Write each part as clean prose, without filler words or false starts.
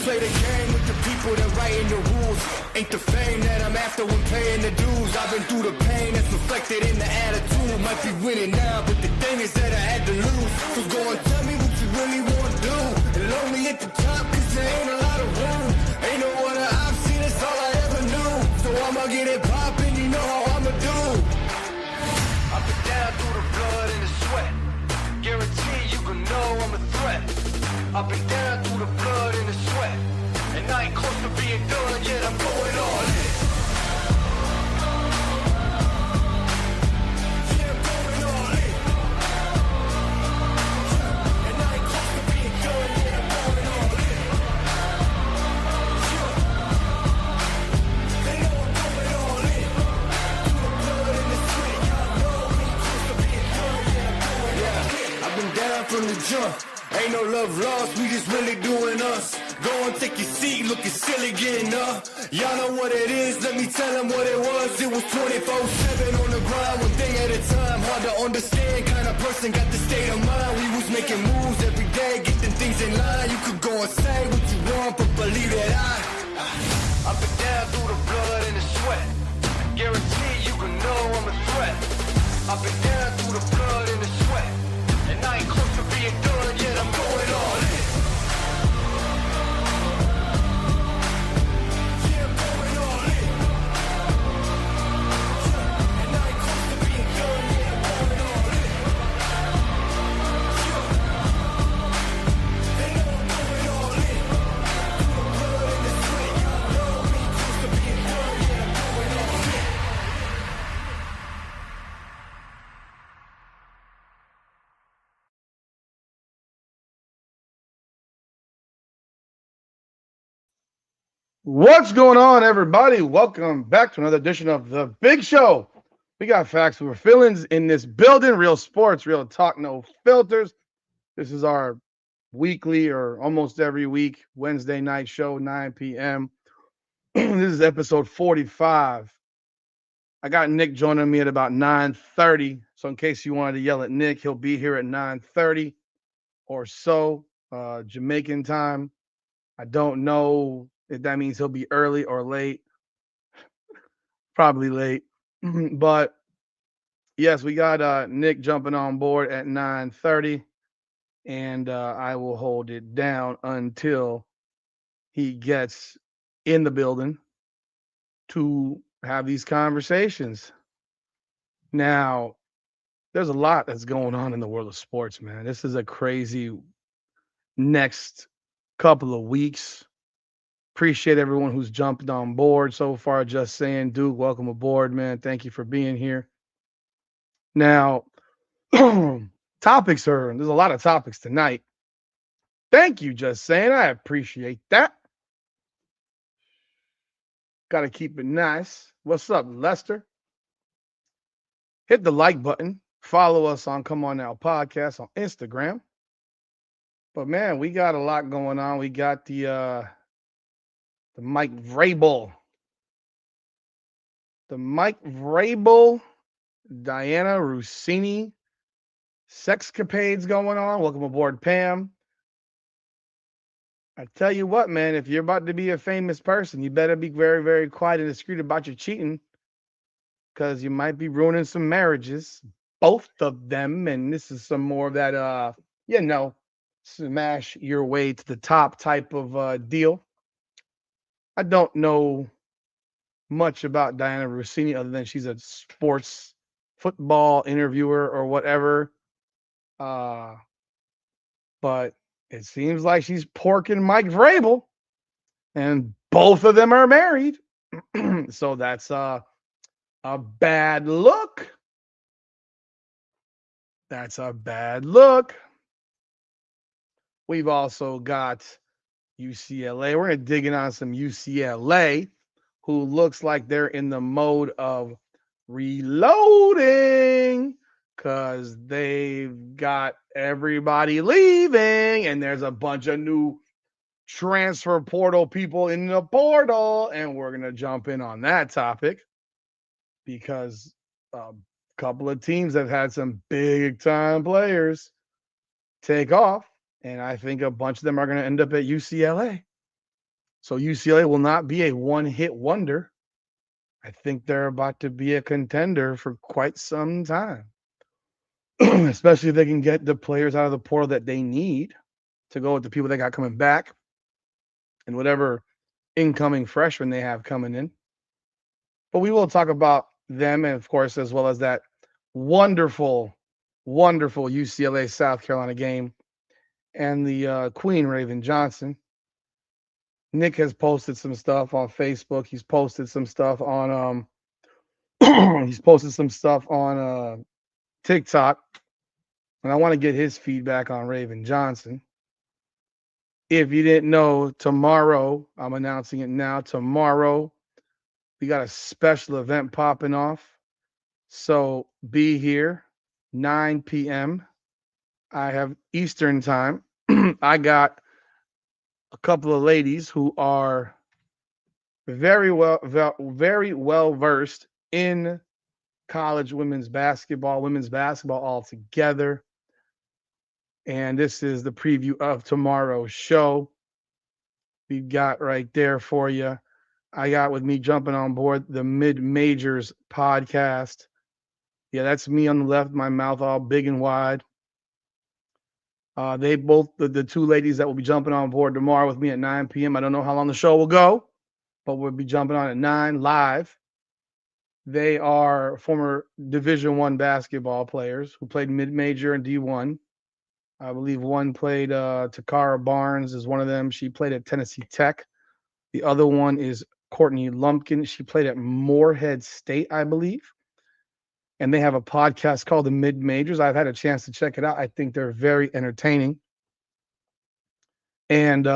play the game with the people that writing the rules. Ain't the fame that I'm after when paying the dues. I've been through the pain that's reflected in the attitude. Might be winning now, but the thing is that I had to lose. So go and tell me what you really want to do. And only at the top, cause there ain't a lot of room. Ain't no other option, that's all I ever knew. So I'ma get it poppin', you know how I'ma do. I've been down through the blood and the sweat. Guarantee you can know I'm a threat. I've been down through the blood and the sweat. And I ain't close to being done yet, I'm going all in. Yeah, I'm going all in. And I ain't close to being done yet, I'm going all in. They know I'm going all in. Through the blood and the sweat, y'all know we ain't close to being done yet, I'm going all in. I've been down from the jump. Ain't no love lost, we just really doing us. Go and take your seat, looking silly getting up. Y'all know what it is, let me tell them what it was. It was 24/7 on the grind, one thing at a time. Hard to understand, kind of person got the state of mind. We was making moves every day, getting things in line. You could go and say what you want, but believe that I've been down through the blood and the sweat. Guarantee you can know I'm a threat. I've been down through the blood and the sweat. And I ain't close to being done yet, I'm going all in. Yeah, I'm going all in. And I ain't close to being done yet, I'm going all in. They know I'm going all in. Through the blood and the sweat, y'all know we ain't close to being done yet, I'm going all in. What's going on, everybody? Welcome back to another edition of The Big Show. We got facts over feelings in this building. Real sports, real talk, no filters. This is our weekly or almost every week Wednesday night show, 9 p.m. This is episode 45. I got Nick joining me at about 9:30. So in case you wanted to yell at Nick, he'll be here at 9:30 or so, Jamaican time. I don't know if that means he'll be early or late. Probably late. But yes, we got Nick jumping on board at 9:30, and I will hold it down until he gets in the building to have these conversations. Now, there's a lot that's going on in the world of sports, man. This is a crazy next couple of weeks. Appreciate everyone who's jumped on board so far. Just saying, Duke, welcome aboard, man. Thank you for being here. Now, there's a lot of topics tonight. Thank you, Just Saying. I appreciate that. Got to keep it nice. What's up, Lester? Hit the like button. Follow us on Come On Now Podcast on Instagram. But, man, we got a lot going on. We got the Mike Vrabel. The Mike Vrabel, Dianna Rusinni sexcapades going on. Welcome aboard, Pam. I tell you what, man, if you're about to be a famous person, you better be very, very quiet and discreet about your cheating, because you might be ruining some marriages, both of them. And this is some more of that, smash your way to the top type of deal. I don't know much about Dianna Rusinni other than she's a sports football interviewer or whatever. But it seems like she's porking Mike Vrabel, and both of them are married. So that's a bad look. That's a bad look. We've also got UCLA. We're going to dig in on some UCLA, who looks like they're in the mode of reloading because they've got everybody leaving, and there's a bunch of new transfer portal people in the portal, and we're going to jump in on that topic because a couple of teams have had some big-time players take off, and I think a bunch of them are going to end up at UCLA. So UCLA will not be a one-hit wonder. I think they're about to be a contender for quite some time, especially if they can get the players out of the portal that they need to go with the people they got coming back and whatever incoming freshmen they have coming in. But we will talk about them, and of course, as well as that wonderful, wonderful UCLA South Carolina game and the Queen Raven Johnson. Nick has posted some stuff on Facebook. He's posted some stuff on he's posted some stuff on TikTok, and I want to get his feedback on Raven Johnson. If you didn't know, tomorrow, I'm announcing it now. Tomorrow, we got a special event popping off. So be here, 9 p.m. I have Eastern time. I got a couple of ladies who are very well versed in college women's basketball altogether. And this is the preview of tomorrow's show. We've got right there for you. I got with me jumping on board the Mid Majors podcast. Yeah, that's me on the left, my mouth all big and wide. They both, the two ladies that will be jumping on board tomorrow with me at 9 p.m. I don't know how long the show will go, but we'll be jumping on at 9 live. They are former Division I basketball players who played mid-major and D1. I believe one played Takara Barnes is one of them. She played at Tennessee Tech. The other one is Courtney Lumpkin. She played at Morehead State, I believe. And they have a podcast called The Mid Majors. I've had a chance to check it out. I think they're very entertaining. And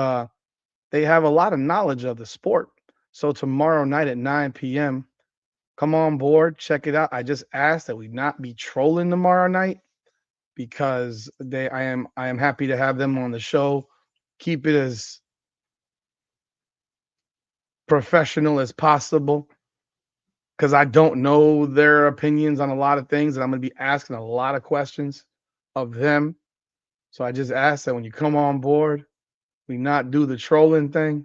they have a lot of knowledge of the sport. So tomorrow night at 9 p.m., come on board, check it out. I just asked that we not be trolling tomorrow night because I am happy to have them on the show. Keep it as professional as possible because I don't know their opinions on a lot of things, and I'm going to be asking a lot of questions of them. So I just ask that when you come on board, we not do the trolling thing.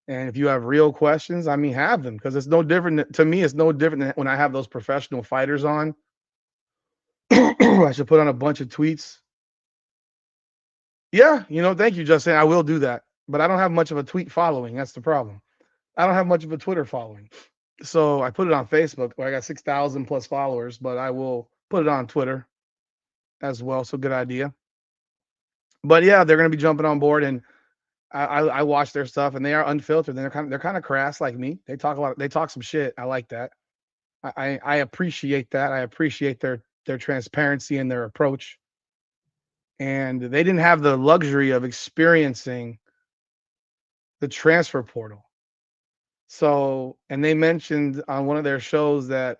And if you have real questions, I mean, have them because it's no different. To me, it's no different than when I have those professional fighters on. I should put on a bunch of tweets. Yeah, thank you, Justin. I will do that. But I don't have much of a tweet following. That's the problem. I don't have much of a Twitter following. So I put it on Facebook where I got 6,000 plus followers, but I will put it on Twitter as well. So good idea. But yeah, they're going to be jumping on board, and I watch their stuff, and they are unfiltered. And they're kind of crass like me. They talk a lot. They talk some shit. I like that. I appreciate that. I appreciate their transparency and their approach. And they didn't have the luxury of experiencing the transfer portal. So, and they mentioned on one of their shows that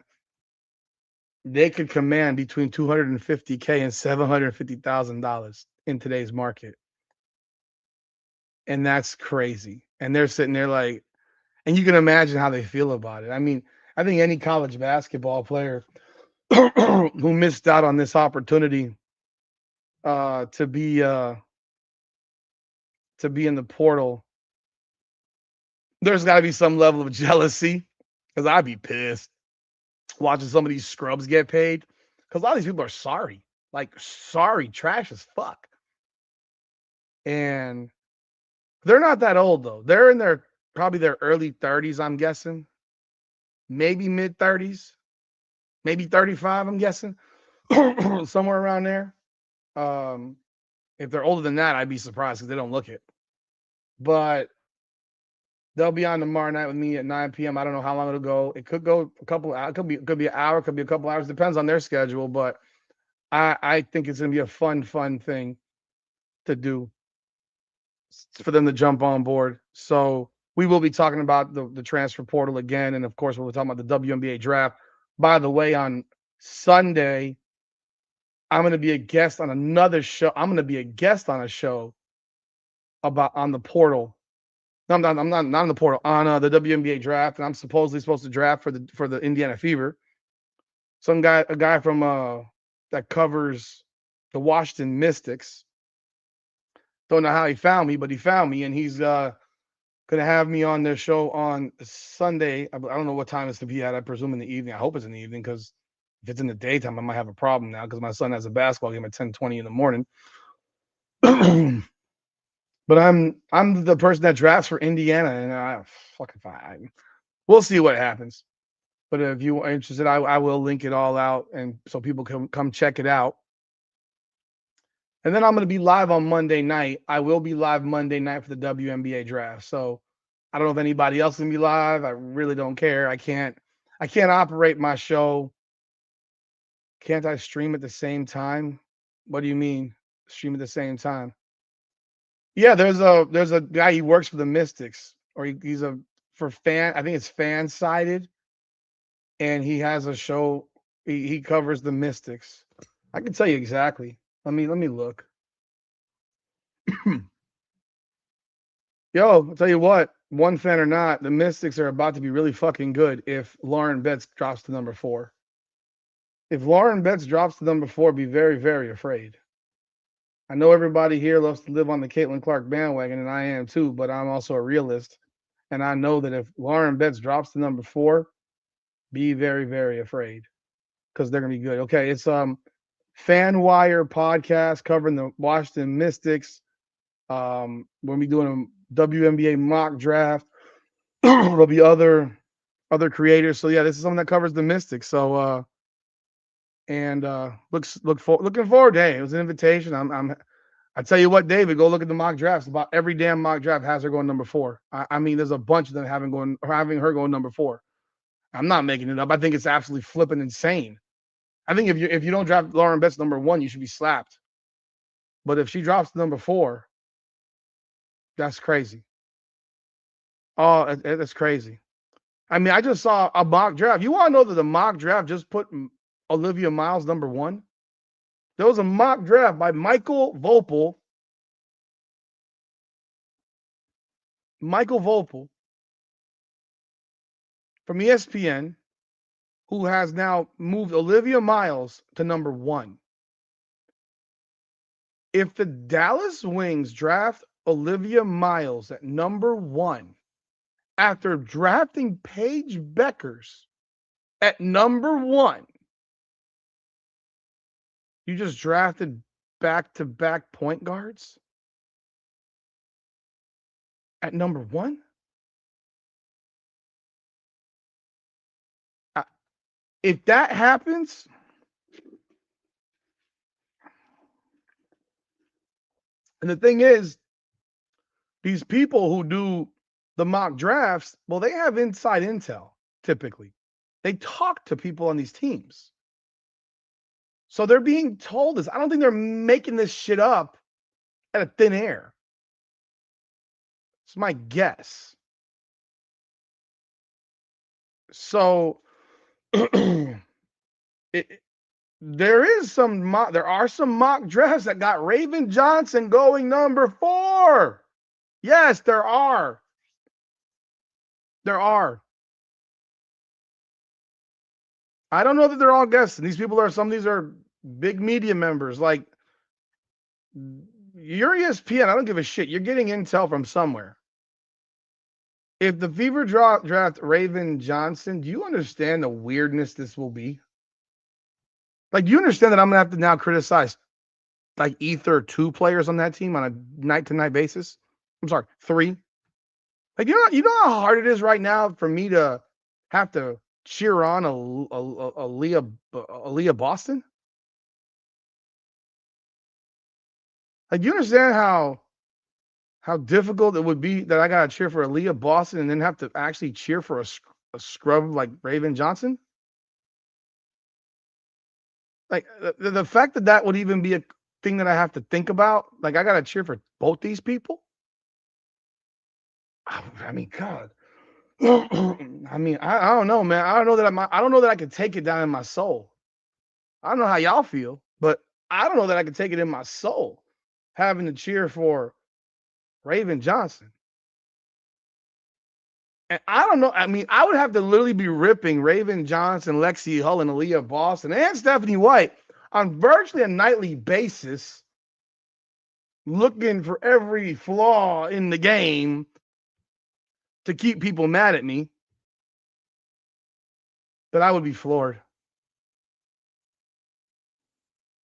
they could command between $250K and $750,000 in today's market. And that's crazy. And they're sitting there like, and you can imagine how they feel about it. I mean, I think any college basketball player who missed out on this opportunity to be in the portal, there's got to be some level of jealousy because I'd be pissed watching some of these scrubs get paid because a lot of these people are sorry, trash as fuck. And they're not that old though. They're in probably their early 30s, I'm guessing. Maybe mid 30s, maybe 35, I'm guessing. Somewhere around there. If they're older than that, I'd be surprised because they don't look it. But they'll be on tomorrow night with me at 9 p.m. I don't know how long it'll go. It could go a couple. It could be an hour. Could be a couple hours. Depends on their schedule. But I think it's gonna be a fun thing to do for them to jump on board. So we will be talking about the transfer portal again, and of course we'll be talking about the WNBA draft. By the way, on Sunday, I'm going to be a guest on another show. I'm going to be a guest on a show on the portal. No, I'm not on the portal, on the WNBA draft, and I'm supposedly supposed to draft for the Indiana Fever. A guy from that covers the Washington Mystics. Don't know how he found me, but he found me, and he's going to have me on their show on Sunday. I don't know what time it's to be at. I presume in the evening. I hope it's in the evening because if it's in the daytime, I might have a problem now because my son has a basketball game at 10:20 in the morning. But I'm the person that drafts for Indiana, and I fucking fine. We'll see what happens. But if you are interested, I will link it all out, and so people can come check it out. And then I'm going to be live on Monday night. I will be live Monday night for the WNBA draft. So I don't know if anybody else can be live. I really don't care. I can't operate my show. Can't I stream at the same time? What do you mean stream at the same time? Yeah, there's a guy, he works for the Mystics, or he's a for fan. I think it's fan sided, and he has a show. He covers the Mystics. I can tell you exactly. Let me look. Yo, I'll tell you what. One fan or not, the Mystics are about to be really fucking good if Lauren Betts drops to number 4. If Lauren Betts drops to number 4, be very, very afraid. I know everybody here loves to live on the Caitlin Clark bandwagon, and I am too, but I'm also a realist. And I know that if Lauren Betts drops to number 4, be very, very afraid because they're going to be good. Okay, it's FanWire podcast covering the Washington Mystics. We'll be doing a WNBA mock draft. There'll be other creators. So yeah, this is something that covers the Mystics. So looking forward to. Hey, it was an invitation. I tell you what, David, go look at the mock drafts. About every damn mock draft has her going number 4. I mean, there's a bunch of them having her going number 4. I'm not making it up. I think it's absolutely flipping insane. I think if you don't draft Lauren Betts number 1, you should be slapped. But if she drops to number 4, that's crazy. Oh, that's crazy. I mean, I just saw a mock draft. You want to know that the mock draft just put Olivia Miles number 1? There was a mock draft by Michael Volpel. Michael Volpel from ESPN, who has now moved Olivia Miles to number 1. If the Dallas Wings draft Olivia Miles at number 1 after drafting Paige Beckers at number 1, you just drafted back-to-back point guards at number 1? If that happens, and the thing is, these people who do the mock drafts, well, they have inside intel, typically. They talk to people on these teams. So they're being told this. I don't think they're making this shit up out of thin air. It's my guess. So there are some mock drafts that got Raven Johnson going number 4. Yes, there are. There are. I don't know that they're all guessing. Some of these are big media members. Like, you're ESPN. I don't give a shit. You're getting intel from somewhere. If the Fever draft Raven Johnson, do you understand the weirdness this will be? Like, do you understand that I'm going to have to now criticize like either 2 players on that team on a night-to-night basis? I'm sorry, 3. Like, you know how hard it is right now for me to have to cheer on Aaliyah Boston? Like, do you understand how difficult it would be that I got to cheer for Aaliyah Boston and then have to actually cheer for a scrub like Raven Johnson? Like, the fact that would even be a thing that I have to think about, like, I got to cheer for both these people? I mean, God. I mean, I don't know, man. I don't know that I can take it down in my soul. I don't know how y'all feel, but I don't know that I can take it in my soul having to cheer for Raven Johnson. And I don't know. I mean, I would have to literally be ripping Raven Johnson, Lexi Hull, and Aaliyah Boston and Stephanie White on virtually a nightly basis, looking for every flaw in the game to keep people mad at me, then I would be floored.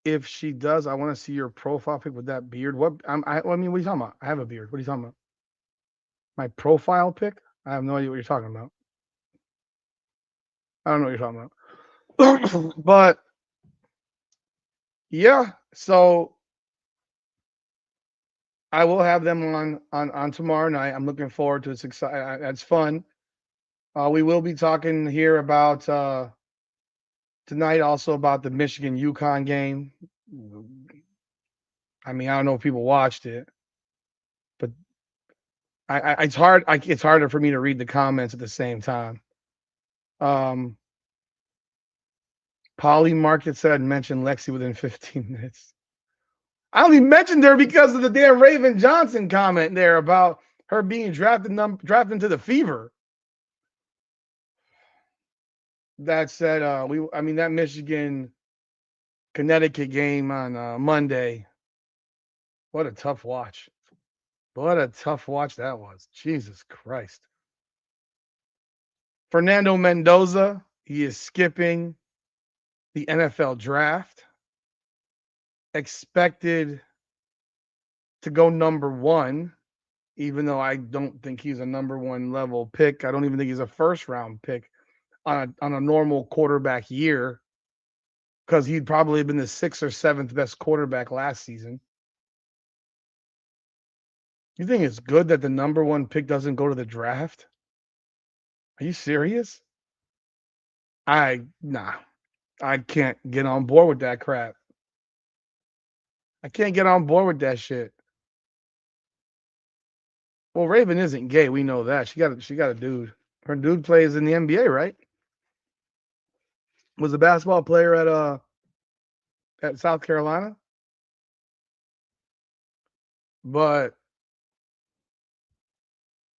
If she does, I want to see your profile pic with that beard. I mean, what are you talking about? I have a beard. What are you talking about? My profile pic? I have no idea what you're talking about. I don't know what you're talking about. But yeah, so I will have them on tomorrow night. I'm looking forward to it. It's exciting. It's fun. We will be talking here about tonight also about the Michigan UConn game. I mean, I don't know if people watched it, but it's hard. It's harder for me to read the comments at the same time. Polly Market said I'd mention Lexi within 15 minutes. I only mentioned her because of the damn Raven Johnson comment there about her being drafted into the Fever. That said, that Michigan Connecticut game on Monday. What a tough watch. What a tough watch that was. Jesus Christ. Fernando Mendoza, he is skipping the NFL draft. Expected to go number 1, even though I don't think he's a number 1 level pick. I don't even think he's a first round pick on a normal quarterback year, because he'd probably been the 6th or 7th best quarterback last season. You think it's good that the number 1 pick doesn't go to the draft? Are you serious? Nah. I can't get on board with that crap. I can't get on board with that shit. Well, Raven isn't gay. We know that. She got a dude. Her dude plays in the NBA, right? Was a basketball player at South Carolina. But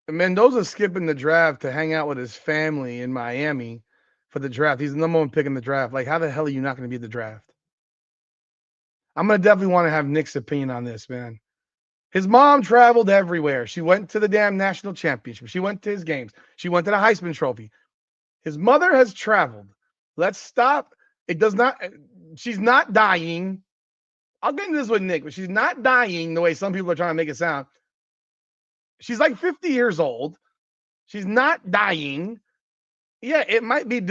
Mendoza's skipping the draft to hang out with his family in Miami for the draft. He's the number 1 pick in the draft. Like, how the hell are you not going to be at the draft? I'm going to definitely want to have Nick's opinion on this, man. His mom traveled everywhere. She went to the damn national championship. She went to his games. She went to the Heisman Trophy. His mother has traveled. Let's stop. It does not. She's not dying. I'll get into this with Nick, but she's not dying the way some people are trying to make it sound. She's like 50 years old. She's not dying. Yeah, it might be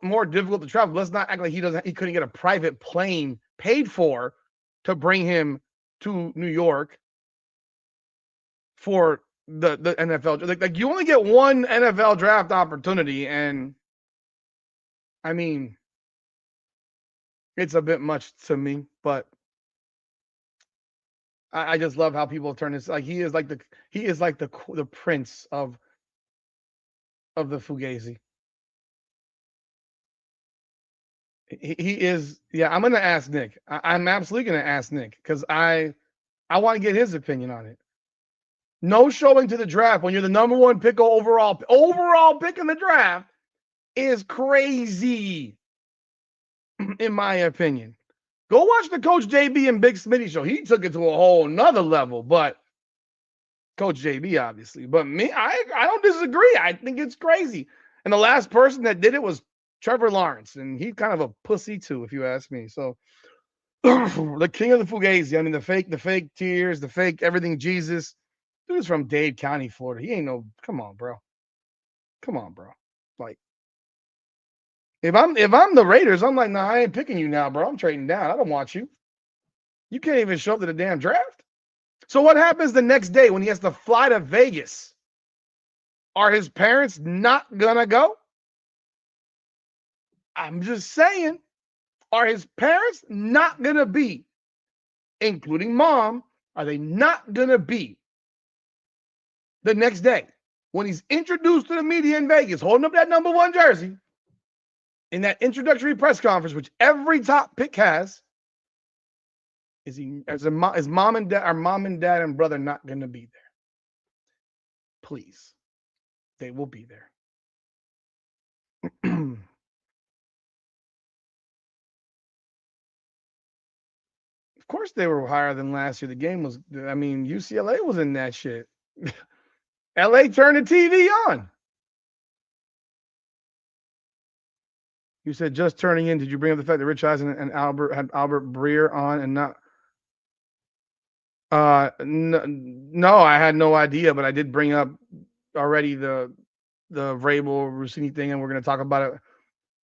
more difficult to travel. Let's not act like he couldn't get a private plane paid for to bring him to New York for the NFL. Like you only get one NFL draft opportunity, and I mean, it's a bit much to me, but I just love how people turn this. Like he is like the prince of the Fugazi. He is. Yeah, I'm gonna ask Nick. I'm absolutely gonna ask Nick because I want to get his opinion on it. No showing to the draft when you're the number 1 pick overall pick in the draft is crazy, in my opinion. Go watch the Coach JB and Big Smitty show. He took it to a whole nother level, but Coach JB, obviously. But me, I don't disagree. I think it's crazy. And the last person that did it was Trevor Lawrence, and he's kind of a pussy too, if you ask me. So the king of the Fugazi. I mean, the fake tears, the fake everything Jesus. Dude's from Dade County, Florida. He ain't no. Come on, bro. Like, if I'm the Raiders, I'm like, nah, I ain't picking you now, bro. I'm trading down. I don't want you. You can't even show up to the damn draft. So what happens the next day when he has to fly to Vegas? Are his parents not gonna go? I'm just saying. Are his parents not gonna be, including mom, are they not gonna be the next day when he's introduced to the media in Vegas, holding up that number 1 jersey in that introductory press conference, which every top pick has? Is mom and dad and brother not going to be there? Please, they will be there. Of course, they were higher than last year. The game was. I mean, UCLA was in that shit. LA turned the TV on. You said just turning in. Did you bring up the fact that Rich Eisen and Albert had Albert Breer on and not? No, I had no idea, but I did bring up already the Vrabel Rusinni thing, and we're going to talk about it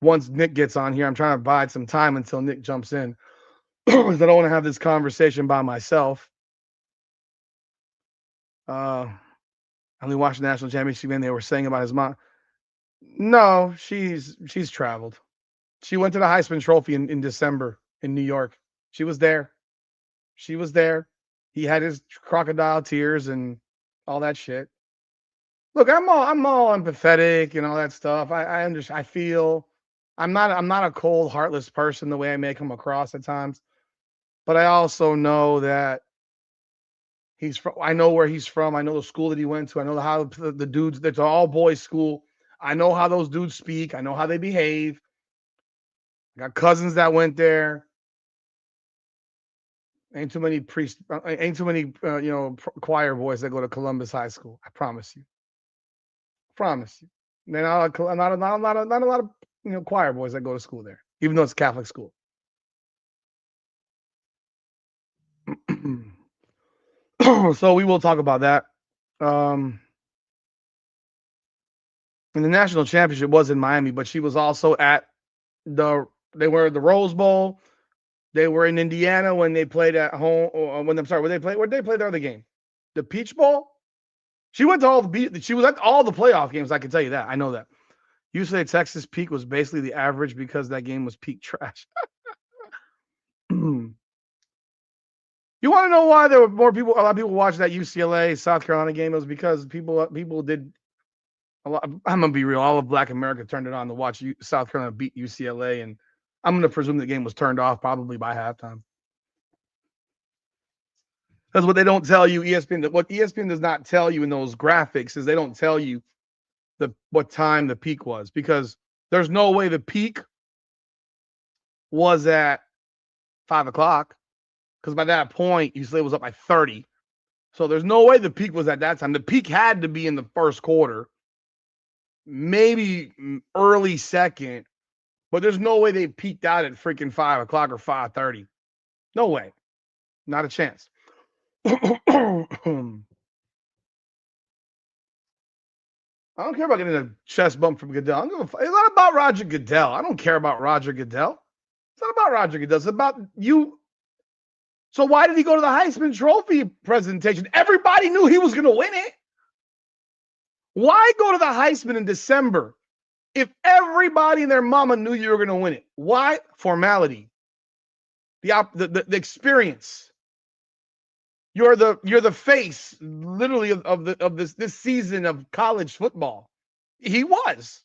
once Nick gets on here. I'm trying to bide some time until Nick jumps in because I don't want to have this conversation by myself. I only watched the national championship game. They were saying about his mom. No, she's traveled. She went to the Heisman Trophy in December in New York. She was there. She was there. He had his crocodile tears and all that shit. Look, I'm all empathetic and all that stuff. I understand. I feel I'm not a cold, heartless person the way I may come across at times. But I also know that he's from. I know where he's from. I know the school that he went to. I know how the dudes. It's an all boys school. I know how those dudes speak. I know how they behave. I got cousins that went there. Ain't too many priests. Ain't too many choir boys that go to Columbus High School. I promise you. Promise you. They're not a lot of choir boys that go to school there, even though it's a Catholic school. So we will talk about that. And the national championship was in Miami, but she was also at they were at the Rose Bowl. They were in Indiana when they played at home. Where'd they play their other game? The Peach Bowl? She went to she was at all the playoff games, I can tell you that. I know that. UCLA Texas peak was basically the average because that game was peak trash. You want to know why there were a lot of people watched that UCLA South Carolina game? It was because people did a lot. I'm gonna be real. All of Black America turned it on to watch South Carolina beat UCLA, and I'm gonna presume the game was turned off probably by halftime. That's what they don't tell you. What ESPN does not tell you in those graphics is they don't tell you what time the peak was, because there's no way the peak was at 5:00, because by that point UCLA was up by 30. So there's no way the peak was at that time. The peak had to be in the first quarter, maybe early second, but there's no way they peaked out at freaking 5:00 or 5:30. No way. Not a chance. I don't care about getting a chest bump from Goodell. It's not about Roger Goodell. I don't care about Roger Goodell. It's not about Roger Goodell. It's about you. So why did he go to the Heisman Trophy presentation? Everybody knew he was going to win it. Why go to the Heisman in December if everybody and their mama knew you were going to win it? Why? Formality. The experience. You're the face, literally, of this season of college football. He was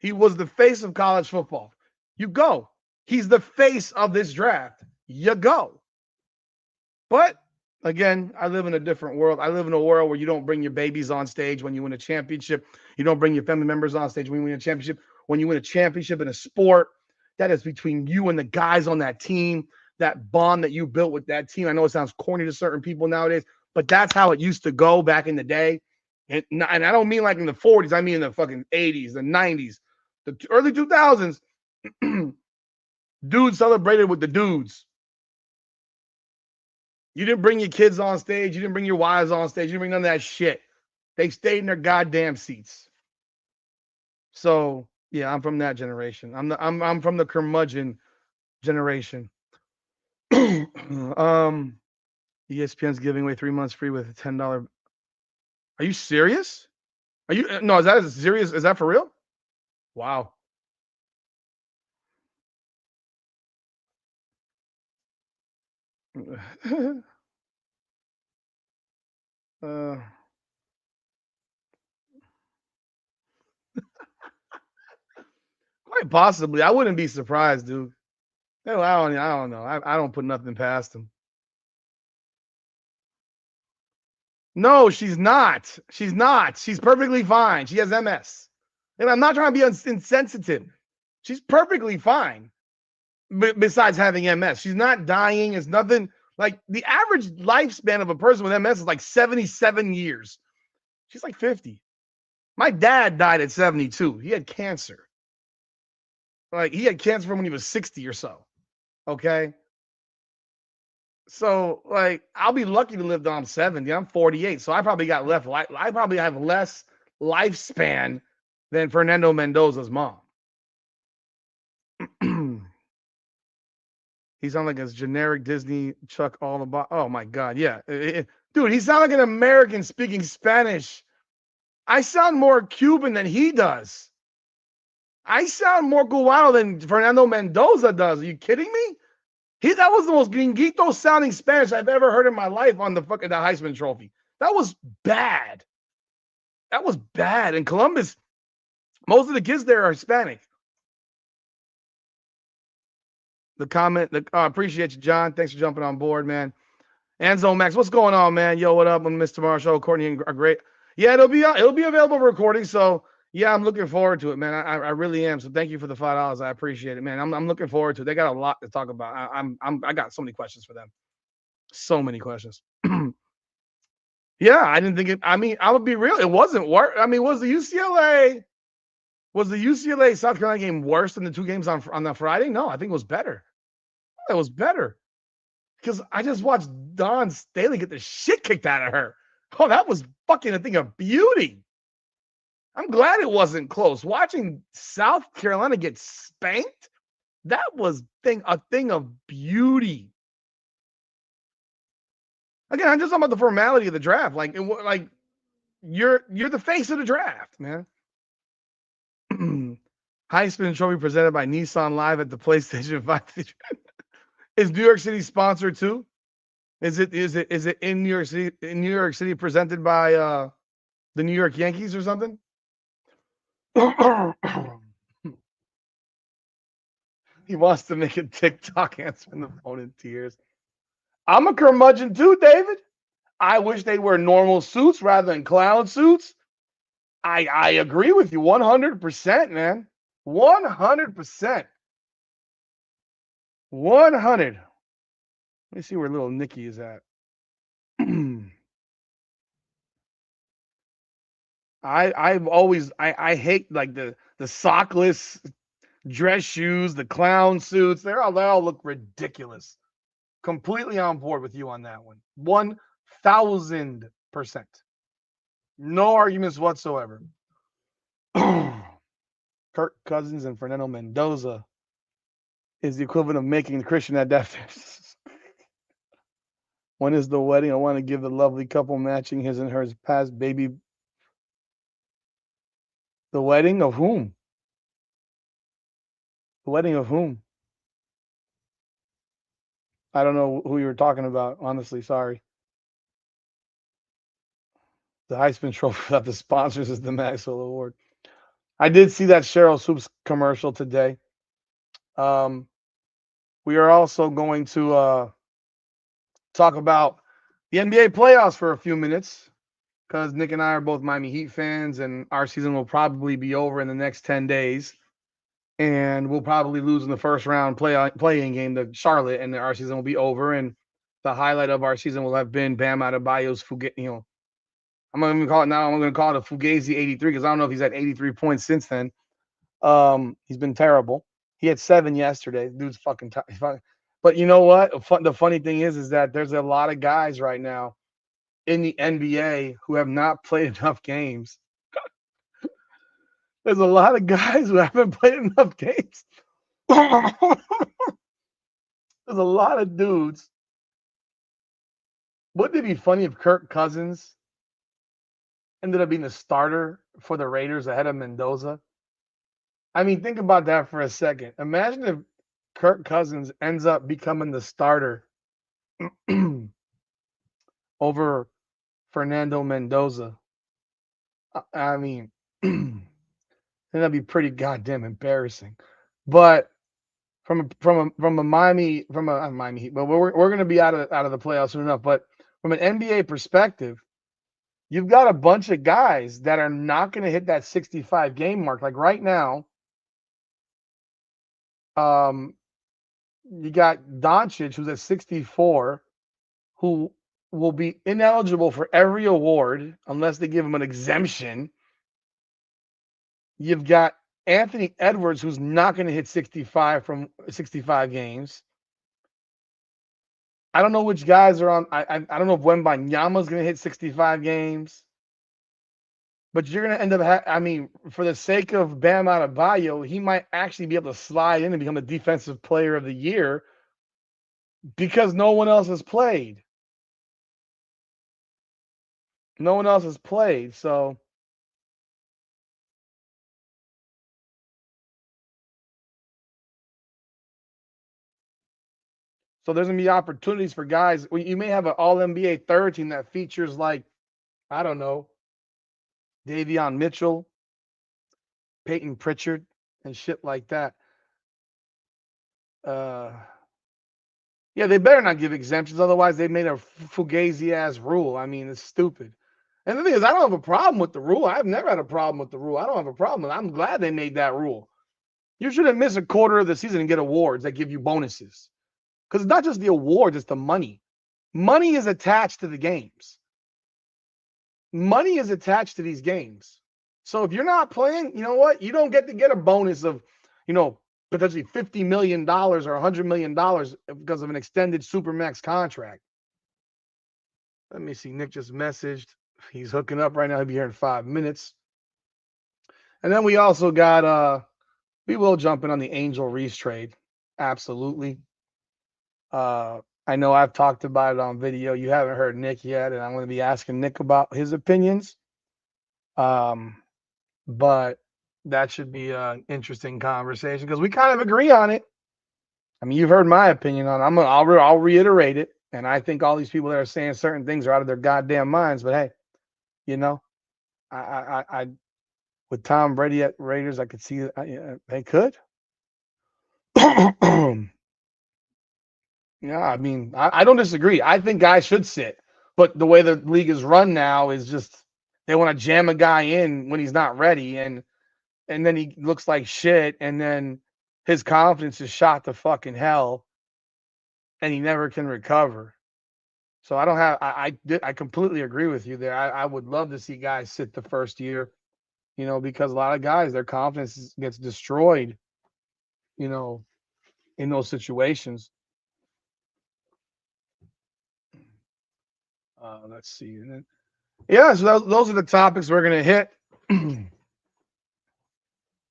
the face of college football. You go. He's the face of this draft. You go. But again, I live in a different world. I live in a world where you don't bring your babies on stage when you win a championship. You don't bring your family members on stage when you win a championship. When you win a championship in a sport, that is between you and the guys on that team. That bond that you built with that team. I know it sounds corny to certain people nowadays, but that's how it used to go back in the day. And I don't mean like in the 40s. I mean in the fucking 80s, the 90s, the early 2000s. Dudes celebrated with the dudes. You didn't bring your kids on stage. You didn't bring your wives on stage. You didn't bring none of that shit. They stayed in their goddamn seats. So yeah, I'm from that generation. I'm from the curmudgeon generation. ESPN's giving away 3 months free with a $10. Are you serious? No, is that serious? Is that for real? Wow. Quite possibly. I wouldn't be surprised, dude. I don't know. I don't put nothing past him. No, she's not. She's not. She's perfectly fine. She has MS. And I'm not trying to be insensitive. She's perfectly fine. Besides having MS, she's not dying. It's nothing like the average lifespan of a person with MS is like 77 years. She's like 50. My dad died at 72. He had cancer. Like he had cancer from when he was 60 or so. Okay. So like I'll be lucky to live till I'm 70. I'm 48. So I probably got left. I probably have less lifespan than Fernando Mendoza's mom. He sounds like a generic Disney Chuck all about. Oh my God. Yeah. Dude, he sounds like an American speaking Spanish. I sound more Cuban than he does. I sound more Cubano than Fernando Mendoza does. Are you kidding me? That was the most gringuito sounding Spanish I've ever heard in my life on the Heisman Trophy. That was bad. That was bad. In Columbus, most of the kids there are Hispanic. The comment, appreciate you, John. Thanks for jumping on board, man. Anzo Max, what's going on, man? Yo, what up on Mr. Marshall? Courtney are great. Yeah, it'll be available for recording. So yeah, I'm looking forward to it, man. I really am. So thank you for the $5. I appreciate it, man. I'm looking forward to it. They got a lot to talk about. I got so many questions for them. So many questions. Yeah, I didn't think it. I mean, I would be real. It wasn't worse. I mean, was the UCLA South Carolina game worse than the two games on the Friday? No, I think it was better. It was better because I just watched Dawn Staley get the shit kicked out of her. Oh, that was fucking a thing of beauty. I'm glad it wasn't close. Watching South Carolina get spanked, that was a thing of beauty. Again, I'm just talking about the formality of the draft. Like you're the face of the draft, man. Heisman Trophy presented by Nissan Live at the PlayStation 5. Is New York City sponsored too? Is it in New York City? In New York City, presented by the New York Yankees or something? He wants to make a TikTok answering the phone in tears. I'm a curmudgeon too, David. I wish they wear normal suits rather than clown suits. I agree with you 100%, man. 100%. 100. Let me see where little Nikki is at. I've always I hate like the sockless dress shoes, the clown suits. They all look ridiculous. Completely on board with you on that one. 1,000%. No arguments whatsoever. Kirk Cousins and Fernando Mendoza is the equivalent of making Christian at that. When is the wedding? I want to give the lovely couple matching his and hers past baby. The wedding of whom? The wedding of whom? I don't know who you were talking about. Honestly, sorry. The Heisman Trophy without the sponsors is the Maxwell Award. I did see that Cheryl Swoops commercial today. We are also going to talk about the NBA playoffs for a few minutes because Nick and I are both Miami Heat fans, and our season will probably be over in the next 10 days. And we'll probably lose in the first round playing game to Charlotte, and our season will be over. And the highlight of our season will have been Bam Adebayo's Fugazi. I'm not even call it now. I'm going to call it a Fugazi 83 because I don't know if he's had 83 points since then. He's been terrible. He had 7 yesterday. Dude's fucking tired. But you know what? The funny thing is that there's a lot of guys right now in the NBA who have not played enough games. There's a lot of guys who haven't played enough games. There's a lot of dudes. Wouldn't it be funny if Kirk Cousins ended up being the starter for the Raiders ahead of Mendoza? I mean, think about that for a second. Imagine if Kirk Cousins ends up becoming the starter over Fernando Mendoza. I mean, that'd be pretty goddamn embarrassing. But from a Miami Heat, but we're going to be out of the playoffs soon enough. But from an NBA perspective, you've got a bunch of guys that are not going to hit that 65 game mark. Like right now, you got Doncic, who's at 64, who will be ineligible for every award unless they give him an exemption. You've got Anthony Edwards, who's not going to hit 65 from 65 games. I don't know which guys are on. I don't know if Wembanyama's going to hit 65 games. But you're going to end up, I mean, for the sake of Bam Adebayo, he might actually be able to slide in and become the defensive player of the year because no one else has played. No one else has played. So there's going to be opportunities for guys. You may have an all NBA third team that features, like, I don't know, Davion Mitchell, Peyton Pritchard, and shit like that. Yeah, they better not give exemptions. Otherwise, they made a fugazi ass rule. I mean, it's stupid. And the thing is, I don't have a problem with the rule. I've never had a problem with the rule. I don't have a problem with it. I'm glad they made that rule. You shouldn't miss a quarter of the season and get awards that give you bonuses. Because it's not just the awards, it's the money. Money is attached to the games. Money is attached to these games. So if you're not playing, you know what? You don't get to get a bonus of, potentially $50 million or $100 million because of an extended Supermax contract. Let me see. Nick just messaged. He's hooking up right now. He'll be here in 5 minutes. And then we also got we will jump in on the Angel Reese trade. Absolutely. I know I've talked about it on video. You haven't heard Nick yet, and I'm going to be asking Nick about his opinions. But that should be an interesting conversation because we kind of agree on it. I mean, you've heard my opinion on it. I'll reiterate it. And I think all these people that are saying certain things are out of their goddamn minds. But hey, I with Tom Brady at Raiders, I could see they could. Yeah, I mean, I don't disagree. I think guys should sit, but the way the league is run now is just they want to jam a guy in when he's not ready, and then he looks like shit, and then his confidence is shot to fucking hell, and he never can recover. So I don't have. I completely agree with you there. I would love to see guys sit the first year, because a lot of guys their confidence gets destroyed, in those situations. Let's see. Yeah, so those are the topics we're gonna hit.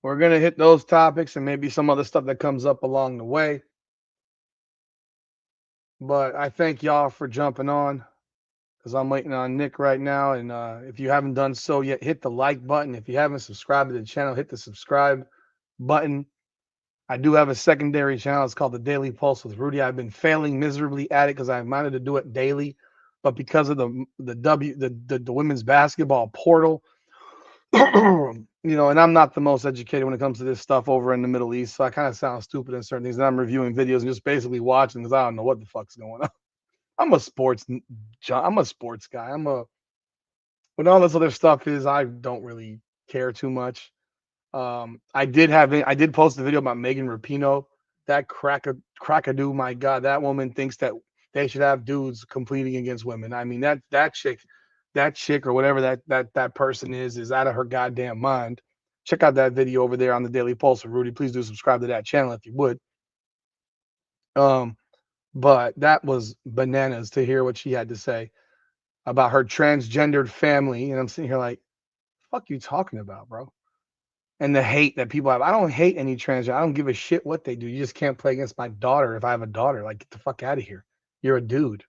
We're gonna hit those topics and maybe some other stuff that comes up along the way. But I thank y'all for jumping on because I'm waiting on Nick right now. And if you haven't done so yet, hit the like button. If you haven't subscribed to the channel, hit the subscribe button. I do have a secondary channel. It's called the Daily Pulse with Rudy. I've been failing miserably at it because I wanted to do it daily, but because of the women's basketball portal, and I'm not the most educated when it comes to this stuff over in the Middle East, so I kind of sound stupid in certain things. And I'm reviewing videos and just basically watching because I don't know what the fuck's going on. I'm a sports guy. When all this other stuff is, I don't really care too much. I did post a video about Megan Rapinoe. That crackadoo, my God, that woman thinks that they should have dudes competing against women. I mean, that chick or whatever that person is out of her goddamn mind. Check out that video over there on the Daily Pulse with Rudy. Please do subscribe to that channel if you would. But that was bananas to hear what she had to say about her transgendered family. And I'm sitting here like, fuck you talking about, bro? And the hate that people have. I don't hate any transgender. I don't give a shit what they do. You just can't play against my daughter if I have a daughter. Like, get the fuck out of here. You're a dude.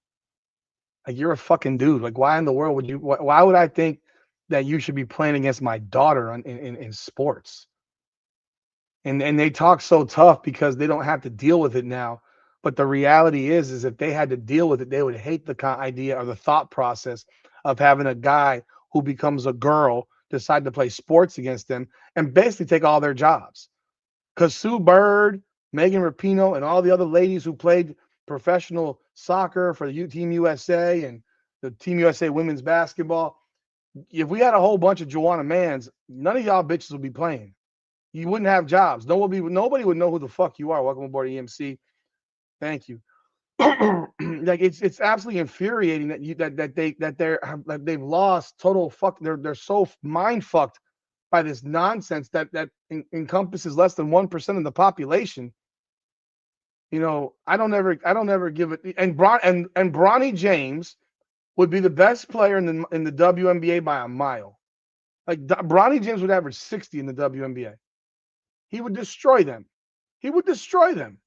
Like, you're a fucking dude. Like, why in the world would you? Why would I think that you should be playing against my daughter in sports? And they talk so tough because they don't have to deal with it now. But the reality is if they had to deal with it, they would hate the idea or the thought process of having a guy who becomes a girl decide to play sports against them and basically take all their jobs. Because Sue Bird, Megan Rapinoe, and all the other ladies who played professional soccer for the Team USA and the Team USA women's basketball, if we had a whole bunch of Joanna Mans, none of y'all bitches would be playing. You wouldn't have jobs. Nobody would know who the fuck you are. Welcome aboard EMC. Thank you. like it's absolutely infuriating that they've lost total fuck. They're so mind fucked by this nonsense that encompasses less than 1% of the population. I don't ever give it. And Bronny James would be the best player in the WNBA by a mile. Like Bronny James would average 60 in the WNBA. He would destroy them. He would destroy them.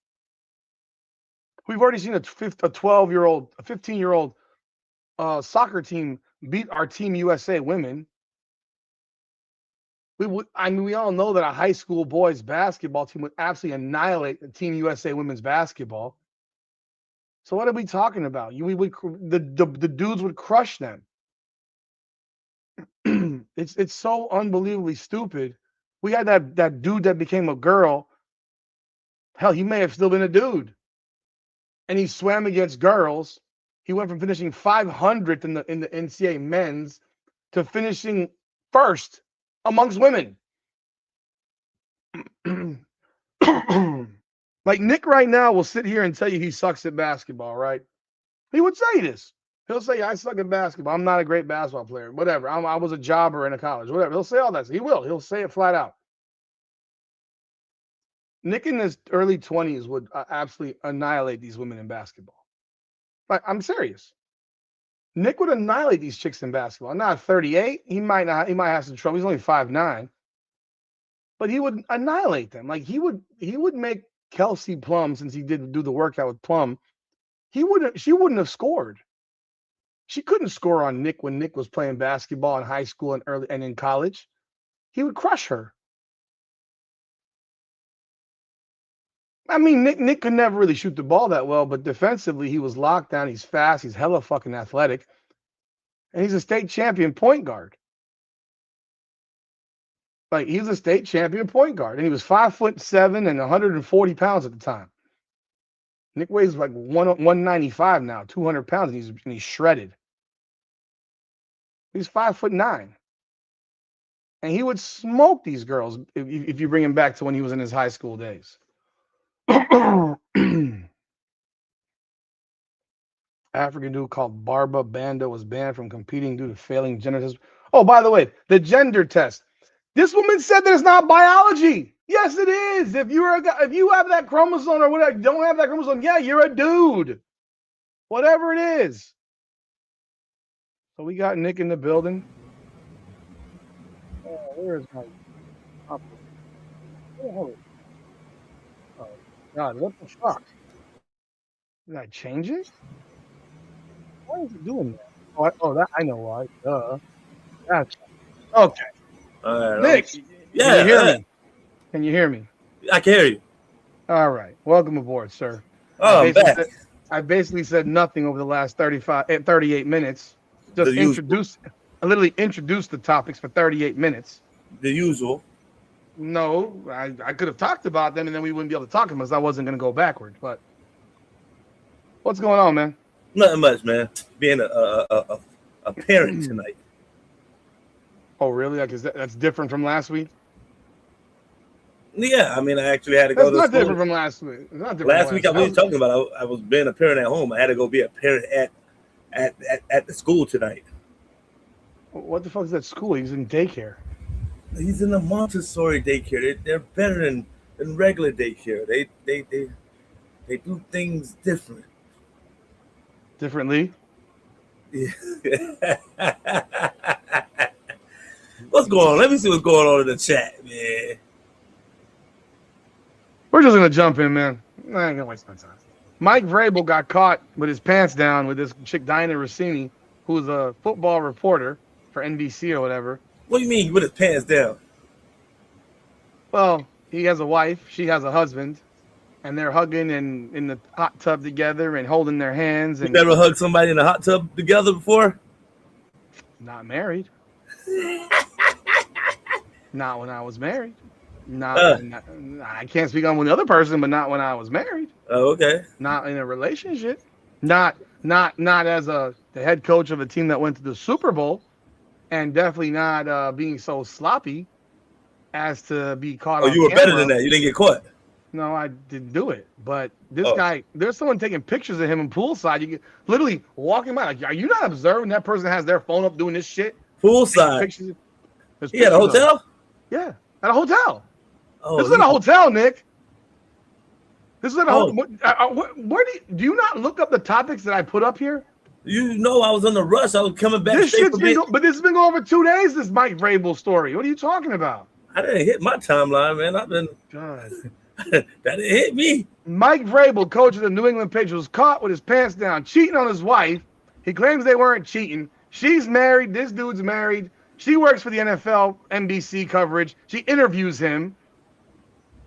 We've already seen a 12-year-old, a 15-year-old soccer team beat our Team USA women. We all know that a high school boys basketball team would absolutely annihilate the Team USA women's basketball. So what are we talking about? The dudes would crush them. It's so unbelievably stupid. We had that dude that became a girl. Hell, he may have still been a dude. And he swam against girls. He went from finishing 500th in the NCAA men's to finishing first amongst women. Like Nick right now will sit here and tell you he sucks at basketball, right? He would say this. He'll say, I suck at basketball. I'm not a great basketball player. Whatever. I was a jobber in a college. Whatever. He'll say all that. He will. He'll say it flat out. Nick in his early 20s would absolutely annihilate these women in basketball. Like, I'm serious. Nick would annihilate these chicks in basketball. Not 38. He might have some trouble. He's only 5'9". But he would annihilate them. Like he would make Kelsey Plum, since he did do the workout with Plum, she wouldn't have scored. She couldn't score on Nick when Nick was playing basketball in high school and in college. He would crush her. I mean, Nick could never really shoot the ball that well, but defensively he was locked down. He's fast. He's hella fucking athletic. And he's a state champion point guard. Like, he's a state champion point guard. And he was 5'7" and 140 pounds at the time. Nick weighs like 195 now, 200 pounds, and he's shredded. He's 5'9". And he would smoke these girls if you bring him back to when he was in his high school days. African dude called Barba Banda was banned from competing due to failing gender test. Oh, by the way, the gender test. This woman said that it's not biology. Yes, it is. If you have that chromosome or whatever, don't have that chromosome, yeah, you're a dude. Whatever it is. So we got Nick in the building. Oh, where is my copy? Oh, God, what the fuck? Did I change it? Why is it doing that? That I know why. That's okay. Nick, yeah, can you hear me? Can you hear me? I can hear you. All right. Welcome aboard, sir. Oh, I'm back. I basically said nothing over the last 38 minutes. I literally introduced the topics for 38 minutes. The usual. No, I could have talked about them and then we wouldn't be able to talk because I wasn't going to go backward. But what's going on, man? Nothing much, man. Being a parent tonight. Oh, really? Like, that's different from last week? Yeah, I mean, I actually had to go to school. It's not different from last week. It's not different. Last week, I was talking about I was being a parent at home. I had to go be a parent at the school tonight. What the fuck is that school? He's in daycare. He's in a Montessori daycare. They're better than regular daycare. They do things different. Differently? Yeah. What's going on? Let me see what's going on in the chat, man. We're just going to jump in, man. I ain't going to waste my time. Mike Vrabel got caught with his pants down with this chick, Dianna Rusinni, who's a football reporter for NBC or whatever. What do you mean with his pants down? Well, he has a wife. She has a husband. And they're hugging and in the hot tub together and holding their hands. And you never hugged somebody in a hot tub together before? Not married. Not when I was married. I can't speak on one other person, but not when I was married. Oh, okay. Not in a relationship. Not as the head coach of a team that went to the Super Bowl, and definitely not being so sloppy as to be caught. Oh, you were better than that. You didn't get caught. No, I didn't do it. But this Oh. guy, there's someone taking pictures of him in poolside. You can literally walking by. Like, are you not observing that person has their phone up doing this shit? Poolside. Pictures. There's He had a pictures of him. hotel? Yeah, at a hotel. Oh, This is at a hotel, Nick. This is at a Oh. hotel. Where do you not look up the topics that I put up here? You know I was in the rush. I was coming back. This straight shit's from been, it. but this has been going over 2 days. This Mike Vrabel story. What are you talking about? I didn't hit my timeline, man. I've been. God. That didn't hit me. Mike Vrabel, coach of the New England Patriots, was caught with his pants down, cheating on his wife. He claims they weren't cheating. She's married. This dude's married. She works for the NFL, NBC coverage. She interviews him,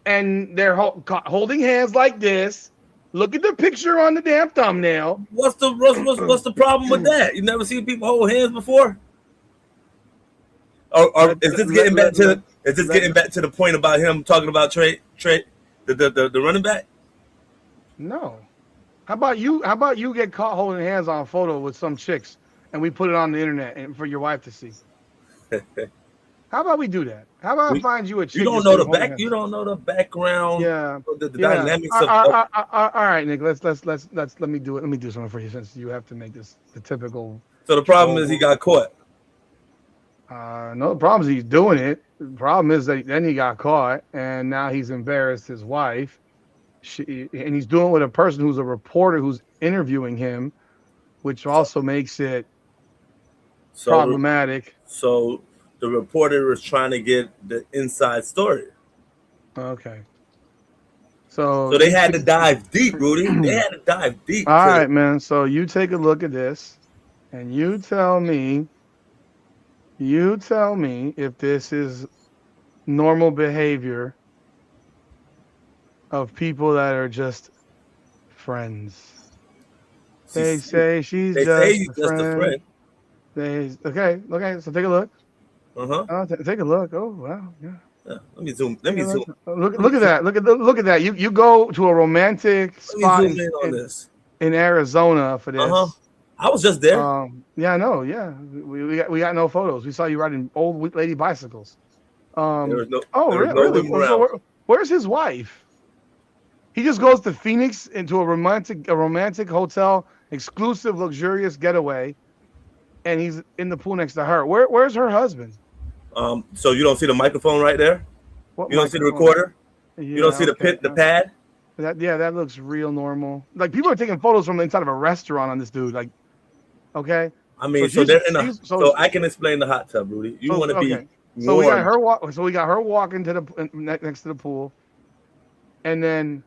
and they're holding hands like this. Look at the picture on the damn thumbnail. What's the problem with that? You never seen people hold hands before? Or is this getting back to the point about him talking about Trey, the running back? No. How about you get caught holding hands on a photo with some chicks, and we put it on the internet and for your wife to see? How about we do that? How about I find you a chick? You don't know the back. You don't know the background. Yeah. The dynamics of. All right, Nick. Let me do it. Let me do something for you since you have to make this the typical. So the problem is he got caught. No, the problem is he's doing it. The problem is that then he got caught, and now he's embarrassed his wife. And he's doing it with a person who's a reporter who's interviewing him, which also makes it problematic. So the reporter was trying to get the inside story. Okay. So they had to dive deep, Rudy. They had to dive deep. All right, man. So you take a look at this, and you tell me if this is normal behavior of people that are just friends. They say she's just a friend. Okay. So take a look. Take a look. Oh wow. Yeah. Let me zoom. Look at that. Look at that. You go to a romantic spot in Arizona for this. I was just there. Yeah, I know. Yeah, we got no photos. We saw you riding old lady bicycles. Really? So where's his wife? He just goes to Phoenix into a romantic hotel, exclusive, luxurious getaway, and he's in the pool next to her. Where's her husband? So you don't see the microphone right there? You don't see the recorder? Yeah, you don't see the pad? That looks real normal. Like people are taking photos from inside of a restaurant on this dude. Like, okay. I mean, so they're in so I can explain the hot tub, Rudy. You want to be warm. So we got her walking to the next to the pool, and then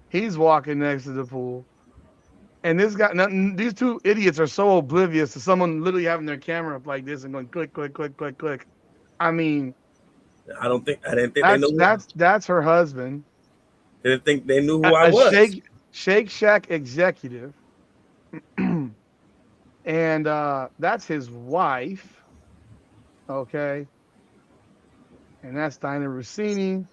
he's walking next to the pool, and these two idiots are so oblivious to someone literally having their camera up like this and going click, click, click, click, click. I mean, I didn't think they knew. That's her husband. They didn't think they knew who I was. Shake Shack executive, and that's his wife. Okay, and that's Dianna Rusinni.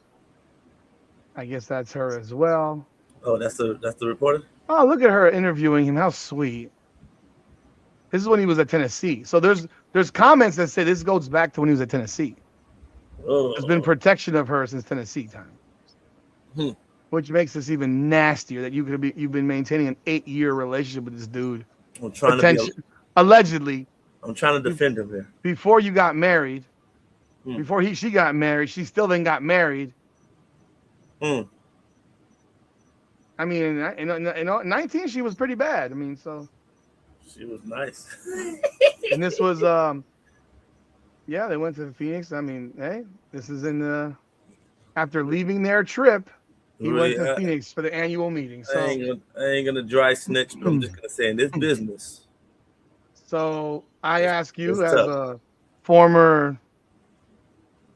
I guess that's her as well. Oh, that's the reporter. Oh, look at her interviewing him. How sweet. This is when he was at Tennessee. So there's comments that say this goes back to when he was at Tennessee. Oh. There's been protection of her since Tennessee time, which makes this even nastier. That you've been maintaining an 8-year relationship with this dude. I'm trying allegedly. I'm trying to defend him here. Before you got married, before she got married, she still then got married. I mean, in 19, she was pretty bad. I mean, so. She was nice. And this was, they went to Phoenix. I mean, hey, this is after leaving their trip, he went to Phoenix for the annual meeting. So I ain't gonna dry snitch, but I'm just gonna say in this business. So I ask you, as a former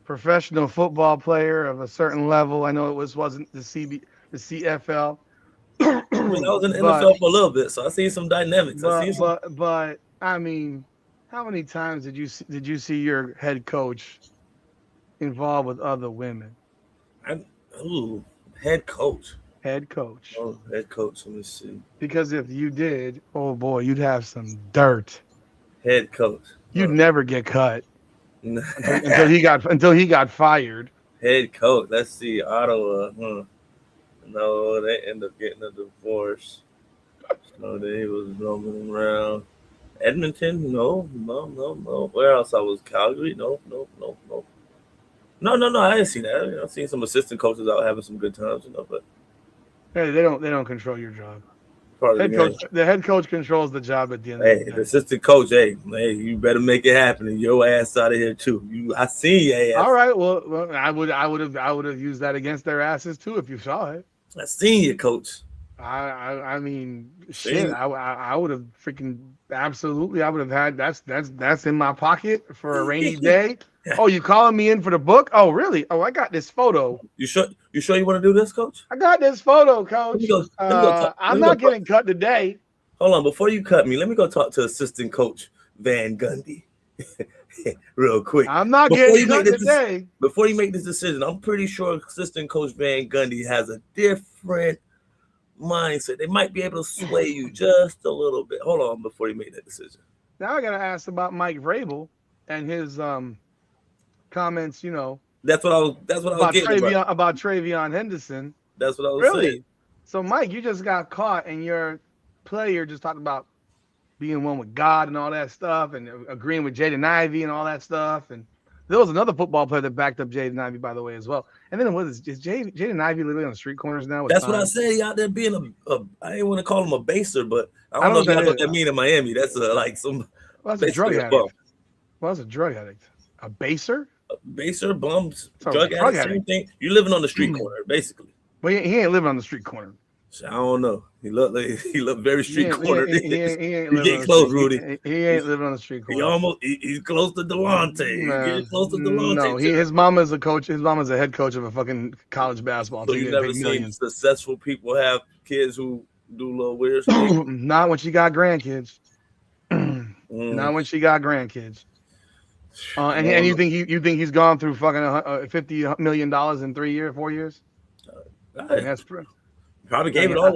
professional football player of a certain level, I know it wasn't the CFL. I was in the NFL for a little bit, so I seen some dynamics. But I mean, how many times did you see your head coach involved with other women? Head coach. Head coach. Oh, head coach. Let me see. Because if you did, oh boy, you'd have some dirt. Head coach. You'd never get cut until he got fired. Head coach. Let's see. Ottawa. No, they end up getting a divorce. So they was roaming around. Edmonton? No. Where else I was? Calgary? No. No. I didn't see that. I've seen some assistant coaches out having some good times, but Hey, they don't control your job. part of the game. The head coach controls the job at the end Hey, of the the day. assistant coach, hey, you better make it happen, and your ass out of here too. I seen your ass. All right, well, I would have used that against their asses too if you saw it. I seen you, coach. I mean, shit. I would have freaking absolutely. I would have had that's in my pocket for a rainy day. Oh, you calling me in for the book? Oh, really? Oh, I got this photo. You sure you want to do this, coach? I got this photo, coach. I'm not getting cut today. Hold on, before you cut me, let me go talk to assistant coach Van Gundy real quick. I'm not getting cut today. Before you make this decision, I'm pretty sure assistant coach Van Gundy has a different mindset. They might be able to sway you just a little bit. Hold on before you make that decision. Now I gotta ask about Mike Vrabel and his comments. That's what I was getting about Travion Henderson. That's what I was saying. So Mike, you just got caught and your player just talked about being one with God and all that stuff and agreeing with Jaden Ivey and all that stuff. And there was another football player that backed up Jaden Ivey, by the way, as well. And then is Jaden Ivey literally on the street corners now? That's what I said. He out there being I didn't want to call him a baser, but I don't know if that's what that mean in Miami. That's like some. Well, that's a drug addict. Well, that's a drug addict. A baser? A baser, bums, drug addict, same thing. You're living on the street corner, basically. Well, he ain't living on the street corner. I don't know. He looked very street corner. He ain't you get close, Rudy. He ain't living on the street corner. He's close to Delonte. He's close to Delonte. No, his mama's a coach. His mama's a head coach of a fucking college basketball team. So you never seen successful people have kids who do little weird stuff? Not when she got grandkids. Not when she got grandkids. And you think he's gone through fucking $50 million in 4 years? That's probably gave it all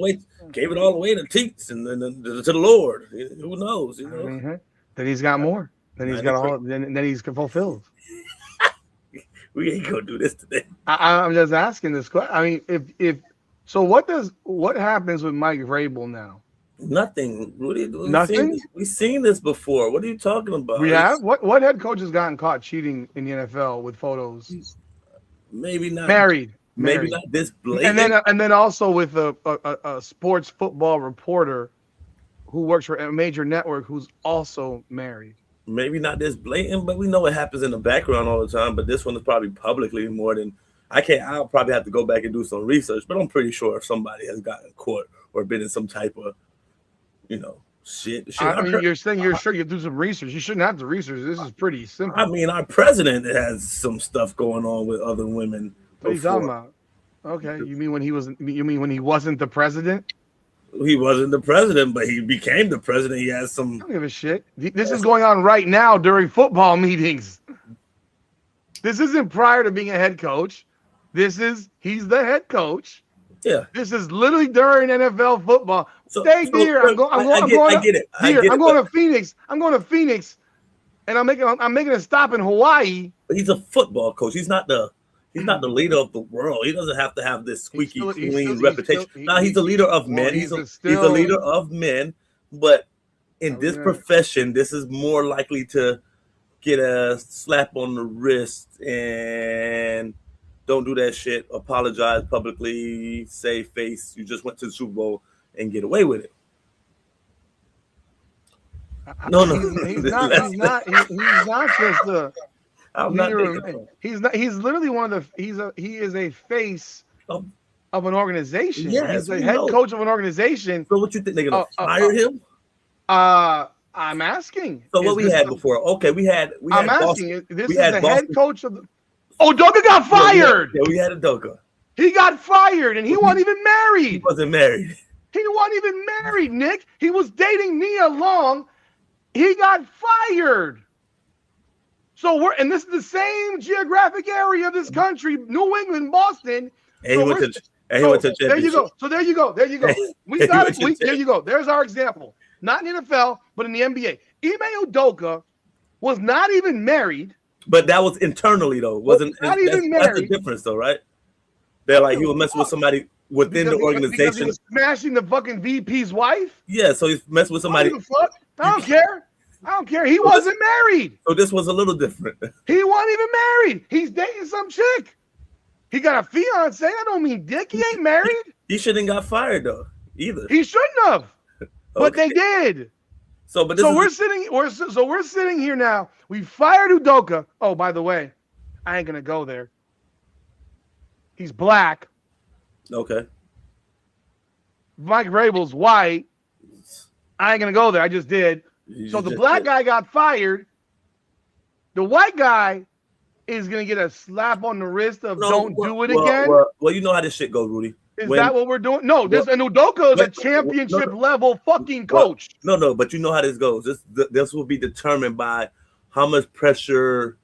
away to Teats and then to the Lord. Who knows? Mm-hmm. Then he's got more. Then he's got all. Then he's fulfilled. We ain't gonna do this today. I'm just asking this question. I mean, if so, what happens with Mike Vrabel now? Nothing. Nothing. We've seen this before. What are you talking about? We have. What head coach has gotten caught cheating in the NFL with photos? Maybe not married. Maybe not this blatant. And then also with a sports football reporter who works for a major network who's also married. Maybe not this blatant, but we know what happens in the background all the time. But this one is probably publicly more than I can't. I'll probably have to go back and do some research. But I'm pretty sure if somebody has gotten caught or been in some type of, shit. I mean, you're saying you're sure you do some research. You shouldn't have to research. This is pretty simple. I mean, our president has some stuff going on with other women. What are you talking about? Okay, you mean when he wasn't the president? He wasn't the president, but he became the president. He has some. I don't give a shit. This is going on right now during football meetings. This isn't prior to being a head coach. He's the head coach. Yeah. This is literally during NFL football. I'm going to Phoenix. I'm going to Phoenix, and I'm making a stop in Hawaii. But he's a football coach. He's not the leader of the world. He doesn't have to have this squeaky clean reputation. He's a leader of men. He's a leader of men. But in this profession, this is more likely to get a slap on the wrist and don't do that shit. Apologize publicly. Save face. You just went to the Super Bowl and get away with it. No. He's not just a. He's literally one of the. He is a face of an organization. Yes, he's a head coach of an organization. So what you think they're gonna fire him? I'm asking. So what we had before? Okay, we had. I'm asking. This is the head coach of the. Udoka got fired. Yeah, we had Udoka. He got fired, and he wasn't even married. He wasn't married. He wasn't even married, Nick. He was dating Nia Long. He got fired. So and this is the same geographic area of this country, New England, Boston. And he went to championship. There you go. So there you go. There you go. There's our example. Not in the NFL, but in the NBA. Ime Udoka was not even married. But that was internally though. Wasn't not even married. That's the difference though, right? They're like he was messing with somebody. within the organization. Because he was smashing the fucking VP's wife? Yeah, so he's messing with somebody. Fuck? I don't care. I don't care. He wasn't married. So this was a little different. He wasn't even married. He's dating some chick. He got a fiance. I don't mean dick. He ain't married. He shouldn't got fired though, either. He shouldn't have. But they did. So we're sitting here now. We fired Udoka. Oh, by the way, I ain't gonna go there. He's black. Okay. Mike Vrabel's white. I ain't gonna go there. I just did. So the black guy got fired. The white guy is gonna get a slap on the wrist of don't do it again. Well, you know how this shit goes, Rudy. Is that what we're doing? No, and Udoka is a championship level fucking coach. No, but you know how this goes. This will be determined by how much pressure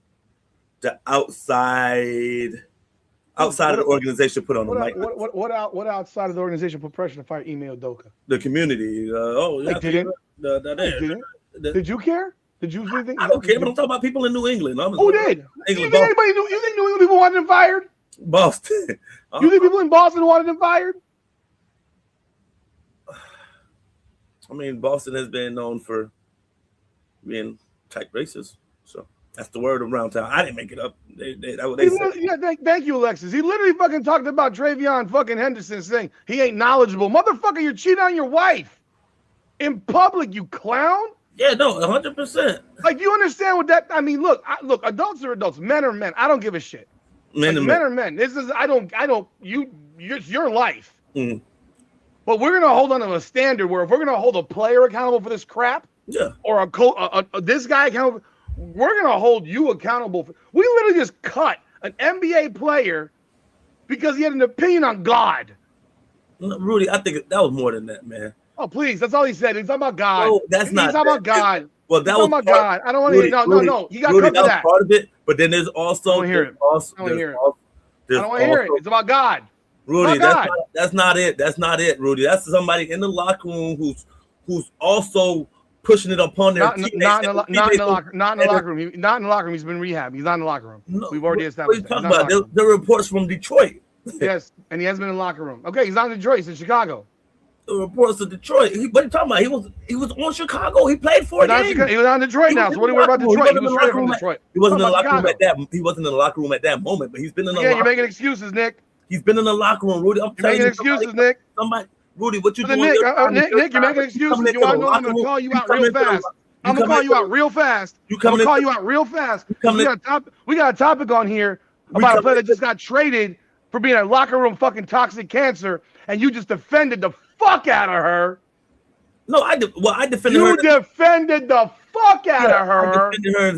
the outside of the organization put on them. What outside of the organization put pressure to fire Ime Udoka? The community. Did you care? Did you think? I don't care, but I'm talking about people in New England. Who did? You think New England people wanted him fired? Boston. You think people in Boston wanted him fired? I mean, Boston has been known for being type racist. So that's the word around town. I didn't make it up. Thank you, Alexis. He literally fucking talked about Travion fucking Henderson saying he ain't knowledgeable. Motherfucker, you're cheating on your wife in public, you clown. Yeah, no, 100%. Like, you understand what that? I mean, look, adults are adults. Men are men. I don't give a shit. Men are men. This is it's your life. Mm. But we're gonna hold on to a standard where if we're gonna hold a player accountable for this crap, or this guy accountable, we're gonna hold you accountable. We literally just cut an NBA player because he had an opinion on God. No, Rudy, I think that was more than that, man. Oh, please, that's all he said. He's talking about God. No, that's not. He's talking about God. Well, that was part, God. I don't want to hear. No. He got cut for that. Part of it, but then there's also. I don't want to hear it. It's about God. Rudy, that's not it. That's not it, Rudy. That's somebody in the locker room who's also pushing it upon their teammates. Not in the locker room. He's been rehab. He's not in the locker room. No, we've already established that. What are you talking about? There are reports from Detroit. Yes, and he hasn't been in the locker room. Okay, he's not in Detroit. He's in Chicago. The reports of Detroit. What are you talking about? He was on Chicago. He played 4 games. He was on Detroit now. So what do you worry about Detroit? He was straight from Detroit. He wasn't in the locker room at that. He wasn't in the locker room at that moment, but he's been in the locker room. You're making excuses, Nick. He's been in the locker room, Rudy. I'm telling you. You're making excuses, Nick. Rudy, what you doing? Nick, you're making excuses. You want to know I'm going to call you out real fast. I'm going to call you out real fast. We got a topic on here about a player that just got traded for being a locker room fucking toxic cancer, and you just defended the fuck out of her. No, I defended her. You defended the fuck out of her,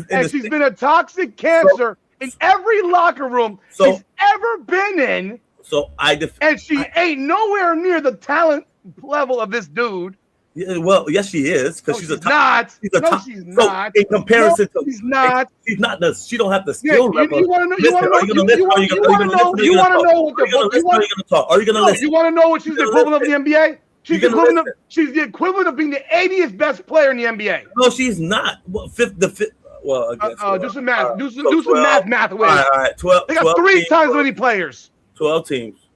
and she's been a toxic cancer in every locker room she's ever been in. So and she ain't nowhere near the talent level of this dude. Yeah, well, yes, she is because she's not. She's not. In comparison to, she's not. She's not the. She don't have the skill level. You want to know? You want to know what the? Are you gonna listen? You want to know what she's the equivalent of the NBA? She's the equivalent of being the 80th best player in the NBA. No, she's not. Well, fifth. Well, I guess. Do some math. Do some math with it. All right, 12. They got 3 times as many players. 12 teams.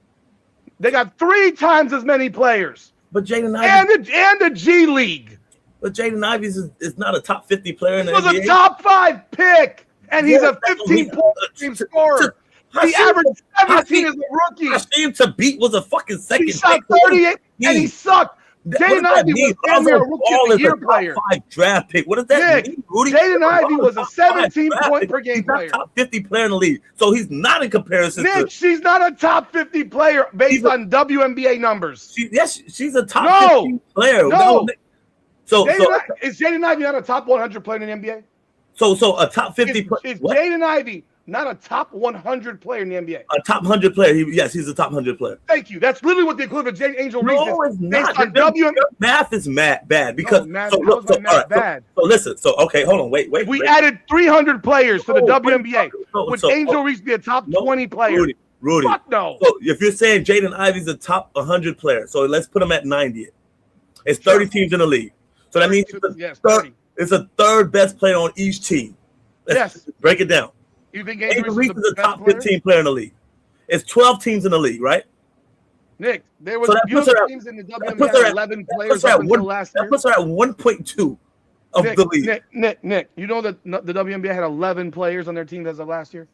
They got 3 times as many players. But Jaden Ivey and the G League. But Jaden Ivey is not a top 50 player in the NBA. He was a top 5 pick, and he's a 15-point scorer. He averaged 17 as a rookie. Hasheem Thabit was a fucking second. He shot 38, and he sucked. Jaden Ivey was a rookie of the year player. 5 draft pick. What does that mean, Rudy? Jaden Ivey was a 17-point per game player. He's not top 50 player in the league, so he's not in comparison. Nick, she's not a top 50 player based on WNBA numbers. She's a top 50 player. No. Is Jaden Ivey not a top 100 player in the NBA? So a top 50 player. Is Jaden Ivey not a top 100 player in the NBA? A top 100 player. Yes, he's a top 100 player. Thank you. That's literally what the equivalent of Angel Reese is. No, it's not. WNBA. Math is bad because bad. So listen. So okay, hold on. Wait. We added 300 players to the WNBA. Would Angel Reese be a top 20 player? Rudy. Fuck no. So if you're saying Jaden Ivey's a top 100 player, so let's put him at 90. It's 30 teams in the league. So that means it's a third best player on each team. Let's break it down. You think Angel Reese is a top 15 player in the league? It's 12 teams in the league, right? Nick, there was teams in the WNBA had 11 players up until last year. That puts her at 1.2 of the league. Nick, you know that the WNBA had 11 players on their team as of last year?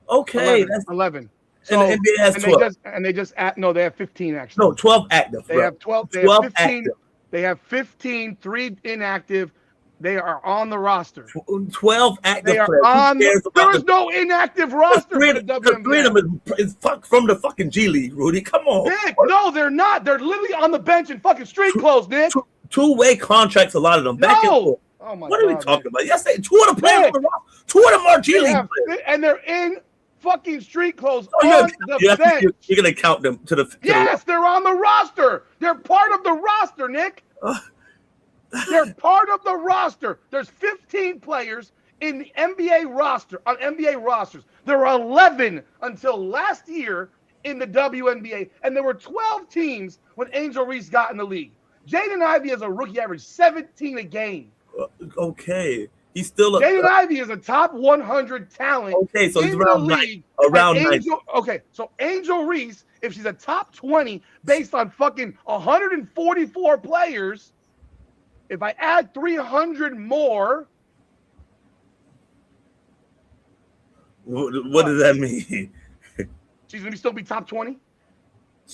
Okay. 11. So, and the NBA has 12. They have 15 actually. No, 12 active. They have 12. They have 15. Active. They have 15, 3 inactive. They are on the roster. 12 active they are players. On there is no inactive roster for the WNBA. Three of them is from the fucking G League, Rudy. Come on. Nick, no, they're not. They're literally on the bench in fucking street clothes, Nick. Two-way contracts, a lot of them. Back and forth. Oh my what are we talking about? Yes, 2 of the players on the roster. 2 of them are G League players. And they're in fucking street clothes on the bench. You're going to count them to the... Yes, they're on the roster. They're part of the roster, Nick. They're part of the roster. There's 15 players in the NBA roster, on NBA rosters. There were 11 until last year in the WNBA, and there were 12 teams when Angel Reese got in the league. Jaden Ivey as a rookie averaged 17 a game. Okay. He's still Jaden Ivey is a top 100 talent. Okay, so he's around 90. Okay, so Angel Reese, if she's a top 20 based on fucking 144 players, if I add 300 more, what does that mean? She's gonna still be top 20.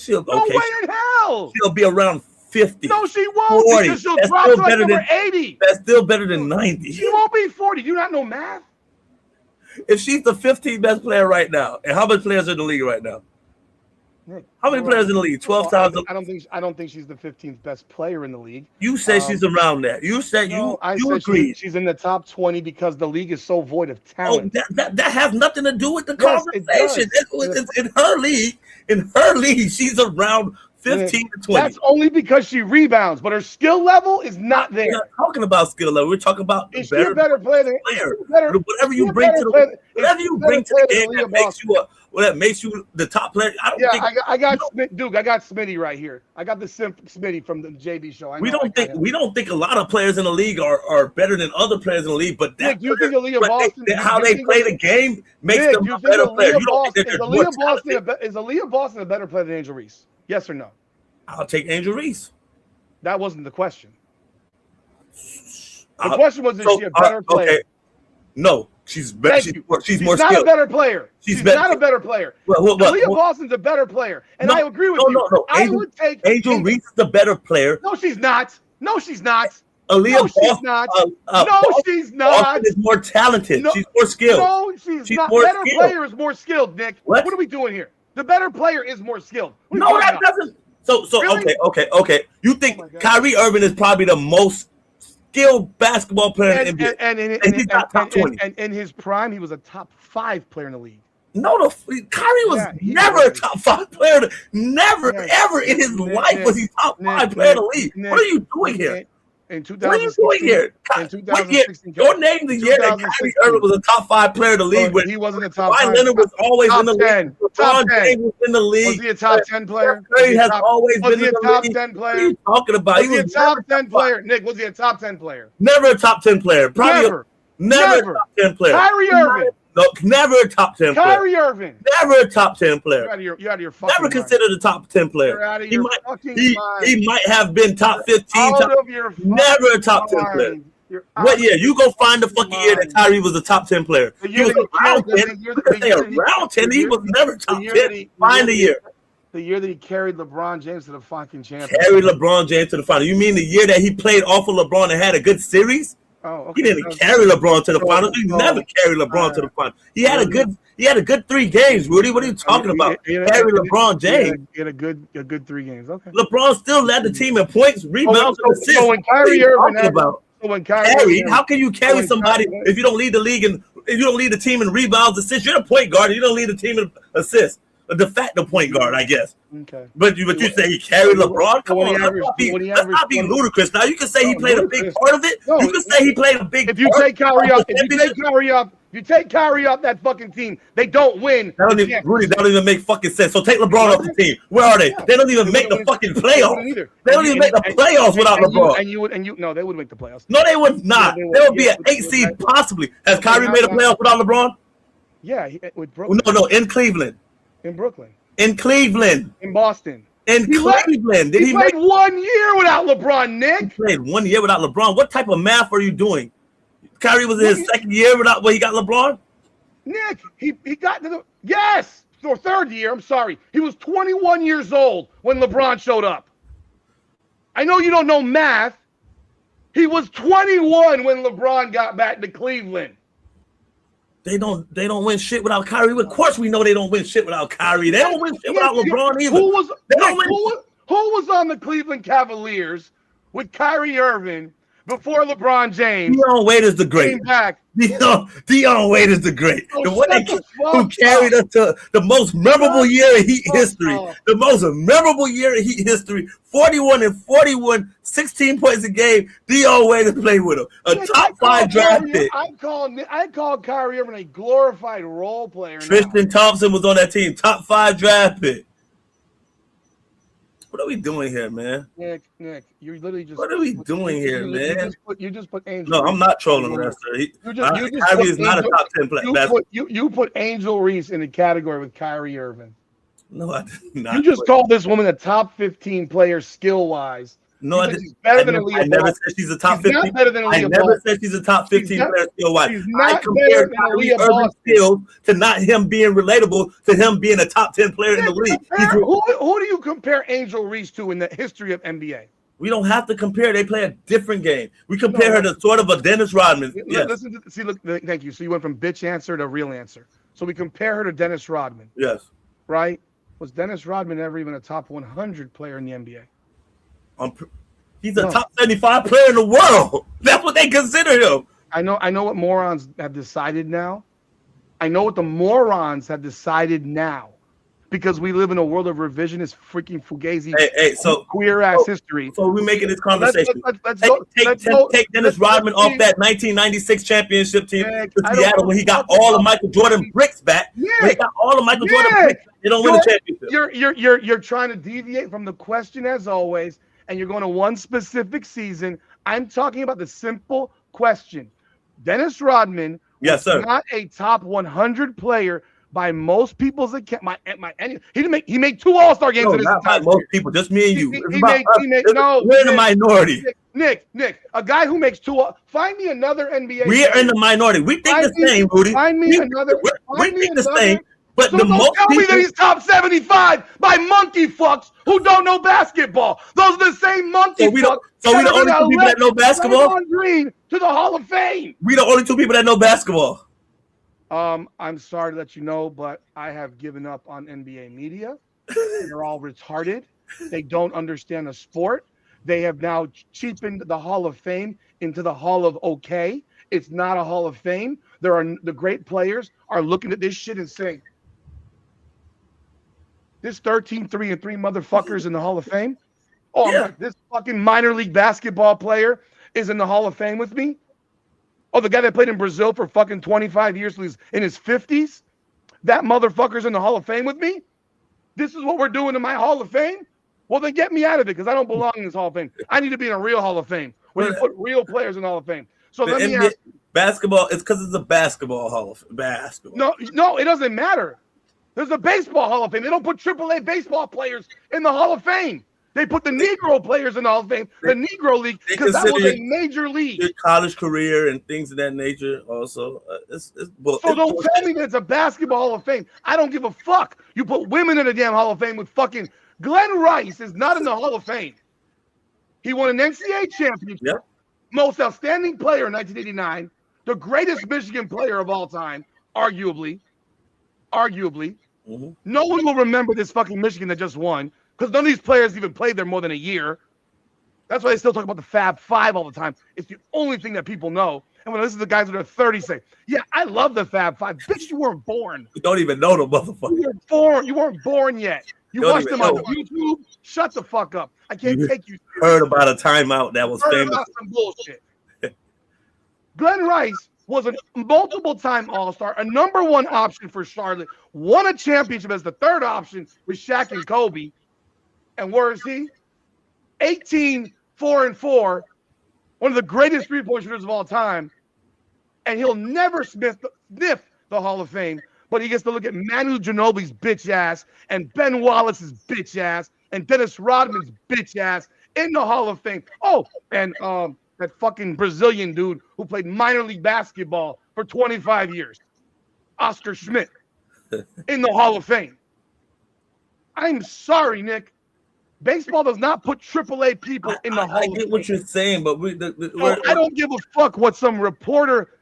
No way in hell. She'll be around 50. No, she won't 40. Because she'll drop to like number 80. That's still better than 90. She won't be 40. Do you not know math? If she's the 15th best player right now, and how many players are in the league right now? Nick, how many players in the league? 12,000. I don't think she's the 15th best player in the league. You said she's around that. You said you agreed. She's in the top 20 because the league is so void of talent. Oh, that has nothing to do with the conversation. It's in her league. In her league, she's around 15 to 20. That's only because she rebounds, but her skill level is not there. We're not talking about skill level. We're talking about is she a better player? Whatever you bring to the game that makes you the top player. I got Smitty right here. I got the Smitty from the JB show. We don't think a lot of players in the league are better than other players in the league, but Nick, you think Aaliyah Boston how they play the game makes them a better player. You don't think that is Aaliyah Boston a better player than Angel Reese? Yes or no? I'll take Angel Reese. That wasn't the question. The question was, is she a better player? Okay. No, she's better. She's more skilled. She's not a better player. She's not a better player. Aaliyah Boston's a better player, and I agree with you. No. I would take Angel Reese is the better player. No, she's not. No, she's not. Aaliyah she's not. No, she's not. Boston is more talented. She's more skilled. No, she's not. Better player is more skilled, Nick. What are we doing here? The better player is more skilled. No, that doesn't. So really? Okay. You think Kyrie Irving is probably the most skilled basketball player in the NBA? And he's not top 20. And in his prime, he was a top 5 player in the league. No, Kyrie was never a top 5 player. Never, ever in his life was he top 5 player in the league. What are you doing here? What are you doing here? Your name the year that Kyrie Irving was a top 5 player in the league. He wasn't a top 5. Leonard was always in the league. LeBron James was in the league. Was he a top 10 player? Curry has always been in the league. Was he a top 10 player? What are you talking about? Was he a top 10 player? Nick, was he a top 10 player? Never a top 10 player. Probably never a top 10 player. Kyrie Irving. No, never a top 10 player. Kyrie Irving. Never a top 10 player. You're out of your fucking Never considered a top 10 player. You're out of your fucking mind. He might have been top 15. Never a top 10 player. What year? You go find the fucking year that Kyrie was a top 10 player. He was around 10. You could say around 10. He was never top 10. Find the year. The year that he carried LeBron James to the fucking championship. Carried LeBron James to the final. You mean the year that he played off of LeBron and had a good series? Oh, okay. He didn't carry LeBron to the finals. He never carried LeBron to the finals. He had a good 3 games, Rudy. What are you talking about? Carry LeBron James. He had a good 3 games. Okay. LeBron still led the team in points, rebounds, and assists. So when Kyrie Irving how can you carry somebody if you don't lead the league and if you don't lead the team in rebounds, assists? You're the point guard. And you don't lead the team in assists. A de facto point guard, I guess. Okay. But you say he carried LeBron? Come on, let's not be ludicrous. Now you can say he played a big part of it. You can say he played a big part. If you take Kyrie up that fucking team, they don't win. Rudy, that don't even make fucking sense. So take LeBron off the team. Where are they? They don't even make the fucking playoffs. They don't even make the playoffs without LeBron. No, they would make the playoffs. No, they would not. They would be an 8 seed possibly. Has Kyrie made a playoff without LeBron? Yeah, with Brooklyn. No, in Cleveland. In Brooklyn. In Cleveland. In Boston. In Cleveland. He played 1 year without LeBron, Nick. He played 1 year without LeBron. What type of math are you doing? Kyrie was in his second year without he got LeBron? Nick, he got to the or third year. I'm sorry. He was 21 years old when LeBron showed up. I know you don't know math. He was 21 when LeBron got back to Cleveland. They don't win shit without Kyrie. Of course we know they don't win shit without Kyrie. They don't win shit without LeBron either. Who was on the Cleveland Cavaliers with Kyrie Irving before LeBron James? Dion Waiters the great. Came back. Dion Waiters the great. The one who carried us to the most memorable year in Heat history. The most memorable year in Heat history. 41 and 41, 16 points a game. Dion Waiters played with him. A top 5 draft pick. I call Kyrie Irving a glorified role player. Tristan Thompson was on that team. Top 5 draft pick. What are we doing here, man? Nick, you literally just. What are we doing here, man? You just put Angel. No, I'm not trolling Lester. Kyrie is not a top 10 player. You put Angel Reese in the category with Kyrie Irving. No, I did not. You just called this woman a top 15 player skill wise. No, I didn't. I never said she's a top 15. I never said she's a top 15 player skill wise. I compared Kyrie Irving's skills to not him being relatable to him being a top 10 player in the league. Who do you compare Angel Reese to in the history of NBA? We don't have to compare. They play a different game. We compare her to sort of a Dennis Rodman. Yes. Thank you. So you went from bitch answer to real answer. So we compare her to Dennis Rodman. Yes. Right? Was Dennis Rodman ever even a top 100 player in the NBA? He's a top 75 player in the world. That's what they consider him. I know what morons have decided now. I know what the morons have decided now. Because we live in a world of revisionist freaking fugazi queer ass history. So we're making this conversation. Take Dennis Rodman off that 1996 championship team to Seattle when he got all of Michael Jordan bricks back. When he got all of Michael Jordan bricks, they don't win a championship. You're trying to deviate from the question as always, and you're going to one specific season. I'm talking about the simple question. Dennis Rodman was not a top 100 player by most people's account. He made 2 All-Star games. No, not by most people, just me and you. We're in the minority. Nick, a guy who makes 2. Find me another NBA. We're in the minority. We think the same, Rudy. Find me another. We think the same. But so don't tell me that he's top 75 by monkey fucks who don't know basketball. Those are the same monkey fucks. So we the only 2 people that know basketball? Green to the Hall of Fame. We the only 2 people that know basketball. I'm sorry to let you know, but I have given up on NBA media. They're all retarded. They don't understand the sport. They have now cheapened the Hall of Fame into the Hall of Okay. It's not a Hall of Fame. The great players are looking at this shit and saying, this 13-3-3 motherfuckers in the Hall of Fame? Oh, yeah. This fucking minor league basketball player is in the Hall of Fame with me? Oh, the guy that played in Brazil for fucking 25 years till he's in his 50s? That motherfucker's in the Hall of Fame with me? This is what we're doing in my Hall of Fame? Well, then get me out of it because I don't belong in this Hall of Fame. I need to be in a real Hall of Fame where you put real players in the Hall of Fame. So let me ask you. Basketball, it's because it's a basketball Hall of Fame. Basketball. No, it doesn't matter. There's a baseball Hall of Fame. They don't put AAA baseball players in the Hall of Fame. They put the Negro players in the Hall of Fame, the Negro League, because that was a major league. Your college career and things of that nature also. So don't tell me that it's a basketball Hall of Fame. I don't give a fuck. You put women in the damn Hall of Fame with fucking Glenn Rice is not in the Hall of Fame. He won an NCAA championship, most outstanding player in 1989, the greatest Michigan player of all time, arguably. Mm-hmm. No one will remember this fucking Michigan that just won because none of these players even played there more than a year. That's why they still talk about the Fab Five all the time. It's the only thing that people know. And when I listen to the guys that are 30 say, yeah, I love the Fab Five. Bitch, you weren't born. You don't even know the motherfucker. You weren't born yet. You watched them on YouTube. Shut the fuck up. I can't take you. Heard about a timeout that was famous. About some bullshit. Glenn Rice was a multiple-time All-Star, a number 1 option for Charlotte, won a championship as the 3rd option with Shaq and Kobe. And where is he? 18, 4-4, one of the greatest three-point shooters of all time. And he'll never sniff the Hall of Fame, but he gets to look at Manu Ginobili's bitch ass and Ben Wallace's bitch ass and Dennis Rodman's bitch ass in the Hall of Fame. Oh, and that fucking Brazilian dude who played minor league basketball for 25 years, Oscar Schmidt, in the Hall of Fame. I'm sorry, Nick. Baseball does not put AAA people in the Hall of Fame. I get what you're saying, but I don't give a fuck what some reporter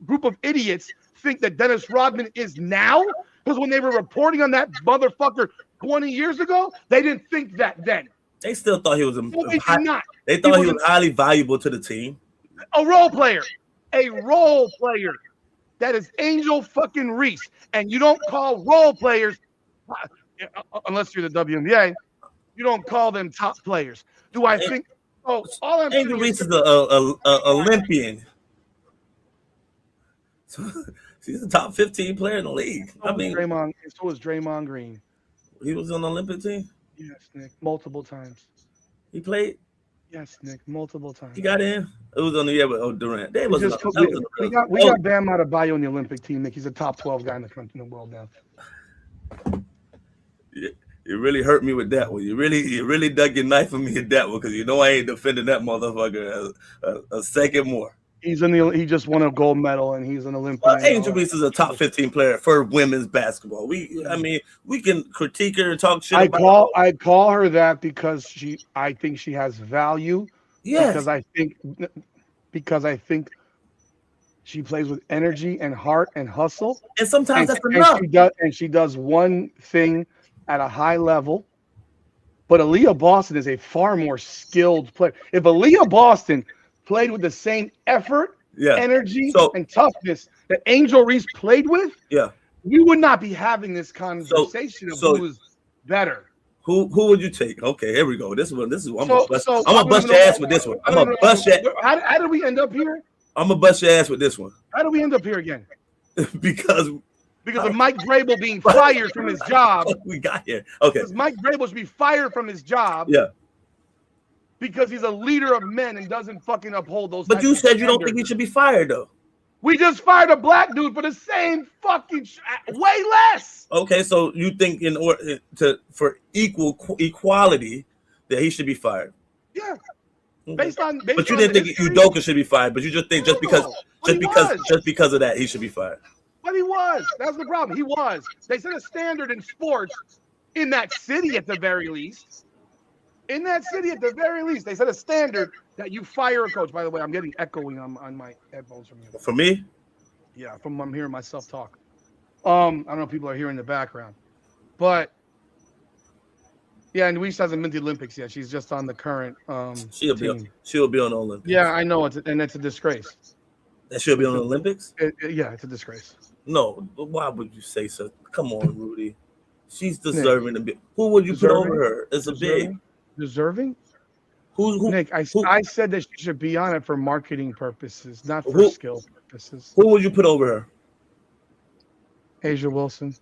group of idiots think that Dennis Rodman is now. Because when they were reporting on that motherfucker 20 years ago, they didn't think that then. They still thought he was They thought he was highly valuable to the team. A role player. A role player. That is Angel fucking Reese. And you don't call role players, unless you're the WNBA, you don't call them top players. Do I think? Oh, all I'm Angel Reese is an Olympian. So he's a top 15 player in the league. So was Draymond Green. He was on the Olympic team? Yes, Nick. Multiple times. He played? Yes, Nick. Multiple times. He got in? It was on the year with Durant. We got Bam Adebayo on the Olympic team, Nick. He's a top 12 guy in the world now. Yeah. You really hurt me with that one. You really dug your knife on me at that one because you know I ain't defending that motherfucker a second more. He just won a gold medal and he's an Olympian. Well, Angel Reese is a top 15 player for women's basketball. We can critique her and talk shit. I call her that because I think she has value. Yes. Because I think she plays with energy and heart and hustle. And sometimes that's enough. She does one thing at a high level. But Aaliyah Boston is a far more skilled player. If Aaliyah Boston played with the same effort, energy, and toughness that Angel Reese played with, we would not be having this conversation of who is better. Who would you take? Okay, here we go. This one. I'm gonna bust your ass with this one. I'm gonna bust your. How did we end up here? I'm gonna bust your ass with this one. How did we end up here again? Because of Mike Vrabel being fired from his job. We got here. Okay. Because Mike Vrabel should be fired from his job. Yeah. Because he's a leader of men and doesn't fucking uphold those. But you said you don't think he should be fired, though. We just fired a black dude for the same fucking way less. Okay, so you think in order for equality that he should be fired? Yeah. Based but you didn't think Udoka should be fired, but you just think just because of that he should be fired. But he was. That's the problem. He was. They set a standard in sports in that city at the very least. In that city, at the very least, they set a standard that you fire a coach. By the way, I'm getting echoing on my headphones from you. For me? Yeah, I'm hearing myself talk. I don't know if people are hearing the background. But, yeah, and Reese hasn't been to the Olympics yet. She's just on the current she'll be on the Olympics. Yeah, I know. It's a disgrace. That she'll be on the Olympics? Yeah, it's a disgrace. No, why would you say so? Come on, Rudy. She's deserving to be. Who would you put over her? It's a big. Deserving? Who? Nick, I said that she should be on it for marketing purposes, not for skill purposes. Who would you put over her? Asia Wilson.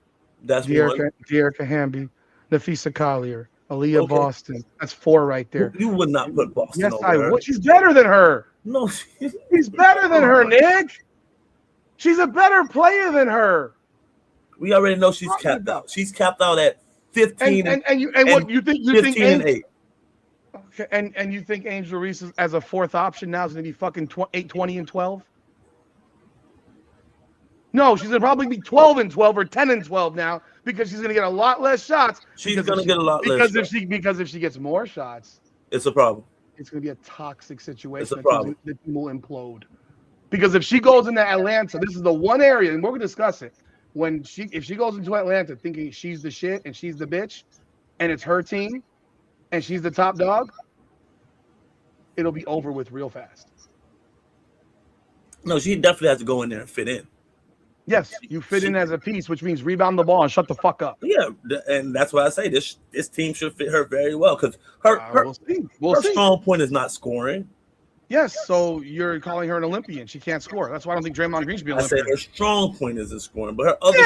That's De'Erica Hamby, Nafisa Collier, Aaliyah Boston. That's 4 right there. You would not put Boston over her. Yes, I would. She's better than her. No. She's better than her, Nick. She's a better player than her. We already know she's capped out. She's capped out at 15 and what you think 15 and 8. Okay, and you think Angel Reese as a fourth option now is going to be fucking 8-20 and 12? No, she's going to probably be 12 and 12 or 10 and 12 now because she's going to get a lot less shots. She's going to get a lot less shots. Because if she gets more shots, it's a problem. It's going to be a toxic situation. It's a problem. The team will implode. Because if she goes into Atlanta, this is the one area, and we're going to discuss it. If she goes into Atlanta thinking she's the shit and she's the bitch, and it's her team, and she's the top dog, it'll be over with real fast. No, she definitely has to go in there and fit in. Yes, you fit in as a piece, which means rebound the ball and shut the fuck up. Yeah, and that's why I say this team should fit her very well because her strong point is not scoring. Yes, so you're calling her an Olympian. She can't score. That's why I don't think Draymond Green should be an Olympian. I said her strong point isn't scoring, but her other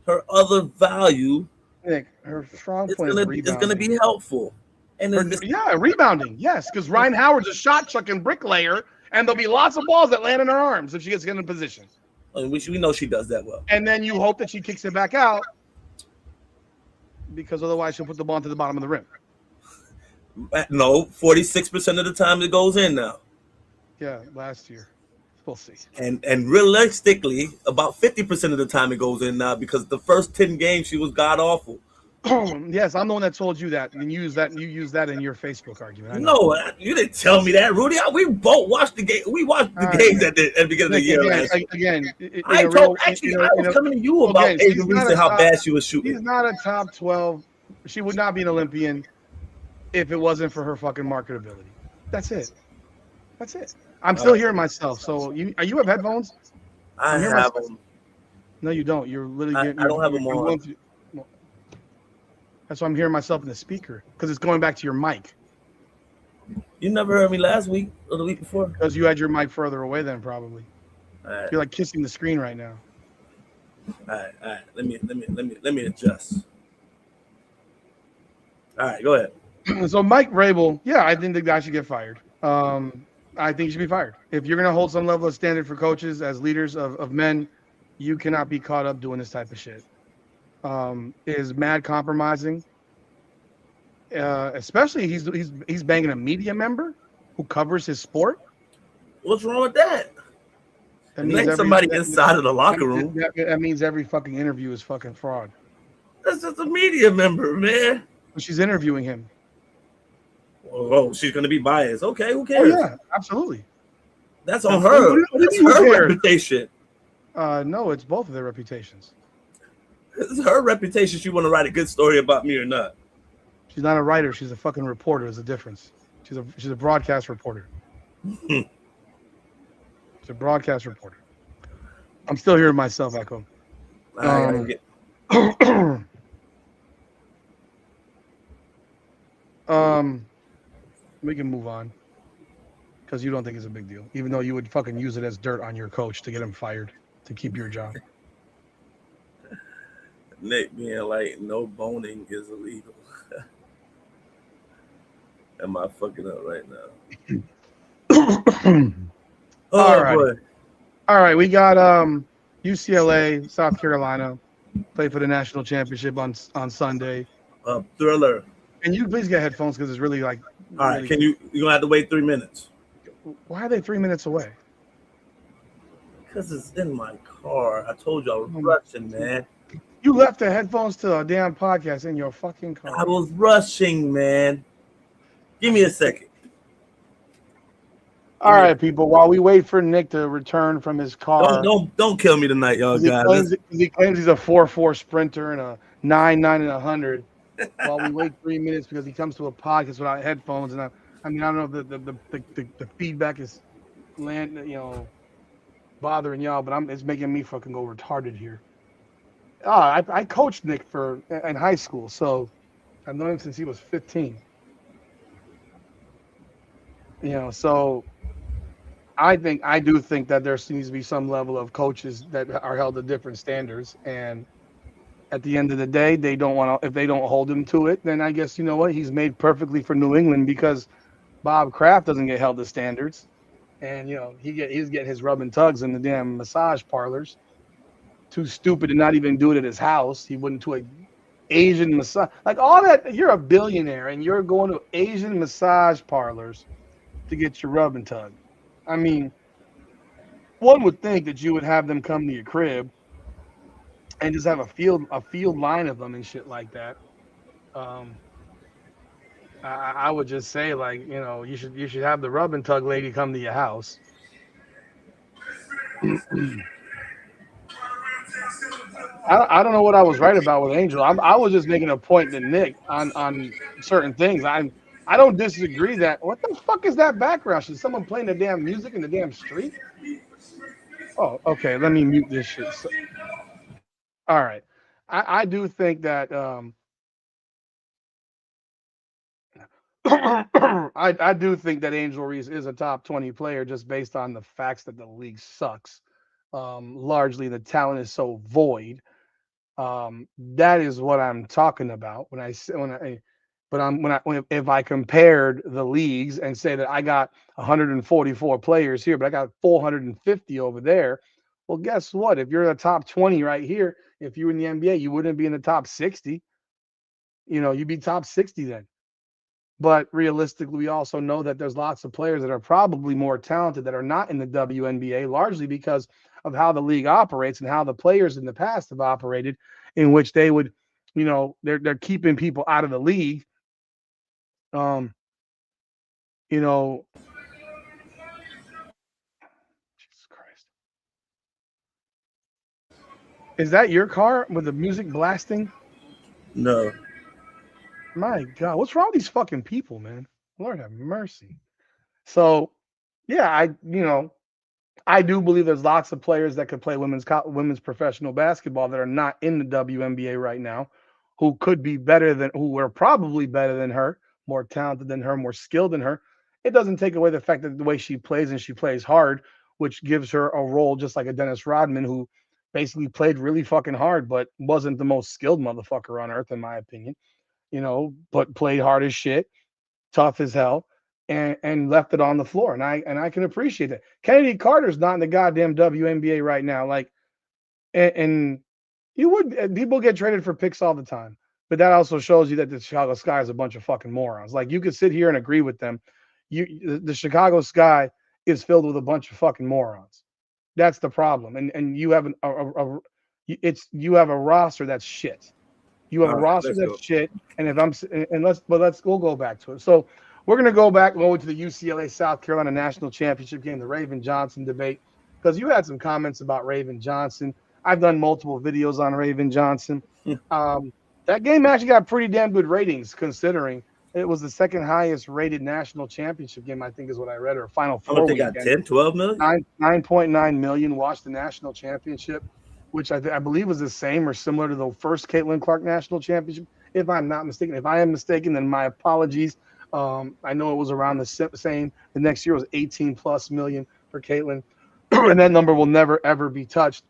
her other value, Nick, her strong point is going to be helpful. And rebounding, yes, because Ryan Howard's a shot chucking bricklayer, and there'll be lots of balls that land in her arms if she gets in a position. I mean, we know she does that well. And then you hope that she kicks it back out. Because otherwise she'll put the ball to the bottom of the rim. No, 46% of the time it goes in now. Yeah, last year. We'll see. And realistically, about 50% of the time it goes in now because the first 10 games she was god awful. Yes, I'm the one that told you that, and you use that in your Facebook argument. No, you didn't tell me that, Rudy. We both watched the game. We watched the games at the beginning of the year. I was coming to you about A'ja Reese and how bad she was shooting. She's not a top 12. She would not be an Olympian if it wasn't for her fucking marketability. That's it. I'm still hearing myself. So you have headphones? I have them. No, you don't. You're literally. I don't have them on. That's why I'm hearing myself in the speaker because it's going back to your mic. You never heard me last week or the week before? Because you had your mic further away then, probably. Right. You're like kissing the screen right now. All right. Let me adjust. All right, go ahead. So Mike Vrabel, yeah, I think the guy should get fired. I think he should be fired. If you're going to hold some level of standard for coaches as leaders of men, you cannot be caught up doing this type of shit. Is mad compromising. Especially he's banging a media member who covers his sport. What's wrong with that? That means somebody inside of the locker room. That means every fucking interview is fucking fraud. That's just a media member, man. But she's interviewing him. Oh, she's going to be biased. Okay, who cares? Oh, yeah, absolutely. That's on her. That's her reputation. No, it's both of their reputations. It's her reputation. She want to write a good story about me or not. She's not a writer. She's a fucking reporter. There's a difference. She's a broadcast reporter. She's a broadcast reporter. I'm still hearing myself echo. We can move on because you don't think it's a big deal, even though you would fucking use it as dirt on your coach to get him fired to keep your job. Nick being like, no boning is illegal. Am I fucking up right now? All right. We got UCLA, South Carolina, play for the national championship on Sunday. Thriller. Can you please get headphones because it's really like. All right. Can you're gonna have to wait 3 minutes. Why are they 3 minutes away? Because it's in my car. I told you I was rushing, man. You left the headphones to a damn podcast in your fucking car. I was rushing, man. Give me a second. All right, people. While we wait for Nick to return from his car, don't kill me tonight, y'all guys. He claims he's a 4.4 sprinter and a 9.9 and 100. While we wait 3 minutes because he comes to a podcast without headphones, and I don't know if the feedback is bothering y'all, but it's making me fucking go retarded here. I coached Nick in high school, so I've known him since he was 15. So I do think that there needs to be some level of coaches that are held to different standards, and at the end of the day, if they don't hold him to it, then I guess you know what, he's made perfectly for New England because Bob Kraft doesn't get held to standards, and he's getting his rub and tugs in the damn massage parlors. Too stupid to not even do it at his house. He wouldn't to an Asian massage, like all that. You're a billionaire and you're going to Asian massage parlors to get your rub and tug. I mean, one would think that you would have them come to your crib and just have a field line of them and shit like that. I would just say you should have the rub and tug lady come to your house. I don't know what I was right about with Angel. I was just making a point to Nick on certain things. I don't disagree that. What the fuck is that background? Is someone playing the damn music in the damn street? Oh, okay. Let me mute this shit. All right. I do think that I do think that Angel Reese is a top 20 player just based on the facts that the league sucks. Largely the talent is so void. That is what I'm talking about if I compared the leagues and say that I got 144 players here, but I got 450 over there. Well, guess what? If you're in the top 20 right here, if you were in the NBA, you wouldn't be in the top 60. you'd be top 60 then. But realistically, we also know that there's lots of players that are probably more talented that are not in the WNBA, largely because of how the league operates and how the players in the past have operated, in which they would, they're keeping people out of the league. You know, Jesus Christ. Is that your car with the music blasting? No. My God, what's wrong with these fucking people, man? Lord have mercy. So, yeah, I do believe there's lots of players that could play women's professional basketball that are not in the WNBA right now, who are probably better than her, more talented than her, more skilled than her. It doesn't take away the fact that the way she plays and she plays hard, which gives her a role just like a Dennis Rodman, who basically played really fucking hard, but wasn't the most skilled motherfucker on earth, in my opinion. But played hard as shit, tough as hell, and left it on the floor. And I can appreciate that. Kennedy Carter's not in the goddamn WNBA right now. Like, and people get traded for picks all the time, but that also shows you that the Chicago Sky is a bunch of fucking morons. Like, you could sit here and agree with them. The Chicago Sky is filled with a bunch of fucking morons. That's the problem. And you have you have a roster that's shit. You have a roster that's shit. And we'll go back to it. So we're going to go to the UCLA South Carolina National Championship game, the Raven Johnson debate, because you had some comments about Raven Johnson. I've done multiple videos on Raven Johnson. That game actually got pretty damn good ratings, considering it was the second highest rated national championship game, I think is what I read, or Final Four weekend. Got 10, 12 million? 9.9 million watched the national championship, which I believe was the same or similar to the first Caitlin Clark national championship, if I'm not mistaken. If I am mistaken, then my apologies. I know it was around the same. The next year was 18 plus million for Caitlin, and that number will never, ever be touched.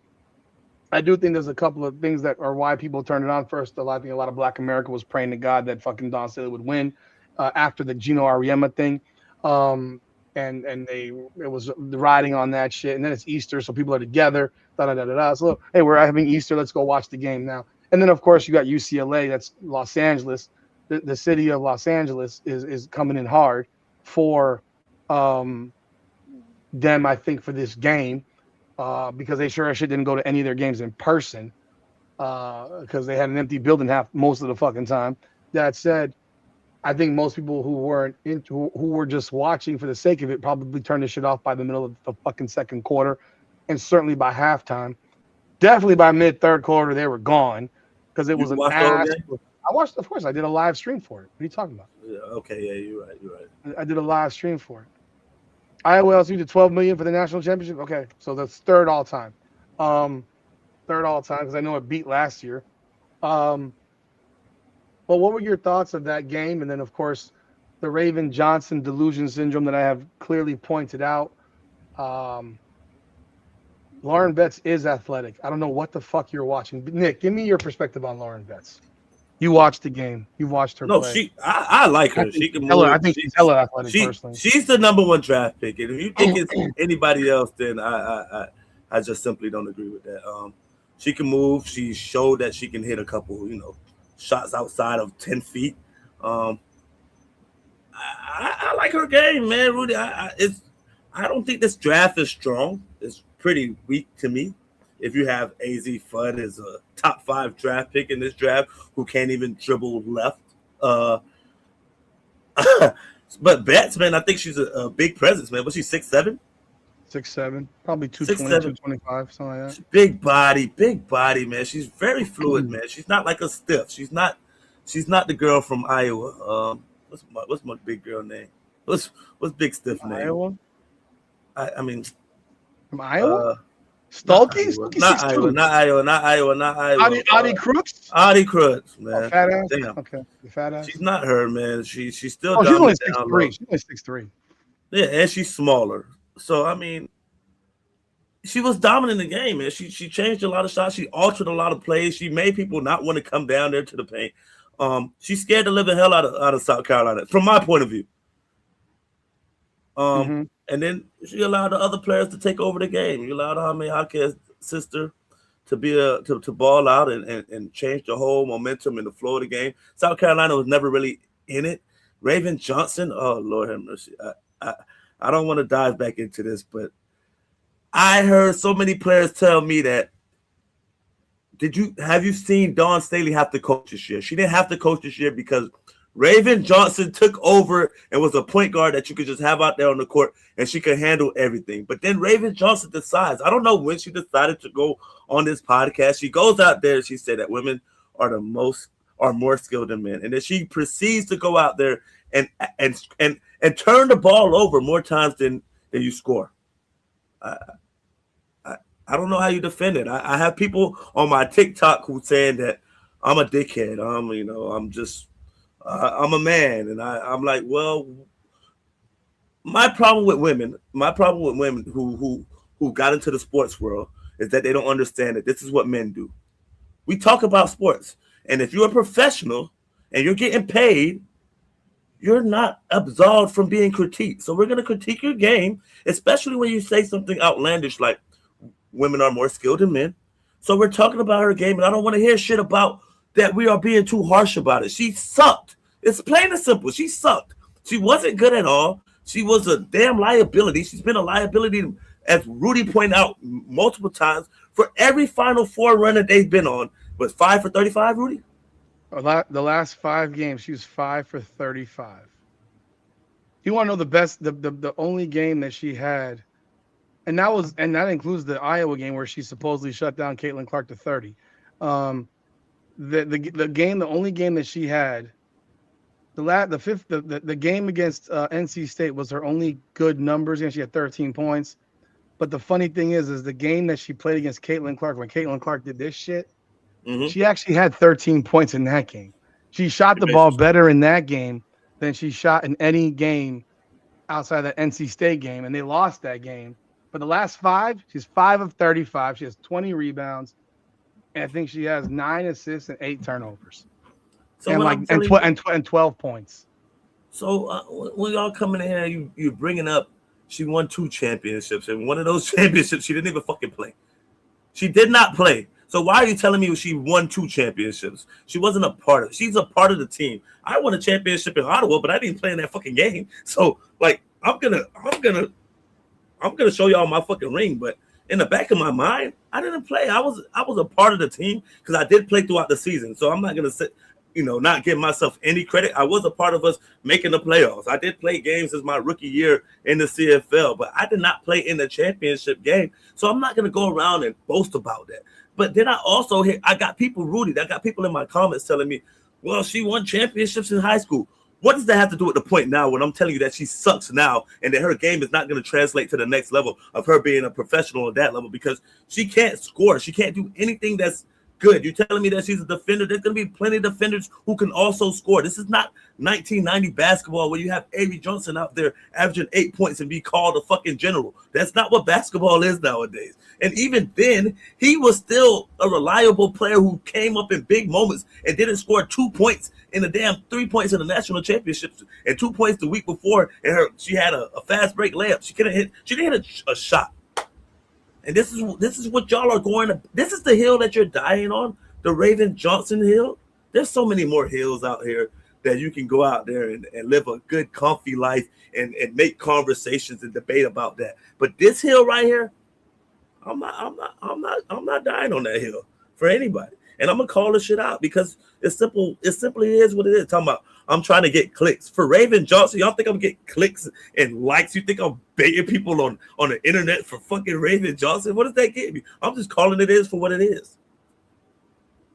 I do think there's a couple of things that are why people turned it on. First, I think a lot of Black America was praying to God that fucking Dawn Staley would win after the Gino Auriemma thing. And it was riding on that shit. And then it's Easter, so people are together. So, hey, we're having Easter. Let's go watch the game now. And then, of course, you got UCLA. That's Los Angeles. The city of Los Angeles is coming in hard for them, I think, for this game. Because they sure as shit didn't go to any of their games in person because they had an empty building most of the fucking time. That said, I think most people who were just watching for the sake of it probably turned the shit off by the middle of the fucking second quarter, and certainly by halftime. Definitely by mid-third quarter, they were gone because it was an ass. I watched, of course, I did a live stream for it. What are you talking about? Yeah, okay, yeah, you're right. I did a live stream for it. Iowa LSU did 12 million for the national championship. Okay, so that's third all time. Because I know it beat last year. Well, what were your thoughts of that game? And then, of course, the Raven Johnson delusion syndrome that I have clearly pointed out. Lauren Betts is athletic. I don't know what the fuck you're watching. Nick, give me your perspective on Lauren Betts. You watched the game. You watched her play. I like her. She can move. I think she's hella athletic personally. She's the number one draft pick. And if you think it's anybody else, then I just simply don't agree with that. She can move. She showed that she can hit a couple, shots outside of 10 feet. I like her game, man, Rudy. I don't think this draft is strong. It's pretty weak to me. If you have AZ Fudd as a top 5 draft pick in this draft who can't even dribble left. But Betts, man, I think she's a big presence, man. Was she 6'7"? 6'7", probably 220, 225, something like that. Big body, man. She's very fluid, man. She's not like a stiff. She's not the girl from Iowa. What's my big girl name? What's big stiff name? Iowa? I mean, from Iowa? Stolke? Not Iowa. Audie Crooks? Audie Crooks, man. Oh, fat ass? Damn. Okay. The fat ass? She's not her, man. She's still she's only 6'3". She's only 6'3". Yeah, and she's smaller. So, I mean, she was dominant in the game, man. She changed a lot of shots. She altered a lot of plays. She made people not want to come down there to the paint. She scared the living hell out of South Carolina, from my point of view. And then she allowed the other players to take over the game. You allowed Jaime Jaquez's sister to be to ball out and change the whole momentum in the flow of the game. South Carolina was never really in it. Raven Johnson, oh Lord have mercy. I don't want to dive back into this, but I heard so many players tell me that. Have you seen Dawn Staley have to coach this year? She didn't have to coach this year because Raven Johnson took over and was a point guard that you could just have out there on the court, and she could handle everything. But then Raven Johnson decides, I don't know when she decided to go on this podcast. She goes out there and she said that women are more skilled than men, and that she proceeds to go out there and turn the ball over more times than you score. I don't know how you defend it. I have people on my TikTok who saying that I'm a dickhead. I'm a man, and I'm like, well, my problem with women who got into the sports world is that they don't understand that this is what men do. We talk about sports, and if you're a professional and you're getting paid, you're not absolved from being critiqued. So we're going to critique your game, especially when you say something outlandish like women are more skilled than men. So we're talking about her game, and I don't want to hear shit about that we are being too harsh about it. She sucked. It's plain and simple. She sucked. She wasn't good at all. She was a damn liability. She's been a liability, as Rudy pointed out multiple times, for every Final Four run that they've been on. Was 5 for 35, Rudy? The last 5 games, she was 5 for 35. You want to know the best, the only game that she had, and that includes the Iowa game where she supposedly shut down Caitlin Clark to 30. The only game that she had, the game against NC State was her only good numbers, and she had 13 points. But the funny thing is the game that she played against Caitlin Clark, when Caitlin Clark did this shit, she actually had 13 points in that game. She shot the ball better in that game than she shot in any game outside that NC State game, and they lost that game. But the last 5, she's 5 of 35. She has 20 rebounds, and I think she has 9 assists and 8 turnovers, so and 12 points. So when y'all coming in here, you bringing up she won 2 championships, and one of those championships she didn't even fucking play. She did not play. So why are you telling me she won 2 championships? She wasn't a part of it. She's a part of the team. I won a championship in Ottawa, but I didn't play in that fucking game. So like I'm gonna show y'all my fucking ring, but in the back of my mind, I didn't play. I was a part of the team because I did play throughout the season. So I'm not gonna sit, not give myself any credit. I was a part of us making the playoffs. I did play games as my rookie year in the CFL, but I did not play in the championship game. So I'm not gonna go around and boast about that. But then I got people, Rudy, I got people in my comments telling me, well, she won championships in high school. What does that have to do with the point now when I'm telling you that she sucks now and that her game is not going to translate to the next level of her being a professional at that level because she can't score. She can't do anything that's good. You're telling me that she's a defender. There's going to be plenty of defenders who can also score. This is not 1990 basketball where you have Avery Johnson out there averaging 8 points and be called a fucking general. That's not what basketball is nowadays. And even then, he was still a reliable player who came up in big moments and didn't score 2 points in the damn 3 points in the national championships and 2 points the week before. And she had a fast break layup. She didn't hit a shot. And this is what y'all are going to. This is the hill that you're dying on, the Raven Johnson hill. There's so many more hills out here that you can go out there and live a good, comfy life and make conversations and debate about that. But this hill right here, I'm not dying on that hill for anybody. And I'm gonna call this shit out because it's simple. It simply is what it is. Talking about I'm trying to get clicks for Raven Johnson. Y'all think I'm getting clicks and likes? You think I'm baiting people on the internet for fucking Raven Johnson? What does that get me? I'm just calling it is for what it is.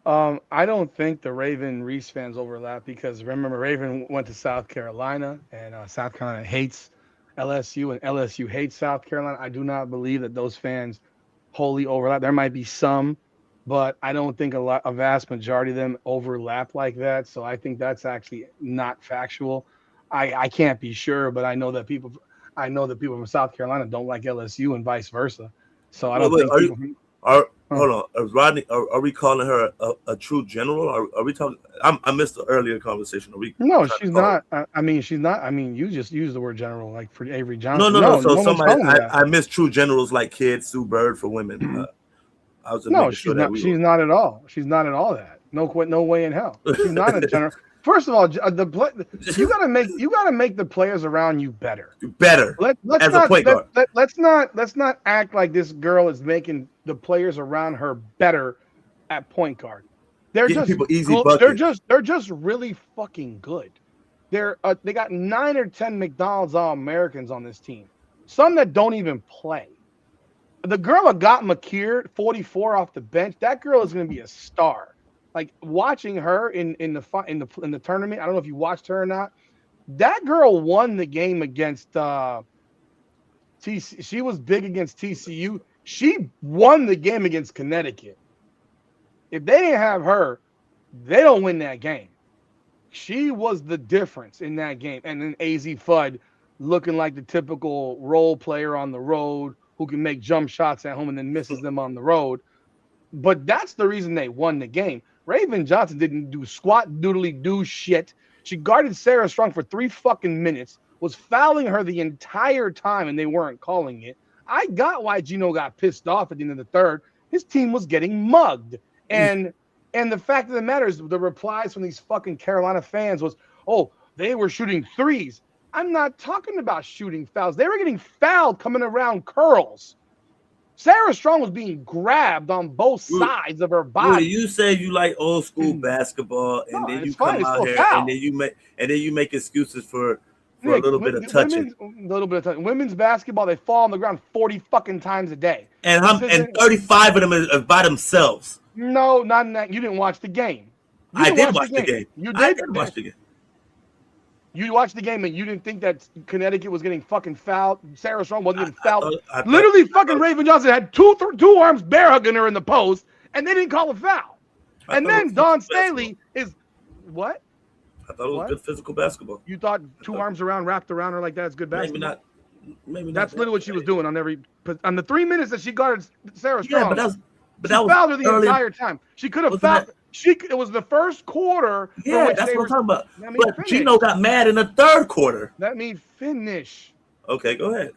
I don't think the Raven Reese fans overlap because remember Raven went to South Carolina and South Carolina hates LSU and LSU hates South Carolina. I do not believe that those fans wholly overlap. There might be some, but I don't think a vast majority of them overlap like that. So I think that's actually not factual. I can't be sure, but I know that people from South Carolina don't like LSU and vice versa. So I don't think hold on, Rodney. Are we calling her a true general? Are we talking? I missed the earlier conversation. No, she's not. I mean, she's not. I mean, you just used the word general, like for Avery Johnson. No. So somebody, I miss true generals like Kid Sue Bird for women. I was just No, making she's sure not. that She's not at all. She's not at all that. No way in hell. She's not a general. First of all, you gotta make the players around you better. Let's not a point guard. let's not act like this girl is making the players around her better at point guard. They're Getting just people easy good. buckets. They're just really fucking good. They got 9 or 10 McDonald's All-Americans on this team. Some that don't even play. The girl that got McKeer 44 off the bench, that girl is going to be a star. Like watching her in the tournament, I don't know if you watched her or not. That girl won the game against TCU. She was big against TCU. She won the game against Connecticut. If they didn't have her, they don't win that game. She was the difference in that game. And then AZ Fudd looking like the typical role player on the road who can make jump shots at home and then misses them on the road. But that's the reason they won the game. Raven Johnson didn't do squat doodly do shit. She guarded Sarah Strong for 3 fucking minutes, was fouling her the entire time, and they weren't calling it. I got why Gino got pissed off at the end of the third. His team was getting mugged. And the fact of the matter is the replies from these fucking Carolina fans was, oh, they were shooting threes. I'm not talking about shooting fouls. They were getting fouled coming around curls. Sarah Strong was being grabbed on both sides of her body. You say you like old school basketball, and then you come out here and then you make excuses for a little bit of touching. Women's basketball, they fall on the ground 40 fucking times a day. And 35 of them are by themselves. No, not in that. You didn't watch the game. I did watch the game. You did? I did watch the game. You watched the game and you didn't think that Connecticut was getting fucking fouled. Sarah Strong wasn't getting fouled. Literally, fucking Raven Johnson had two arms bear hugging her in the post, and they didn't call a foul. And then Dawn Staley is what? I thought it was good physical basketball. You thought two arms wrapped around her like that is good basketball? Maybe not. That's literally what she was doing on the 3 minutes that she guarded Sarah Strong. Yeah, but that was fouled her the entire time. She could have fouled. It was the first quarter. Yeah, that's what I'm talking about. But Gino got mad in the third quarter. Let me finish. Okay, go ahead.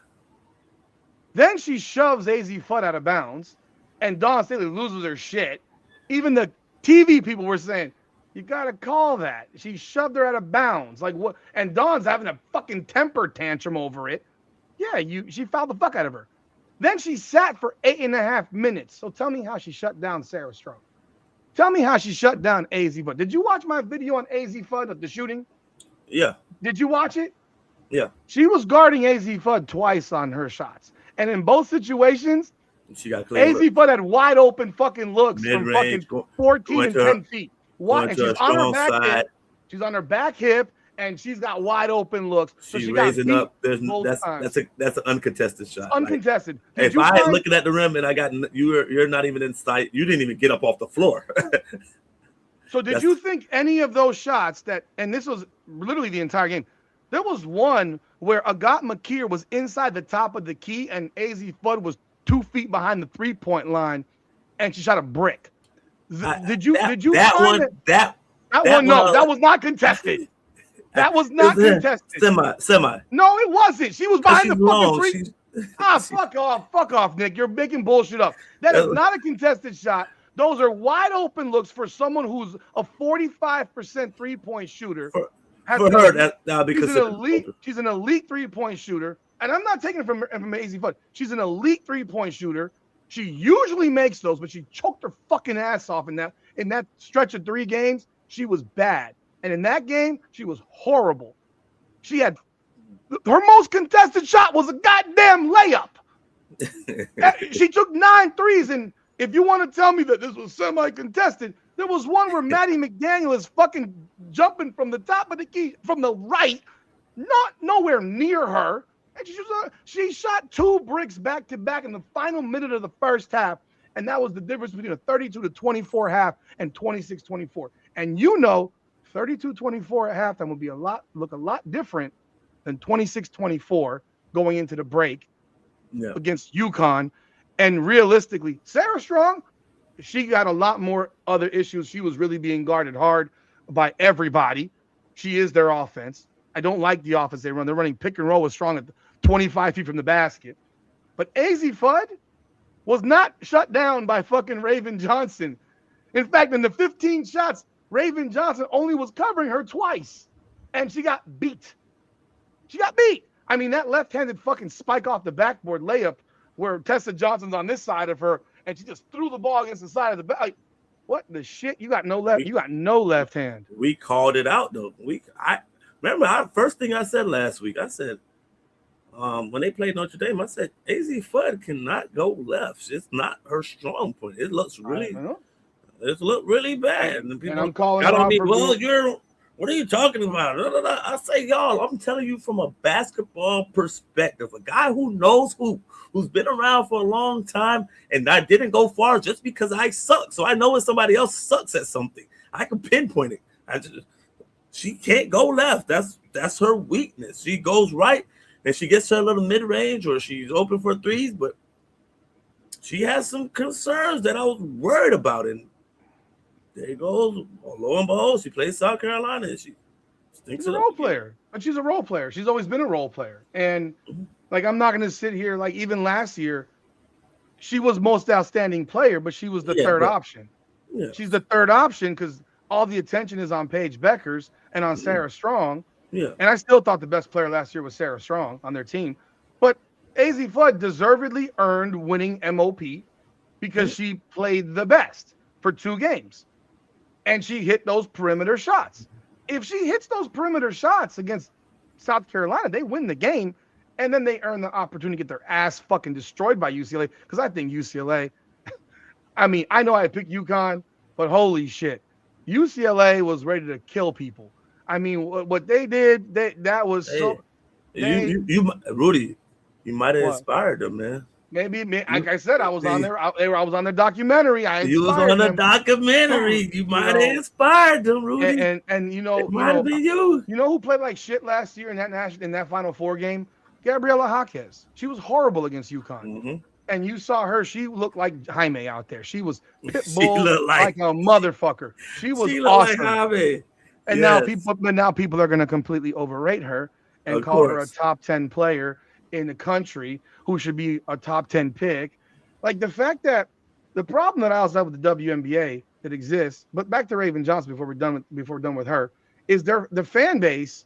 Then she shoves AZ Fudd out of bounds, and Dawn Staley loses her shit. Even the TV people were saying, you gotta call that. She shoved her out of bounds. Like what? And Dawn's having a fucking temper tantrum over it. Yeah, she fouled the fuck out of her. Then she sat for 8.5 minutes. So tell me how she shut down Sarah Strong. Tell me how she shut down AZ Fudd. Did you watch my video on AZ Fudd of the shooting? Yeah. Did you watch it? Yeah. She was guarding AZ Fudd twice on her shots. And in both situations, she got AZ Fudd had wide open fucking looks from fucking 14 and 10 feet. And she's on her back hip. She's on her back hip. And she's got wide open looks. So she's raising up. That's an uncontested shot. Uncontested. Like, if I had looking at the rim and I got you're not even in sight. You didn't even get up off the floor. So did you think any of those shots and this was literally the entire game. There was one where Agat Makir was inside the top of the key and AZ Fudd was 2 feet behind the 3-point line, and she shot a brick. Did you? That one? No, that was not contested. That was not contested. Semi. No, it wasn't. She was behind the fucking three. Fuck off, Nick. You're making bullshit up. That is not a contested shot. Those are wide open looks for someone who's a 45% 3-point shooter. For her, that now because she's an elite 3-point shooter, and I'm not taking it from AZ Fudd. She's an elite 3-point shooter. She usually makes those, but she choked her fucking ass off in that stretch of 3 games. She was bad. And in that game, she was horrible. She had her most contested shot was a goddamn layup. She took 9 threes. And if you want to tell me that this was semi-contested, there was one where Maddie McDaniel is fucking jumping from the top of the key from the right, not nowhere near her. And she shot 2 bricks back to back in the final minute of the first half. And that was the difference between a 32-24 half and 26-24. And 32-24 at halftime would be look a lot different than 26-24 going into the break against UConn. And realistically, Sarah Strong, she got a lot more other issues. She was really being guarded hard by everybody. She is their offense. I don't like the offense they run. They're running pick and roll with Strong at 25 feet from the basket. But AZ Fudd, was not shut down by fucking Raven Johnson. In fact, in the 15 shots, Raven Johnson only was covering her twice, and she got beat. She got beat. I mean, that left-handed fucking spike off the backboard layup where Tessa Johnson's on this side of her, and she just threw the ball against the side of the back. Like, what the shit? You got no left. You got no left hand. We called it out though. I remember first thing I said last week. I said, when they played Notre Dame, I said AZ Fudd cannot go left. It's not her strong point. It looks really, really bad. And people, I'm calling out me. Well, what are you talking about? I say, y'all, I'm telling you from a basketball perspective, a guy who knows who's been around for a long time, and I didn't go far just because I suck. So I know when somebody else sucks at something, I can pinpoint it. She can't go left. That's her weakness. She goes right, and she gets her a little mid-range, or she's open for threes, but she has some concerns that I was worried about. And there goes. Lo and behold, she plays South Carolina, and she's a role player. But she's a role player. She's always been a role player. And like, I'm not going to sit here, like, even last year, she was most outstanding player, but she was the third option. Yeah. She's the third option because all the attention is on Paige Beckers and on Sarah Strong. Yeah. And I still thought the best player last year was Sarah Strong on their team. But AZ Fudd deservedly earned winning MOP because she played the best for 2 games. And she hit those perimeter shots. If she hits those perimeter shots against South Carolina, they win the game, and then they earn the opportunity to get their ass fucking destroyed by UCLA. Because I think UCLA, I mean, I know I picked UConn, but holy shit, UCLA was ready to kill people. I mean, what they did, that was so. Rudy, you might have inspired them, man. Maybe, like I said, I was on there. I was on the documentary. You was on the documentary. You might have inspired them, Rudy. And you know, it might have been you. You know who played like shit last year in that Final Four game? Gabriela Jaquez. She was horrible against UConn. Mm-hmm. And you saw her. She looked like Jaime out there. She was pit bull like a motherfucker. She was awesome. Like Jaime. And now people are going to completely overrate her and call her a top 10 player in the country who should be a top 10 pick. Like the fact that the problem that I also have with the WNBA that exists, but back to Raven Johnson before we're done with her, is the fan base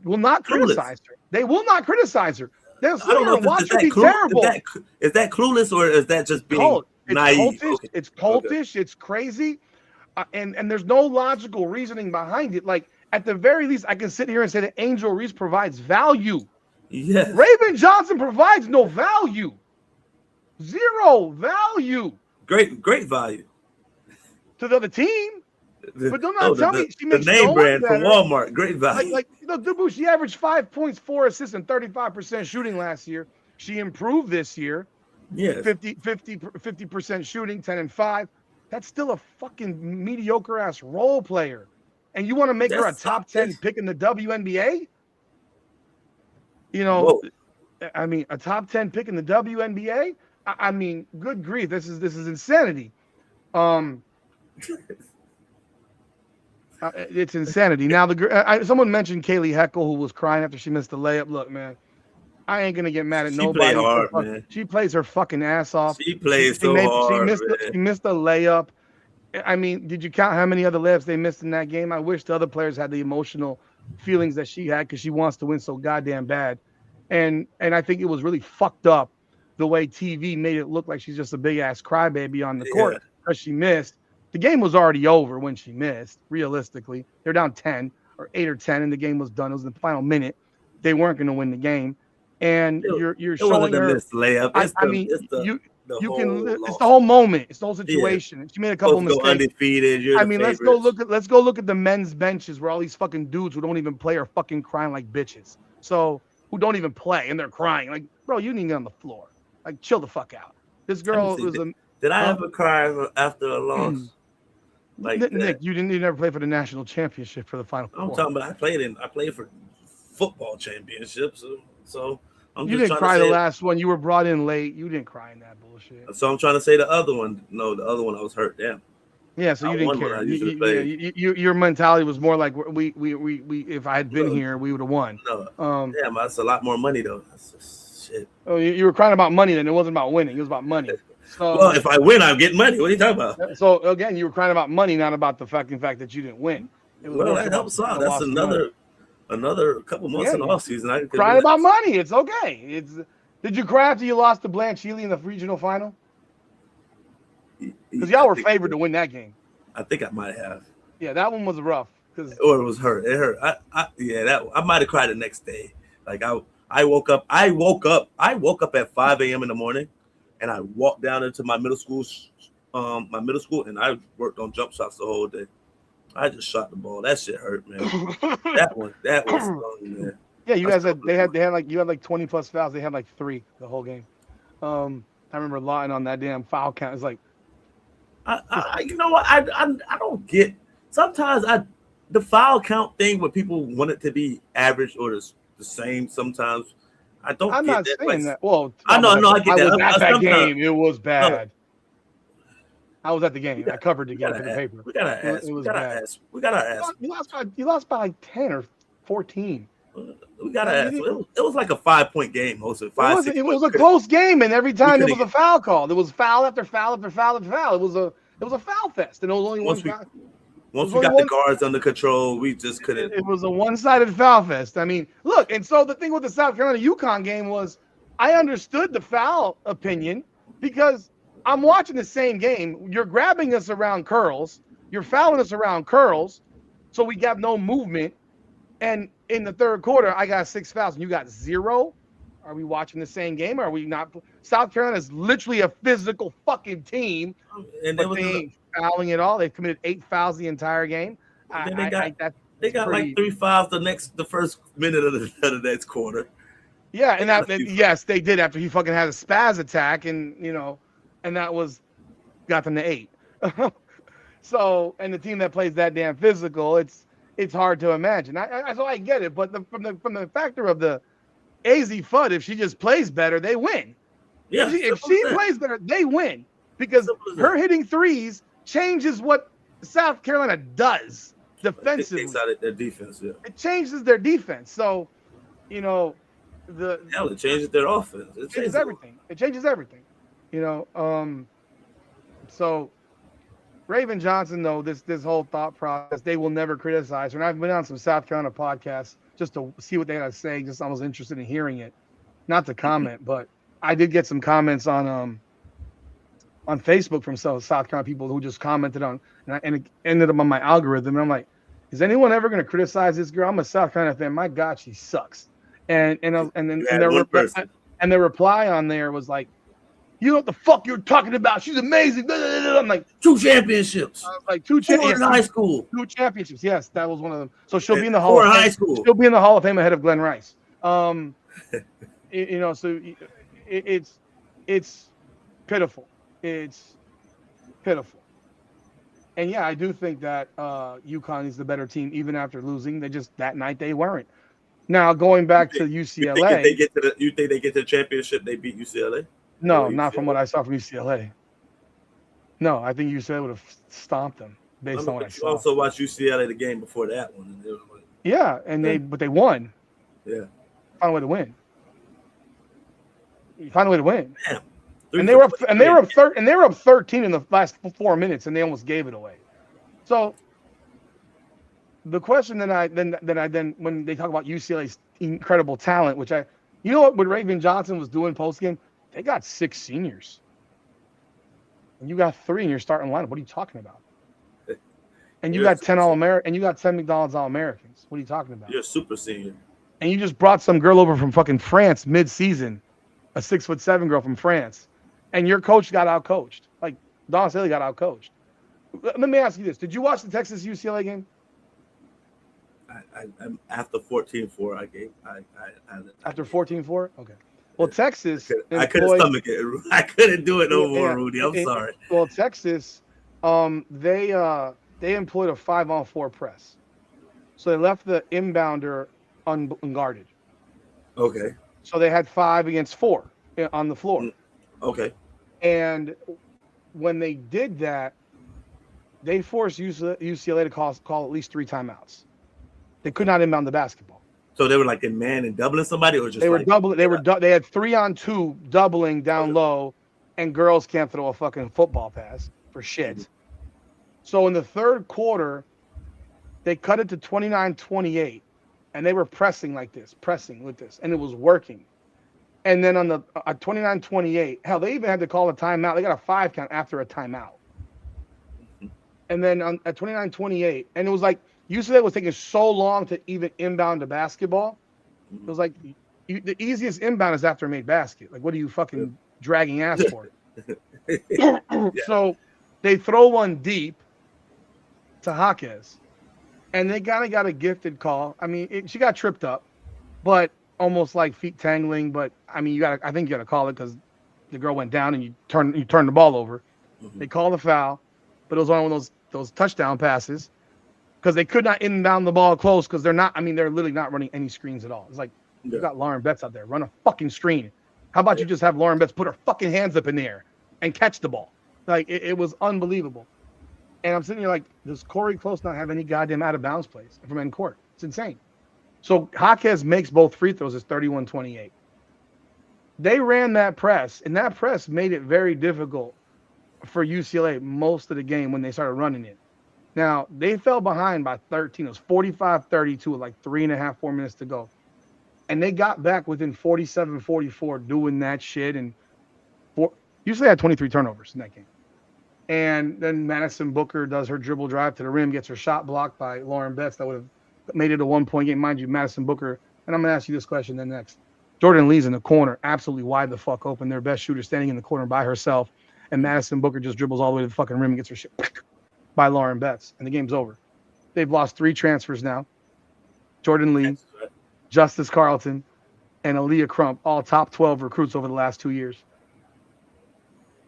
will not criticize her. They will not criticize her. They'll sit here and watch her be terrible. Is that clueless or is that just being naive? It's cultish. It's crazy. And there's no logical reasoning behind it. Like at the very least, I can sit here and say that Angel Reese provides value. Yes. Raven Johnson provides no value. Zero value. Great value. To the other team. But don't not tell me she makes the name brand from Walmart. Great value. Like Dubu, she averaged 5 points, 4 assists, and 35% shooting last year. She improved this year. Yes. 50% shooting, 10 and 5. That's still a fucking mediocre ass role player. And you want to make her a top 10 pick in the WNBA? You know, I mean, a top 10 pick in the WNBA? I mean, good grief, this is insanity. It's insanity. Now, someone mentioned Kaylee Heckle, who was crying after she missed the layup. Look, man, I ain't gonna get mad at nobody. Hard, man. She plays her fucking ass off. She plays so hard. She missed the layup. I mean, did you count how many other layups they missed in that game? I wish the other players had the emotional feelings that she had because she wants to win so goddamn bad. And I think it was really fucked up the way TV made it look like she's just a big ass crybaby on the court because she missed. The game was already over when she missed. Realistically, they're down 10 or 8 or 10, and the game was done. It was in the final minute. They weren't going to win the game, and you're showing her. Layup. It's the whole moment. It's the whole situation. Yeah. She made a couple mistakes. Undefeated. Let's go look at the men's benches where all these fucking dudes who don't even play are fucking crying like bitches. So who don't even play and they're crying like, bro, you need to get on the floor. Like, chill the fuck out. This girl was a. Did I ever cry after a loss? Like Nick, you never play for the national championship for the Final Four. I'm talking about I played for football championships. So I'm you just didn't cry the last one. You were brought in late. You didn't cry in that bullshit. So I'm trying to say the other one. No, the other one I was hurt. Damn. Yeah, so you didn't care. Your mentality was more like we if I had been here, we would have won. No. Damn, that's a lot more money though. shit. Oh, you were crying about money, then it wasn't about winning. It was about money. So, well, if I win, I'm getting money. What are you talking about? So again, you were crying about money, not about the fucking fact that you didn't win. It was well, that helps out. That's another couple months in the off season. I crying about money. It's okay. Did you cry after you lost to Blanche Healy in the regional final? Because y'all were favored to win that game. I think I might have. Yeah, that one was rough. Or it was hurt. It hurt. I might have cried the next day. Like I woke up at 5 a.m. in the morning, and I walked down into my middle school, and I worked on jump shots the whole day. I just shot the ball. That shit hurt, man. that was man. Yeah, you guys had you had like 20 plus fouls. They had like 3 the whole game. I remember lying on that damn foul count. It's like, you know what? I don't get. Sometimes the foul count thing where people want it to be average or the same. Sometimes I don't. I'm get not that. saying that. Well, I know. I get that. I was at that game. It was bad. I was at the game. I covered the game for the paper. We gotta ask. We gotta ask. You lost by like 10 or 14. We gotta ask. It was like a 5-point game, mostly It was a close game, and every time it was a foul call. There was foul after foul after foul after foul. It was a foul fest, and it was only one foul. Once we got the guards under control, we just couldn't. It was a one-sided foul fest. I mean, look, and so the thing with the South Carolina UConn game was, I understood the foul opinion because I'm watching the same game. You're grabbing us around curls. You're fouling us around curls, so we got no movement. And in the third quarter, I got 6 fouls and you got 0. Are we watching the same game? Or are we not? South Carolina is literally a physical fucking team, and they ain't fouling at all. They've committed 8 fouls the entire game. They got like 3 fouls the first minute of the next quarter. Yeah, and yes, they did after he fucking had a spaz attack, and and that got them to 8. So, and the team that plays that damn physical, it's hard to imagine. So I get it, but from the factor of the AZ FUD, if she just plays better, they win. Yeah, if she plays better, they win because her hitting threes changes what South Carolina does defensively. It takes out their defense. Yeah, it changes their defense. So, it changes their offense. It changes everything. It changes everything. So Raven Johnson, though, this whole thought process, they will never criticize her. And I've been on some South Carolina podcasts just to see what they got to say. Just I was interested in hearing it, not to comment, but I did get some comments on Facebook from some South Carolina people who just commented on, and it ended up on my algorithm. And I'm like, is anyone ever going to criticize this girl? I'm a South Carolina fan. My God, she sucks. And their reply on there was like, you know what the fuck you're talking about? She's amazing. I'm like, 2 championships. I was like, 2 championships. In high school. 2 championships. Yes, that was one of them. So she'll be in the Hall of Fame. High school. She'll be in the Hall of Fame ahead of Glenn Rice. So it's pitiful. It's pitiful. And yeah, I do think that UConn is the better team even after losing. That night they weren't. Now going back to UCLA, you think they get to the championship? They beat UCLA? No, not from what I saw from UCLA. No, I think UCLA would have stomped them based on what I saw. You also watched UCLA the game before that one. And they were like, yeah, but they won. Yeah, find a way to win. You find a way to win. Damn. And they were up 13 in the last 4 minutes, and they almost gave it away. So the question that I then when they talk about UCLA's incredible talent, which what Raven Johnson was doing post game, they got 6 seniors, and you got 3 in your starting lineup. What are you talking about? And you got 10 All-American, and you got 10 McDonald's All-Americans. What are you talking about? You're a super senior. And you just brought some girl over from fucking France mid-season, a 6'7" girl from France, and your coach got out-coached. Like Don Staley got out-coached. Let me ask you this: did you watch the Texas UCLA game? I'm after 14-4. After 14-4, okay. Well, Texas. I couldn't stomach it. I couldn't do it no more, Rudy. I'm sorry. Well, Texas, they employed a 5-on-4 press, so they left the inbounder unguarded. Okay. So they had 5 against 4 on the floor. Okay. And when they did that, they forced UCLA to call at least 3 timeouts. They could not inbound the basketball. So they were like in man and doubling somebody, or just they were like doubling. They had 3-on-2 doubling down low, and girls can't throw a fucking football pass for shit. Mm-hmm. So in the third quarter, they cut it to 29-28, and they were pressing with this, and it was working. And then on the 29-28, hell, they even had to call a timeout. They got a 5 count after a timeout. Mm-hmm. And then at 29-28, and it was like UCLA was taking so long to even inbound the basketball. It was like the easiest inbound is after a made basket. Like, what are you fucking dragging ass for? Yeah. So they throw one deep to Jaquez, and they kind of got a gifted call. I mean, she got tripped up, but almost like feet tangling. But I mean, I think you got to call it because the girl went down and you turn the ball over. Mm-hmm. They call the foul, but it was one of those touchdown passes because they could not inbound the ball close because they're literally not running any screens at all. It's like you got Lauren Betts out there, run a fucking screen. How about you just have Lauren Betts put her fucking hands up in the air and catch the ball? Like it was unbelievable. And I'm sitting here like, does Corey Close not have any goddamn out of bounds plays from end court? It's insane. So Jaquez makes both free throws. It's 31-28. They ran that press, and that press made it very difficult for UCLA most of the game when they started running it. Now, they fell behind by 13. It was 45-32 with like 4 minutes to go. And they got back within 47-44 doing that shit. And UCLA had 23 turnovers in that game. And then Madison Booker does her dribble drive to the rim, gets her shot blocked by Lauren Betts. That would have made it a 1-point game. Mind you, Madison Booker, and I'm going to ask you this question then next. Jordan Lee's in the corner, absolutely wide the fuck open. Their best shooter standing in the corner by herself. And Madison Booker just dribbles all the way to the fucking rim and gets her shit by Lauren Betts. And the game's over. They've lost 3 transfers now. Jordan Lee, Justice Carlton, and Aaliyah Crump, all top 12 recruits over the last 2 years.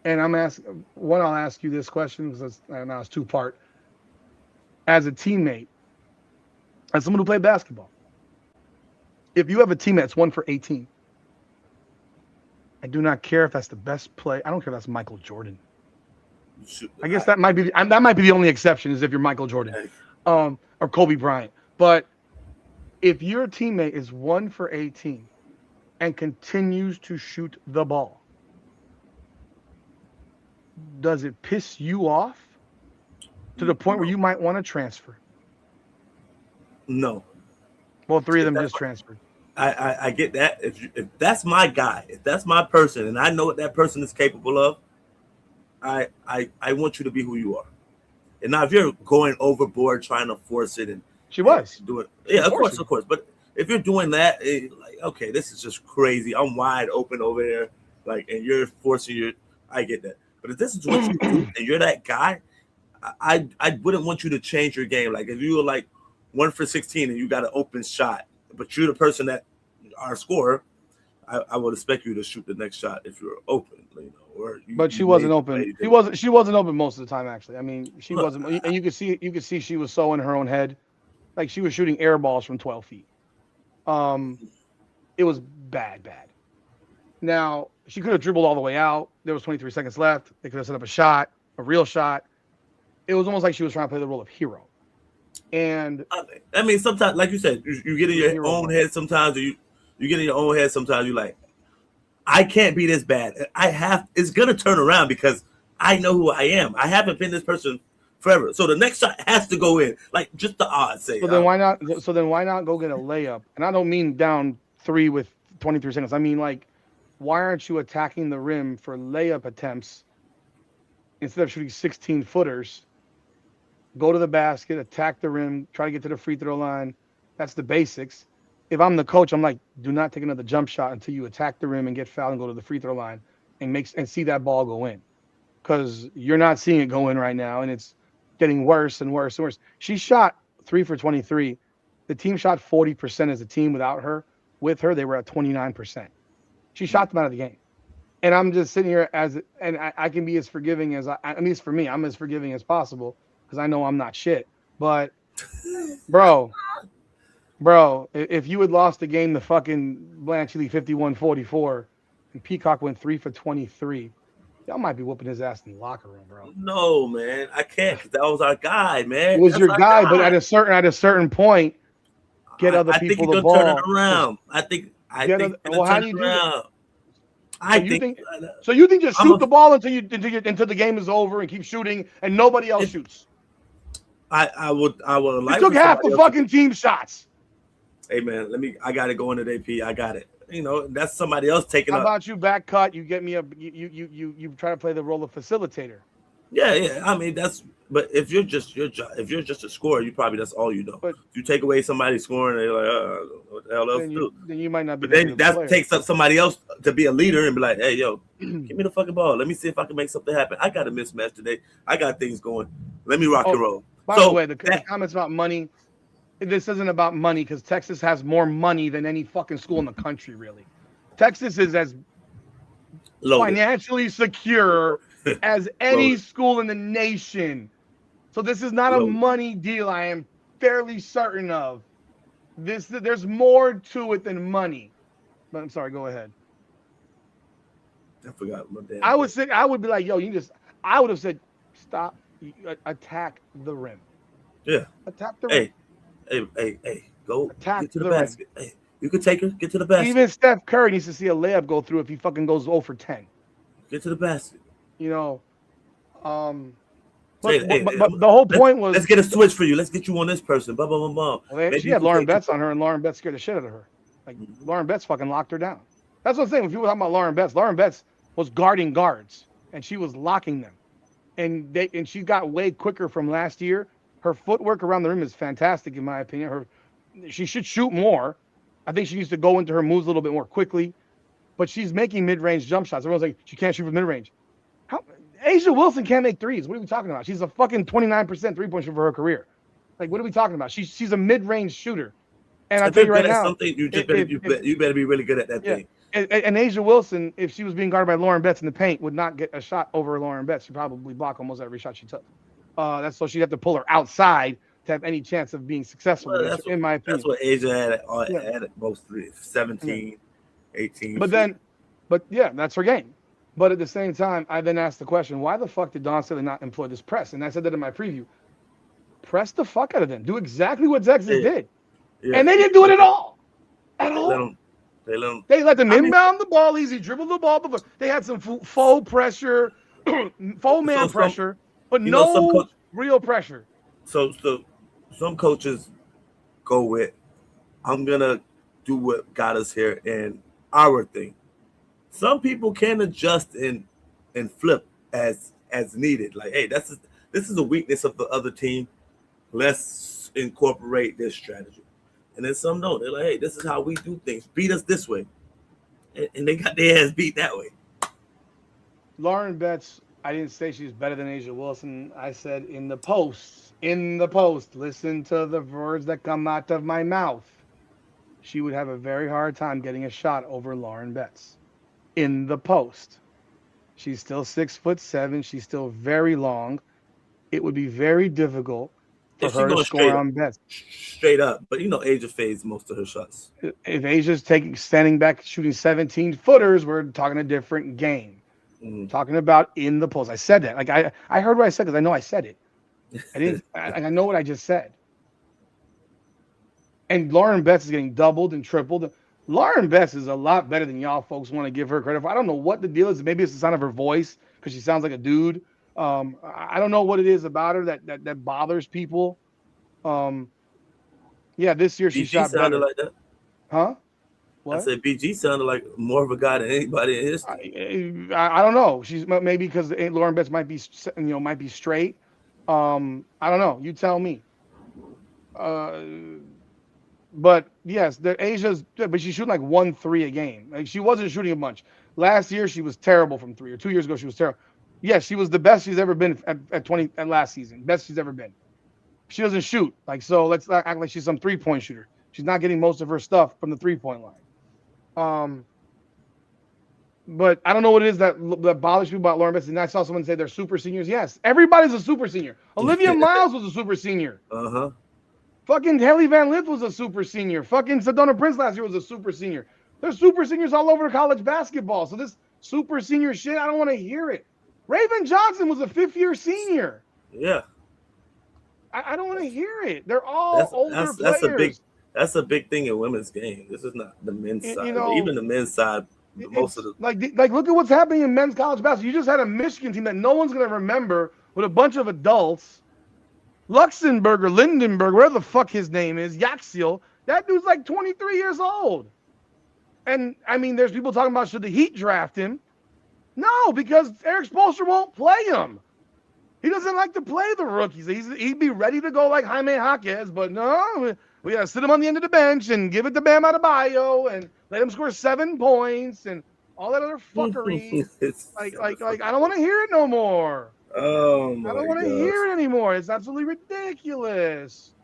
And I'll ask you this question because it's 2-part. As a teammate, as someone who played basketball, if you have a teammate that's 1 for 18, I do not care if that's the best play. I don't care if that's Michael Jordan. I guess that might be the only exception is if you're Michael Jordan, or Kobe Bryant. But if your teammate is 1 for 18 and continues to shoot the ball, does it piss you off to the point where you might want to transfer? No. Well, 3 of them just transferred. I get that. If that's my guy, if that's my person, and I know what that person is capable of, I want you to be who you are. And now if you're going overboard trying to force it and do it, yeah, of course. But if you're doing that, like, okay, this is just crazy. I'm wide open over there, like, and you're forcing I get that. But if this is what you do and you're that guy, I wouldn't want you to change your game. Like if you were like 1 for 16 and you got an open shot, but you're the person that our scorer, I would expect you to shoot the next shot if you're open, But she wasn't open. She wasn't open most of the time, actually. I mean, she wasn't, and you could see she was so in her own head, like she was shooting air balls from 12 feet. It was bad. Now she could have dribbled all the way out. There was 23 seconds left. They could have set up a real shot. It was almost like she was trying to play the role of hero. And I mean, sometimes, like you said, you get in your own head sometimes, or you get in your own head sometimes. You're like, I can't be this bad. It's gonna turn around because I know who I am. I haven't been this person forever, so the next shot has to go in. Like just the odds say. So then why not? So then why not go get a layup? And I don't mean down 3 with 23 seconds. I mean like, why aren't you attacking the rim for layup attempts instead of shooting 16 footers? Go to the basket, attack the rim, try to get to the free throw line. That's the basics. If I'm the coach, I'm like, do not take another jump shot until you attack the rim and get fouled and go to the free throw line and see that ball go in. Because you're not seeing it go in right now, and it's getting worse and worse and worse. She shot 3 for 23. The team shot 40% as a team without her. With her, they were at 29%. She shot them out of the game. And I'm just sitting here and I can be as forgiving as at least for me, I'm as forgiving as possible because I know I'm not shit. But bro, if you had lost the game to fucking Blanche Lee 51-44 and Peacock went 3 for 23, y'all might be whooping his ass in the locker room, bro. No, man, I can't. That was our guy, man. It was your guy, but at a certain point, get other people the ball. Turn it around. I think. Well, how do you do that? So you think just shoot the ball until the game is over and keep shooting and nobody else shoots? I would like. You took half the fucking team shots. Hey man, I got it going today, P. I got it. You know, that's somebody else taking. How about you back cut? You get me you try to play the role of facilitator. Yeah. I mean, but if you're just a scorer, that's all you know. But you take away somebody scoring, they're like, what the hell else do? Then you might not be. But then that takes up somebody else to be a leader and be like, hey, yo, give me the fucking ball. Let me see if I can make something happen. I got a mismatch today. I got things going. Let me rock and roll. By the way, the comments about money. This isn't about money because Texas has more money than any fucking school in the country, really. Texas is as financially secure as any school in the nation. So this is not a money deal. I am fairly certain of this. There's more to it than money. But I'm sorry. Go ahead. I forgot. I would be like, yo, I would have said, stop, attack the rim. Yeah. Attack the rim. Hey, go attack get to the basket. Hey, you can take her. Get to the basket. Even Steph Curry needs to see a layup go through if he fucking goes 0 for 10. Get to the basket. You know, but the whole point was let's get a switch for you. Let's get you on this person. Blah blah blah blah. She had Lauren Betts on her, and Lauren Betts scared the shit out of her. Like Lauren Betts fucking locked her down. That's what I'm saying. When people talk about Lauren Betts was guarding guards, and she was locking them, and she got way quicker from last year. Her footwork around the rim is fantastic, in my opinion. She should shoot more. I think she needs to go into her moves a little bit more quickly, but she's making mid-range jump shots. Everyone's like, she can't shoot from mid-range. A'ja Wilson can't make threes. What are we talking about? She's a fucking 29% three-point shooter for her career. Like, what are we talking about? She's a mid-range shooter. And I'll tell you right now, something you better be really good at that thing. And A'ja Wilson, if she was being guarded by Lauren Betts in the paint, would not get a shot over Lauren Betts. She'd probably block almost every shot she took. That's so she'd have to pull her outside to have any chance of being successful. Well, in my opinion, that's what A'ja had at most 17, 18. But that's her game. But at the same time, I then asked the question, why the fuck did Dawn Staley not employ this press? And I said that in my preview. Press the fuck out of them. Do exactly what Texas did. Yeah. And they didn't do it at all. At all. They let them inbound the ball easy, dribble the ball. They had some faux pressure, faux man pressure, but no real pressure. So some coaches go with, I'm going to do what got us here and our thing. Some people can adjust and flip as needed. Like, hey, this is a weakness of the other team. Let's incorporate this strategy. And then some don't. They're like, hey, this is how we do things. Beat us this way. And they got their ass beat that way. Lauren Betts, I didn't say she's better than A'ja Wilson. I said in the post, listen to the words that come out of my mouth. She would have a very hard time getting a shot over Lauren Betts. In the post. She's still 6'7". She's still very long. It would be very difficult for her to score on Betts. Straight up. But A'ja fades most of her shots. If A'ja's standing back shooting 17 footers, we're talking a different game. Talking about in the post. I said that. Like I heard what I said because I know I said it. I didn't I know what I just said. And Lauren Betts is getting doubled and tripled. Lauren Betts is a lot better than y'all folks want to give her credit for. I don't know what the deal is. Maybe it's the sound of her voice because she sounds like a dude. I don't know what it is about her that bothers people. This year she shot better. Like that? Huh? What? I said BG sounded like more of a guy than anybody in history. I don't know. She's maybe because Lauren Betts might be straight. I don't know. You tell me. But yes, but she's shooting like 1-3 a game. Like she wasn't shooting a bunch. Last year she was terrible from 3, or 2 years ago she was terrible. Yes, she was the best she's ever been at last season. Best she's ever been. She doesn't shoot. So let's not act like she's some 3-point shooter. She's not getting most of her stuff from the 3-point line. But I don't know what it is that bothers people about Lauren Betts. And I saw someone say they're super seniors. Yes, everybody's a super senior. Olivia Miles was a super senior. Fucking Haley Van Lith was a super senior. Fucking Sedona Prince last year was a super senior. There's super seniors all over college basketball. So this super senior shit, I don't want to hear it. Raven Johnson was a 5th-year senior. Yeah. I don't want to hear it. They're all older players. That's a big thing in women's game. This is not the men's side. You know, even the men's side, most of the like look at what's happening in men's college basketball. You just had a Michigan team that no one's gonna remember with a bunch of adults. Luxemburg or Lindenberg, whatever the fuck his name is, Yaxiel. That dude's like 23 years old. And I mean, there's people talking about should the Heat draft him? No, because Eric Spoelstra won't play him. He doesn't like to play the rookies. He'd be ready to go like Jaime Jaquez, but no, we gotta sit him on the end of the bench and give it to Bam Adebayo and let him score 7 points and all that other fuckery. like I don't want to hear it no more. Oh my! I don't want to hear it anymore. It's absolutely ridiculous.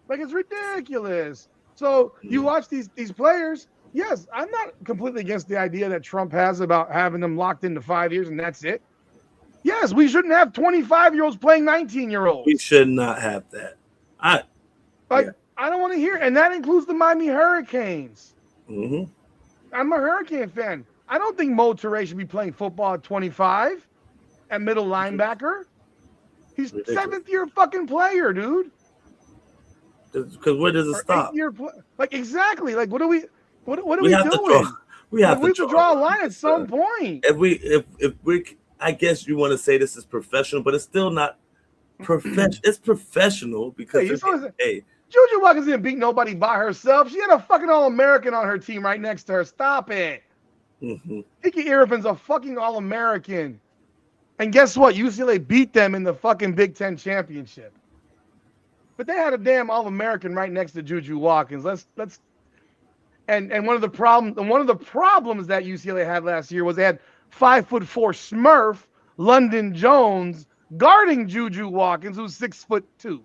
Like it's ridiculous. So you watch these players. Yes, I'm not completely against the idea that Trump has about having them locked into 5 years and that's it. Yes, we shouldn't have 25-year-olds playing 19-year-olds. We should not have that. I don't want to hear it. And that includes the Miami Hurricanes. Mm-hmm. I'm a Hurricane fan. I don't think Mo Toure should be playing football at 25 at middle linebacker. He's seventh-year fucking player, dude. Because where does it stop? Exactly. Like, what are we doing? We have to draw a line at some point. If we, I guess you want to say this is professional, but it's still not professional. It's professional because Juju Watkins didn't beat nobody by herself. She had a fucking All-American on her team right next to her. Stop it. Mm-hmm. Kiki Irvin's a fucking All-American. And guess what? UCLA beat them in the fucking Big Ten championship. But they had a damn All-American right next to Juju Watkins. And one of the problems that UCLA had last year was they had 5'4" Smurf London Jones guarding Juju Watkins, who's 6'2". So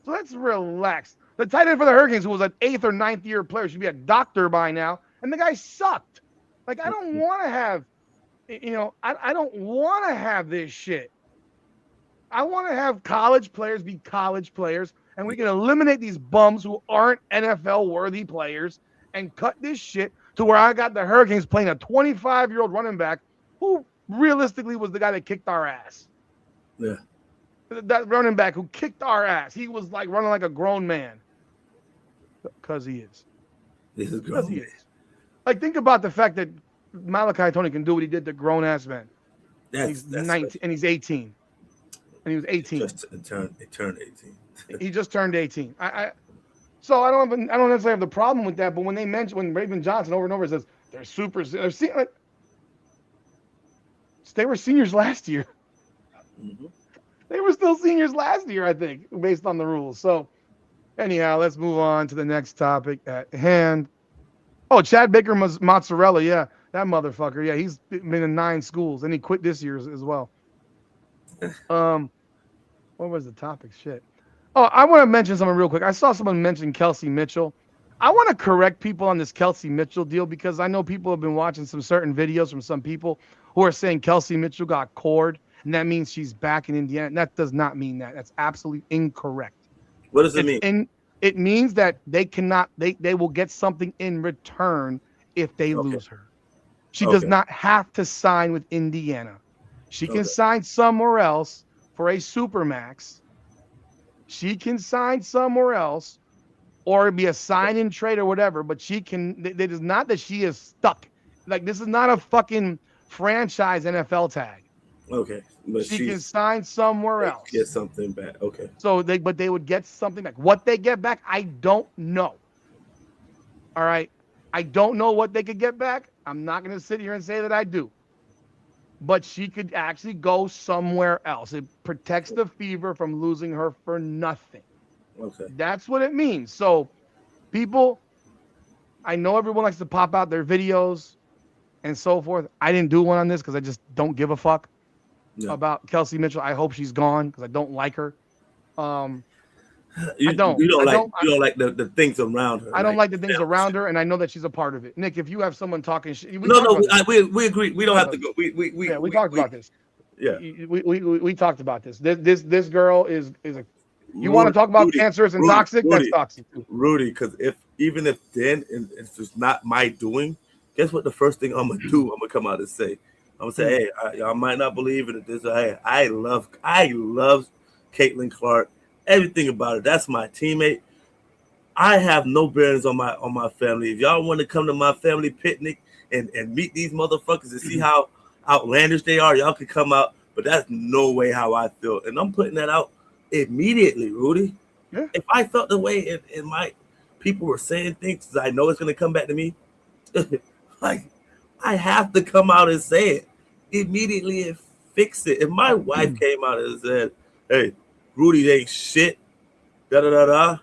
let's relax. The tight end for the Hurricanes, who was an 8th or 9th year player, should be a doctor by now, and the guy sucked. Like, I don't want to have, I don't want to have this shit. I want to have college players be college players, and we can eliminate these bums who aren't NFL-worthy players and cut this shit to where I got the Hurricanes playing a 25-year-old running back who realistically was the guy that kicked our ass. Yeah. That running back who kicked our ass. He was like running like a grown man. Because he is. This is grown. He is. Like, think about the fact that Malachi Tony can do what he did to grown-ass men. He's 19 and he's 18. And he was 18. He turned 18. He just turned 18. So I don't necessarily have the problem with that. But when Raven Johnson over and over says they were seniors last year. Mm-hmm. They were still seniors last year, I think, based on the rules. So anyhow, let's move on to the next topic at hand. Oh, Chad Baker Mozzarella. Yeah, that motherfucker. Yeah, he's been in 9 schools and he quit this year as well. What was the topic? Shit. Oh, I want to mention something real quick. I saw someone mention Kelsey Mitchell. I want to correct people on this Kelsey Mitchell deal because I know people have been watching some certain videos from some people who are saying Kelsey Mitchell got cored, and that means she's back in Indiana. And that does not mean that. That's absolutely incorrect. What does it mean? It means that they will get something in return if they lose her. She does not have to sign with Indiana. She can sign somewhere else for a supermax. She can sign somewhere else or be a sign and trade or whatever, but she can. It is not that she is stuck. Like, this is not a fucking franchise NFL tag. Okay. But she can sign somewhere else. Get something back. Okay. So they would get something back. What they get back, I don't know. All right. I don't know what they could get back. I'm not going to sit here and say that I do. But she could actually go somewhere else. It protects the Fever from losing her for nothing. Okay. That's what it means. So, people, I know everyone likes to pop out their videos and so forth. I didn't do one on this because I just don't give a fuck about Kelsey Mitchell. I hope she's gone because I don't like her. You don't like the things around her. I don't like the things around her, and I know that she's a part of it. Nick, if you have someone talking shit, we agree. We don't have to go. We talked about this. Yeah, we talked about this. This girl is a. You want to talk about cancerous and toxic? That's toxic too. Rudy, because if it's not my doing, guess what? The first thing I'm gonna do, I'm gonna come out and say, I'm gonna say, hey, y'all might not believe it. Hey, I love Caitlin Clark. Everything about it. That's my teammate. I have no bearings on my family. If y'all want to come to my family picnic and meet these motherfuckers and see how outlandish they are, y'all can come out. But that's no way how I feel. And I'm putting that out immediately, Rudy. Yeah. If I felt the way and my people were saying things, I know it's going to come back to me. Like, I have to come out and say it immediately and fix it. If my wife came out and said, hey, Rudy ain't shit, da-da-da-da,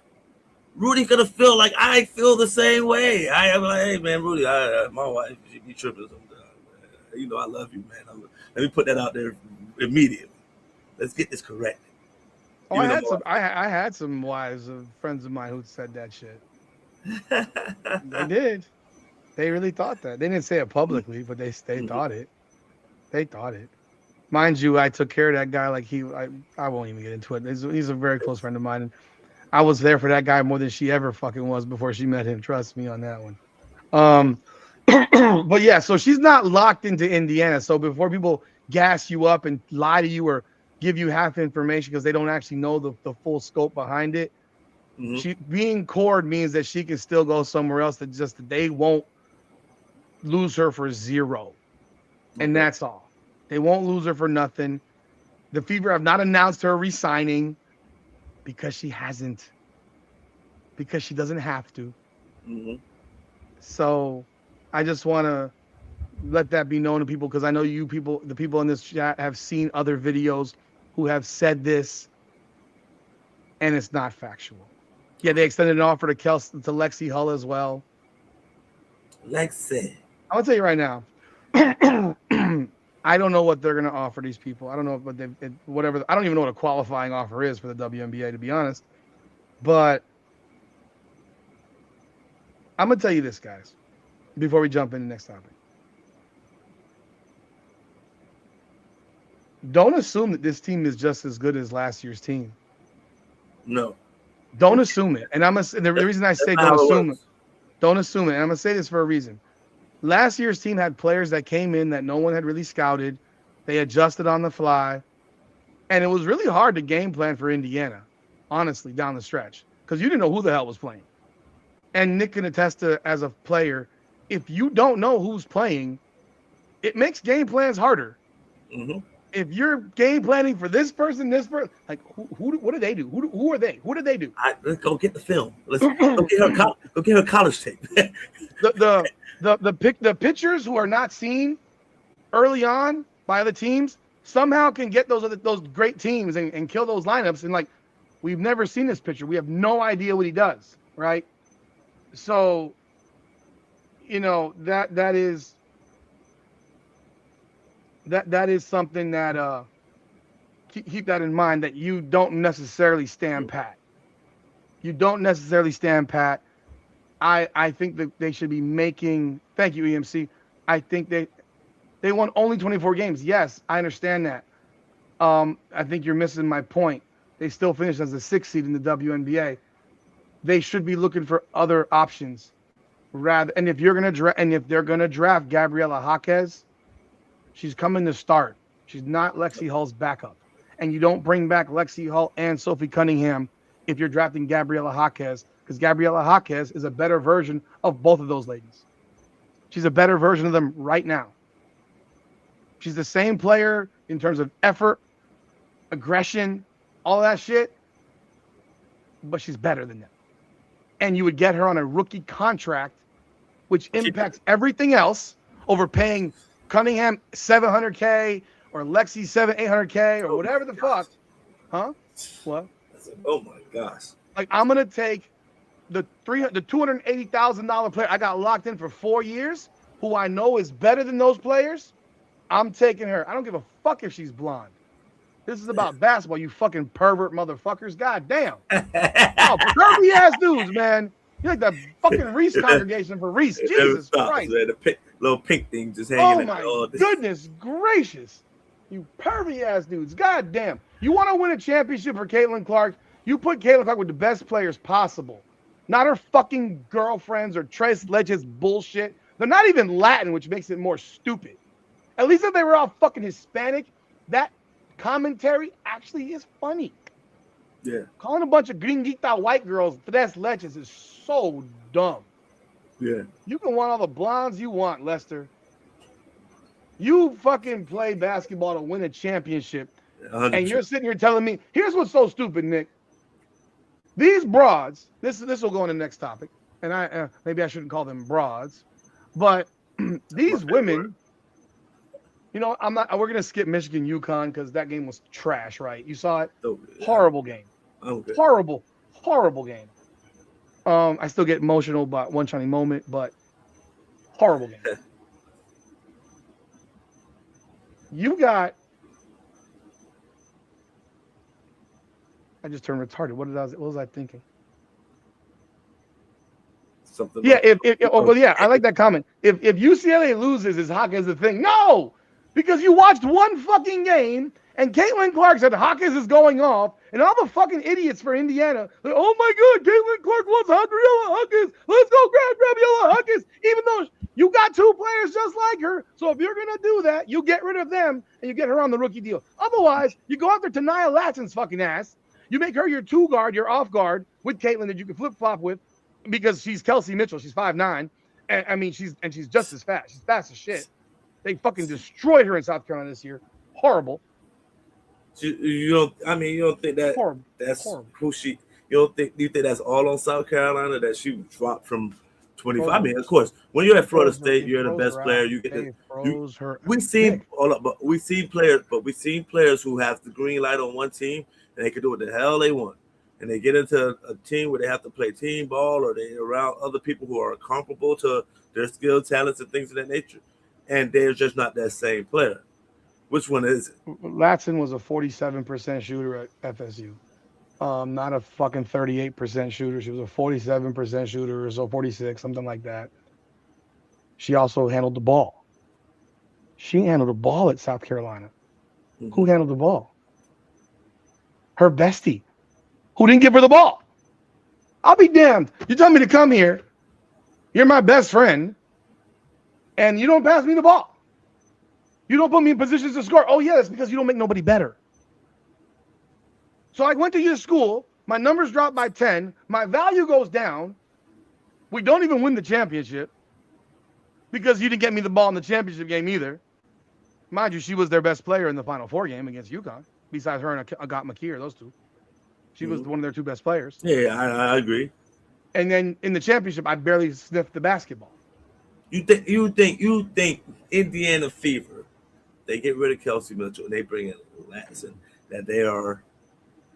Rudy gonna feel like I feel the same way. I am like, hey man, Rudy, my wife, she be tripping sometimes. You know, I love you, man. Let me put that out there immediately. Let's get this corrected. Oh, I had some wives of friends of mine who said that shit. They did. They really thought that. They didn't say it publicly, but they thought it. They thought it. Mind you, I took care of that guy like I won't even get into it. He's a very close friend of mine. And I was there for that guy more than she ever fucking was before she met him. Trust me on that one. But yeah, so she's not locked into Indiana. So before people gas you up and lie to you or give you half information because they don't actually know the full scope behind it, she being cored means that she can still go somewhere else. That they won't lose her for zero, and that's all. They won't lose her for nothing. The Fever have not announced her resigning because she hasn't. Because she doesn't have to. So I just want to let that be known to people because I know the people in this chat have seen other videos who have said this, and it's not factual. Yeah, they extended an offer to Lexi Hull as well. Lexi. I'm gonna tell you right now. I don't know what they're gonna offer these people. I don't know what whatever. I don't even know what a qualifying offer is for the WNBA, to be honest. But I'm gonna tell you this, guys, before we jump into the next topic. Don't assume that this team is just as good as last year's team. No. Don't assume it. And the reason I say don't assume it. And I'm gonna say this for a reason. Last year's team had players that came in that no one had really scouted. They adjusted on the fly. And it was really hard to game plan for Indiana, honestly, down the stretch. Because you didn't know who the hell was playing. And Nick can attest to, as a player, if you don't know who's playing, it makes game plans harder. If you're game planning for this person, like what do they do? Who are they? Who did they do? Let's go get the film. Let's go get her college tape. the pitchers who are not seen early on by other teams somehow can get those great teams and kill those lineups. And like, we've never seen this pitcher. We have no idea what he does, right? So, you know, that is something that keep that in mind, that you don't necessarily stand pat. You don't necessarily stand pat. I think that they should be making. Thank you, EMC. I think they won only 24 games. Yes, I understand that. I think you're missing my point. They still finished as the 6th seed in the WNBA. They should be looking for other options, rather. And if they're gonna draft Gabriela Jaquez, she's coming to start. She's not Lexi Hull's backup. And you don't bring back Lexi Hull and Sophie Cunningham if you're drafting Gabriela Jaquez, because Gabriela Jaquez is a better version of both of those ladies. She's a better version of them right now. She's the same player in terms of effort, aggression, all that shit, but she's better than them. And you would get her on a rookie contract, which impacts everything else, over paying Cunningham $700K or Lexi $800K or whatever the fuck. Huh? What? Oh my gosh. Like, I'm gonna take the $280,000 player I got locked in for 4 years, who I know is better than those players. I'm taking her. I don't give a fuck if she's blonde. This is about basketball, you fucking pervert motherfuckers. God damn. Oh, pervy ass dudes, man. You're like the fucking Reese congregation for Reese. Jesus Christ. Man, the little pink thing just hanging. Oh my goodness gracious. You pervy ass dudes. God damn. You want to win a championship for Caitlin Clark? You put Caitlin Clark with the best players possible. Not her fucking girlfriends or Tres Leches bullshit. They're not even Latin, which makes it more stupid. At least if they were all fucking Hispanic, that commentary actually is funny. Yeah. Calling a bunch of gringuita white girls tres leches is so dumb. Yeah. You can want all the blondes you want, Lester. You fucking play basketball to win a championship. 100%. And you're sitting here telling me, here's what's so stupid, Nick. These broads, this will go on the next topic. And I maybe I shouldn't call them broads, but these women, you know, we're gonna skip Michigan UConn because that game was trash, right? You saw it? Horrible game. Okay. Horrible game. I still get emotional about one shining moment, but horrible game. You got. I just turned retarded. What was I thinking? Something. Yeah, I like that comment. If UCLA loses, is Hawkins the thing? No, because you watched one fucking game and Caitlin Clark said Hawkins is going off, and all the fucking idiots for Indiana, like, oh my God, Caitlin Clark wants Gabriella Hawkins. Let's go grab Gabriella Hawkins, even though you got two players just like her. So if you're gonna do that, you get rid of them and you get her on the rookie deal. Otherwise, you go after Tania Latson's fucking ass. You make her your two guard, your off guard with Caitlin that you can flip flop with. Because she's Kelsey Mitchell, she's 5'9", and I mean she's just as fast. She's fast as shit. They fucking destroyed her in South Carolina this year. Horrible. You don't think that horrible. That's horrible. Who she? You think that's all on South Carolina that she dropped from 25? I mean, of course, when you're at Florida State, you're the best player. You get we've seen players who have the green light on one team and they can do what the hell they want. And they get into a team where they have to play team ball or they're around other people who are comparable to their skill, talents, and things of that nature. And they're just not that same player. Which one is it? Latson was a 47% shooter at FSU. Not a fucking 38% shooter. She was a 47% shooter, so 46, something like that. She also handled the ball. She handled the ball at South Carolina. Mm-hmm. Who handled the ball? Her bestie. Who didn't give her the ball? I'll be damned. You tell me to come here. You're my best friend. And you don't pass me the ball. You don't put me in positions to score. Oh, yeah, that's because you don't make nobody better. So I went to your school. My numbers dropped by 10. My value goes down. We don't even win the championship because you didn't get me the ball in the championship game either. Mind you, she was their best player in the Final Four game against UConn, besides her and Agat McKeer, those two. She was one of their two best players. Yeah, I agree. And then in the championship, I barely sniffed the basketball. You think Indiana Fever, they get rid of Kelsey Mitchell and they bring in Latson, that they are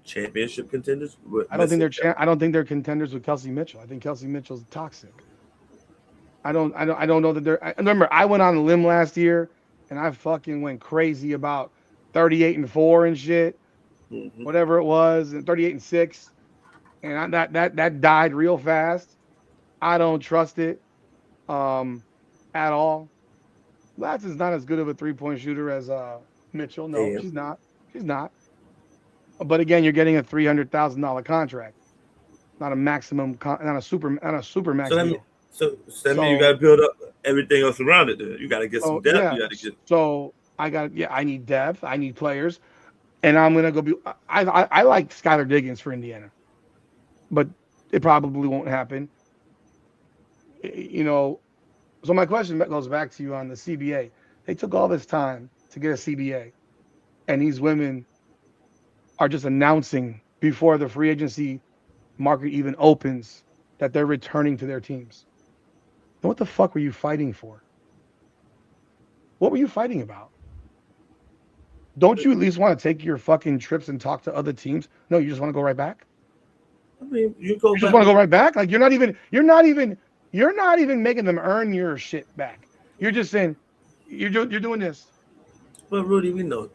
championship contenders? I don't think they're contenders with Kelsey Mitchell. I think Kelsey Mitchell's toxic. I don't know that they're. Remember, I went on a limb last year and I fucking went crazy about 38-4 and shit. Mm-hmm. Whatever it was, and 38-6, and that died real fast. I don't trust it at all. Latson's not as good of a 3-point shooter as Mitchell. No, she's not. She's not. But again, you're getting a $300,000 contract, not a maximum, not a super max. So that means you got to build up everything else around it. Then you got to get some depth. Yeah. You got to get. So I need depth. I need players. And I'm gonna go be. I like Skylar Diggins for Indiana, but it probably won't happen. You know, so my question goes back to you on the CBA. They took all this time to get a CBA, and these women are just announcing before the free agency market even opens that they're returning to their teams. And what the fuck were you fighting for? What were you fighting about? Don't you at least want to take your fucking trips and talk to other teams? No, you just want to go right back? I mean, you just want to go right back? Like you're not even making them earn your shit back. You're just saying you're doing this. But Rudy, we know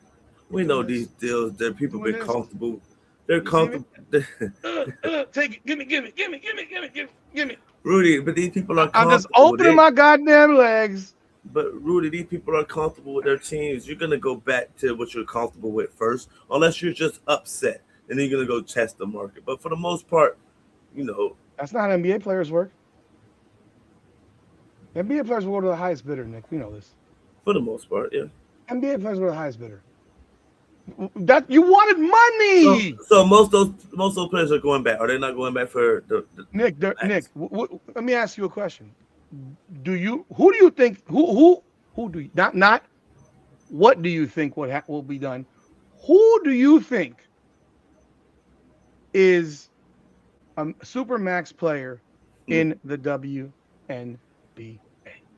these deals that people be comfortable. They're comfortable. Take it, give me. Rudy, but these people are comfortable. I'm just opening my goddamn legs. But Rudy, these people are comfortable with their teams. You're gonna go back to what you're comfortable with first, unless you're just upset, and then you're gonna go test the market. But for the most part, you know, that's not how NBA players work. NBA players will go to the highest bidder, Nick. We know this. For the most part, yeah. NBA players go to the highest bidder. That you wanted money. So most of those players are going back. Are they not going back for the Nick? Let me ask you a question. Who do you think who do you, not what do you think will be done? Who do you think is a supermax player in the WNBA?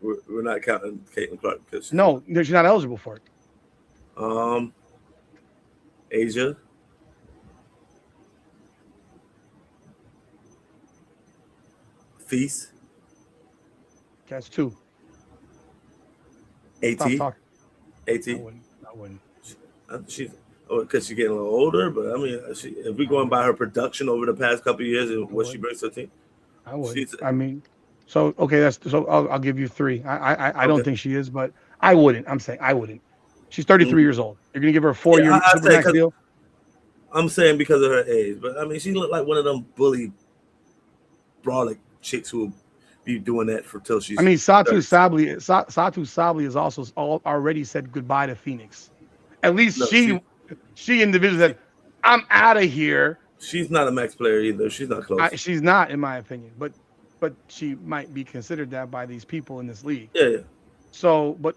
We're not counting Caitlin Clark because she's not eligible for it. Asia. Feast. That's two. AT. I wouldn't. She's because she's getting a little older, but I mean, if we going by her production over the past couple of years and what she brings to the team, I would. So okay, I'll give you three. I don't think she is, but I wouldn't. I'm saying I wouldn't. She's 33 years old. You're gonna give her a 4-year supermax deal? I'm saying because of her age, but I mean, she looked like one of them bully, brolic chicks who will be doing that till she's. I mean, Satu Sabli has also already said goodbye to Phoenix. At least she individually said, "I'm out of here." She's not a max player either. She's not close. She's not, in my opinion, but she might be considered that by these people in this league. Yeah. So, but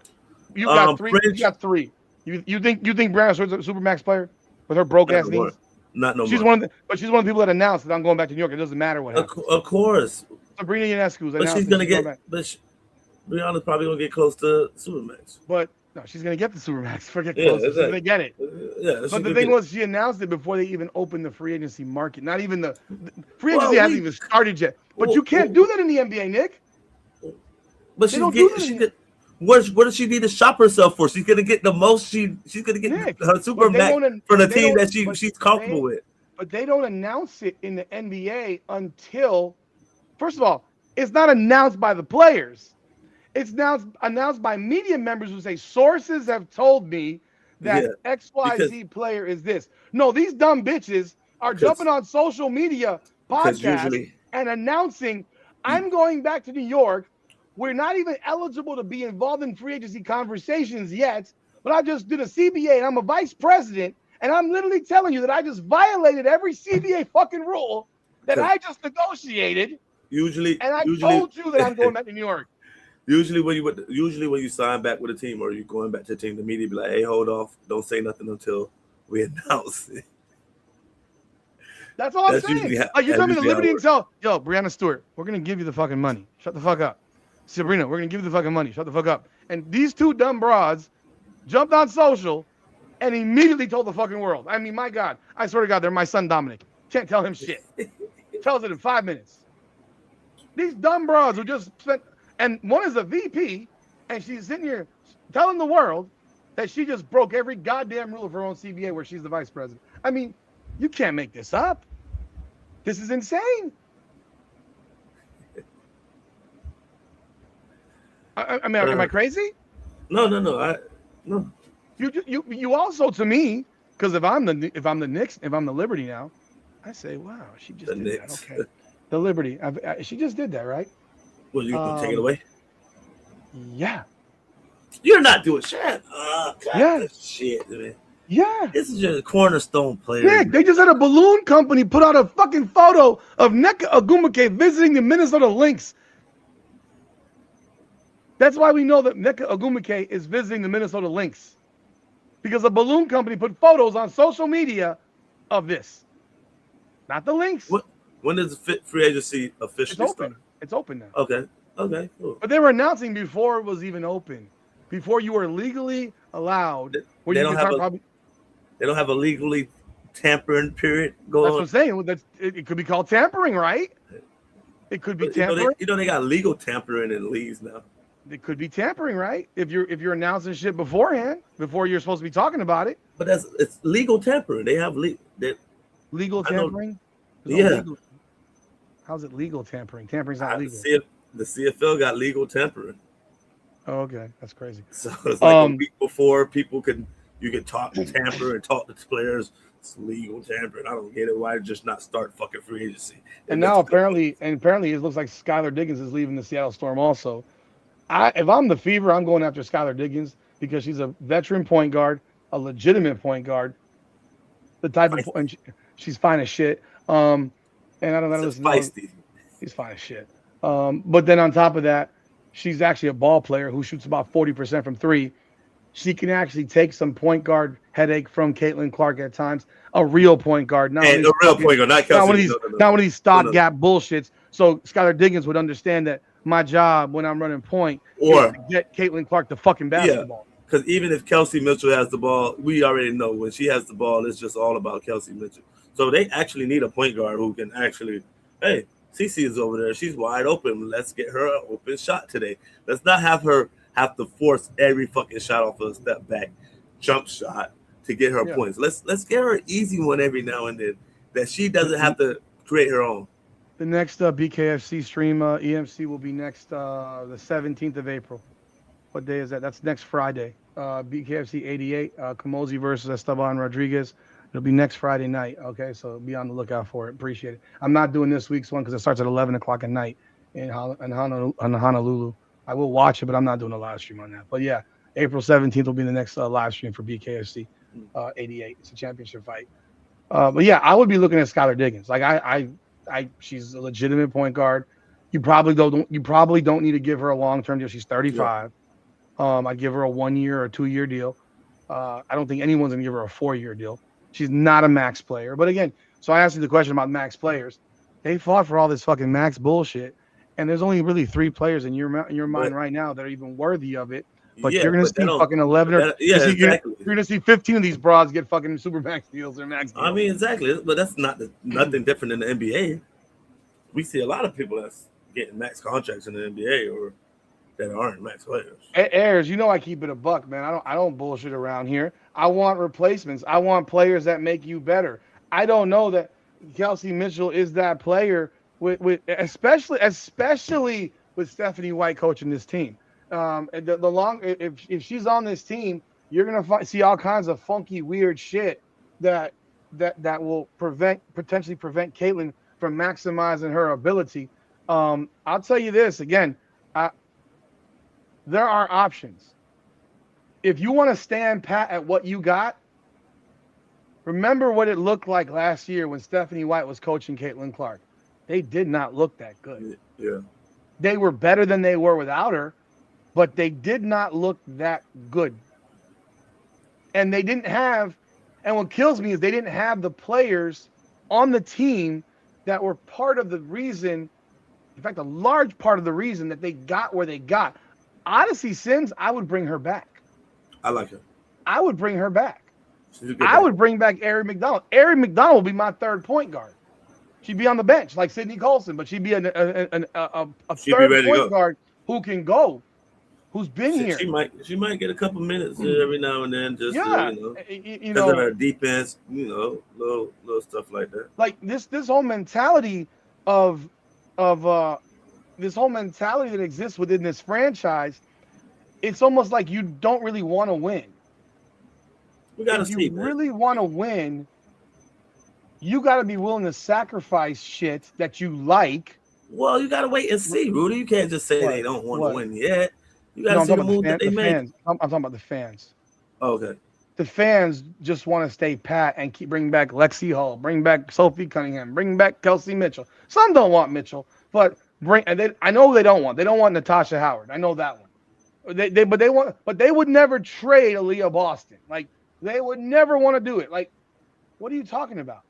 you got three. You got three. You think Brianna's a super max player with her broke ass knees? Not no more. She's one of the people that announced that I'm going back to New York. It doesn't matter what happens. Of course. Sabrina Ionescu's announced. But she's gonna get. But Brianna's probably gonna get close to supermax. But no, she's gonna get the supermax. Forget close. Exactly. She's gonna get it. But the thing was, she announced it before they even opened the free agency market. Not even the free agency hasn't even started yet. But you can't do that in the NBA, Nick. But what does she need to shop herself for? She's gonna get the most. She's gonna get her supermax for the team that she's comfortable with. But they don't announce it in the NBA until, first of all, it's not announced by the players. It's announced by media members who say sources have told me that XYZ player is this. No, these dumb bitches are jumping on social media podcasts and announcing, I'm going back to New York. We're not even eligible to be involved in free agency conversations yet, but I just did a CBA and I'm a vice president, and I'm literally telling you that I just violated every CBA fucking rule that I just negotiated. Usually, and I told you that I'm going back to New York. Usually when you sign back with a team or you're going back to the team, the media be like, hey, hold off. Don't say nothing until we announce it. That's all I'm saying. You tell me the Liberty and tell, yo, Brianna Stewart, we're going to give you the fucking money. Shut the fuck up. Sabrina, we're going to give you the fucking money. Shut the fuck up. And these two dumb broads jumped on social and immediately told the fucking world. I mean, my God, I swear to God, they're my son Dominic. Can't tell him shit. Tells it in 5 minutes. These dumb broads who just spent, and one is a VP, and she's sitting here telling the world that she just broke every goddamn rule of her own CBA where she's the vice president. I mean, you can't make this up. This is insane. I mean, am I crazy? No. No. You also, to me, because if I'm the Knicks, if I'm the Liberty now, I say, wow, she just did that. Okay, the Liberty, she just did that, right? Well, you can take it away. Yeah. You're not doing shit. Shit, man. Yeah. This is just a cornerstone player. Nick, they just had a balloon company put out a fucking photo of Nneka Ogwumike visiting the Minnesota Lynx. That's why we know that Nneka Ogwumike is visiting the Minnesota Lynx. Because a balloon company put photos on social media of this. Not the Lynx. When does the free agency officially start? It's open now. Okay, cool. But they were announcing before it was even open. Before you were legally allowed. They don't have a legally tampering period going on. That's what I'm saying. It could be called tampering, right? It could be tampering. They got legal tampering in leagues now. It could be tampering, right? If you're announcing shit beforehand, before you're supposed to be talking about it. But it's legal tampering. They have legal tampering. Yeah. How's it legal tampering? Tampering's not legal. The CFL got legal tampering. Oh, okay, that's crazy. So it's like a week before you can talk to tamper and talk to players. It's legal tampering. I don't get it. Why just not start fucking free agency? And now apparently it looks like Skylar Diggins is leaving the Seattle Storm also. If I'm the Fever, I'm going after Skylar Diggins because she's a veteran point guard. a legitimate point guard, the type of and she's fine as shit. And I don't gotta listen to all, he's fine as shit. But then on top of that, she's actually a ball player who shoots about 40% from three. She can actually take some point guard headache from Caitlin Clark at times. A real point guard, not and a real point guard, not Kelsey. Not one of these stopgap bullshits. So Skylar Diggins would understand that my job when I'm running point is to get Caitlin Clark the fucking basketball. Because even if Kelsey Mitchell has the ball, we already know when she has the ball, it's just all about Kelsey Mitchell. So they actually need a point guard who can actually, hey, Cece is over there. She's wide open. Let's get her an open shot today. Let's not have her have to force every fucking shot off of a step back jump shot to get her points. Let's get her an easy one every now and then that she doesn't have to create her own. The next BKFC stream EMC will be next the 17th of April. What day is that? That's next Friday. BKFC 88, Kamosi versus Esteban Rodriguez. It'll be next Friday night. Okay, so be on the lookout for it. Appreciate it. I'm not doing this week's one because it starts at 11 o'clock at night in Honolulu. I will watch it, but I'm not doing a live stream on that. But yeah, April 17th will be the next live stream for BKFC 88. It's a championship fight. But yeah, I would be looking at Skylar Diggins. Like she's a legitimate point guard. You probably don't need to give her a long-term deal. She's 35. I'd give her a 1 year or 2 year deal. I don't think anyone's gonna give her a 4 year deal. She's not a max player. But again, so I asked you the question about max players. They fought for all this fucking max bullshit, and there's only really 3 players in your mind right now that are even worthy of it. But you're gonna see fucking 11 you're gonna see 15 of these broads get fucking super max deals or max deals. I mean, exactly. But that's nothing different in the NBA. We see a lot of people that's getting max contracts in the NBA or that aren't max players. Ayers, I keep it a buck, man. I don't bullshit around here. I want replacements. I want players that make you better. I don't know that Kelsey Mitchell is that player with especially with Stephanie White coaching this team. If she's on this team, you're gonna see all kinds of funky, weird shit that will potentially prevent Caitlin from maximizing her ability. I'll tell you this again. There are options. If you want to stand pat at what you got, remember what it looked like last year when Stephanie White was coaching Caitlin Clark. They did not look that good. Yeah. They were better than they were without her, but they did not look that good. And they didn't have, and what kills me is they didn't have the players on the team that were part of the reason, in fact, a large part of the reason that they got where they got. Odyssey Sims, I would bring her back. I like her. I would bring her back. I would bring back Ari McDonald. Ari McDonald will be my third point guard. She'd be on the bench like Sydney Colson, but she'd be a third point guard who can go, who's been here. She might get a couple minutes every now and then, just because of her defense, little stuff like that. Like this whole mentality this whole mentality that exists within this franchise, it's almost like you don't really want to win. We gotta see. If you really want to win, you got to be willing to sacrifice shit that you like. Well, you got to wait and see, Rudy. You can't just say they don't want to win yet. You got to see the move that they make. I'm talking about the fans. Oh, okay. The fans just want to stay pat and keep bringing back Lexi Hall, bring back Sophie Cunningham, bring back Kelsey Mitchell. Some don't want Mitchell, but I know they don't want. They don't want Natasha Howard. I know that one. They would never trade Aaliyah Boston. Like they would never want to do it. Like, what are you talking about?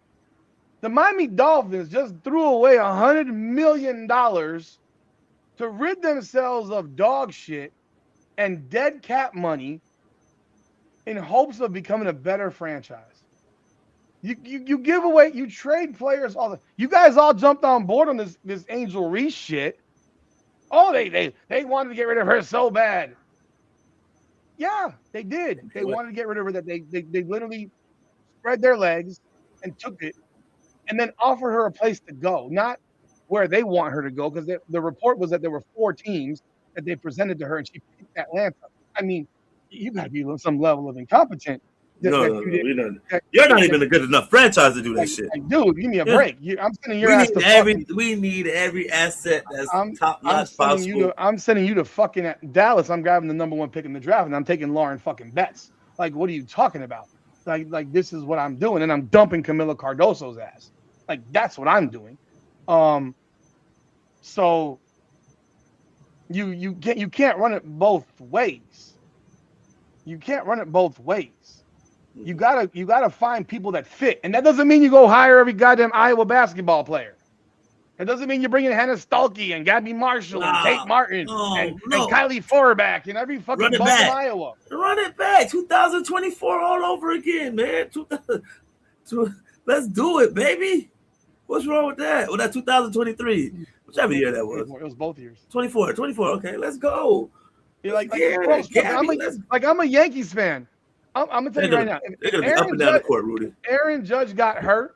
The Miami Dolphins just threw away $100 million to rid themselves of dog shit and dead cap money in hopes of becoming a better franchise. You give away, you trade players you guys all jumped on board on this Angel Reese shit. Oh, they wanted to get rid of her so bad. Yeah, they did. They wanted to get rid of her. That they literally spread their legs and took it, and then offered her a place to go, not where they want her to go, because the report was that there were 4 teams that they presented to her, and she picked Atlanta. I mean, you got to be some level of incompetent. You're not even a good enough franchise to do that shit. Dude, give me a break. I'm sending your ass to we need every asset that's top notch possible. I'm sending you to fucking Dallas. I'm grabbing the number 1 pick in the draft, and I'm taking Lauren fucking Betts. Like, what are you talking about? Like this is what I'm doing, and I'm dumping Camila Cardoso's ass. Like, that's what I'm doing. So you can't run it both ways. You can't run it both ways. You gotta find people that fit, and that doesn't mean you go hire every goddamn Iowa basketball player. It doesn't mean you're bringing Hannah Stuelke and Gabby Marshall and Kate Martin and Kylie Forback and every fucking bum from Iowa. Run it back. 2024 all over again, man. Let's do it, baby. What's wrong with that? Well, that 2023. Whichever year that was. It was both years. 24. Okay, let's go. You're I'm a Yankees fan. I'm going to tell you right now. They're going to be up and down the court, Rudy. Aaron Judge got hurt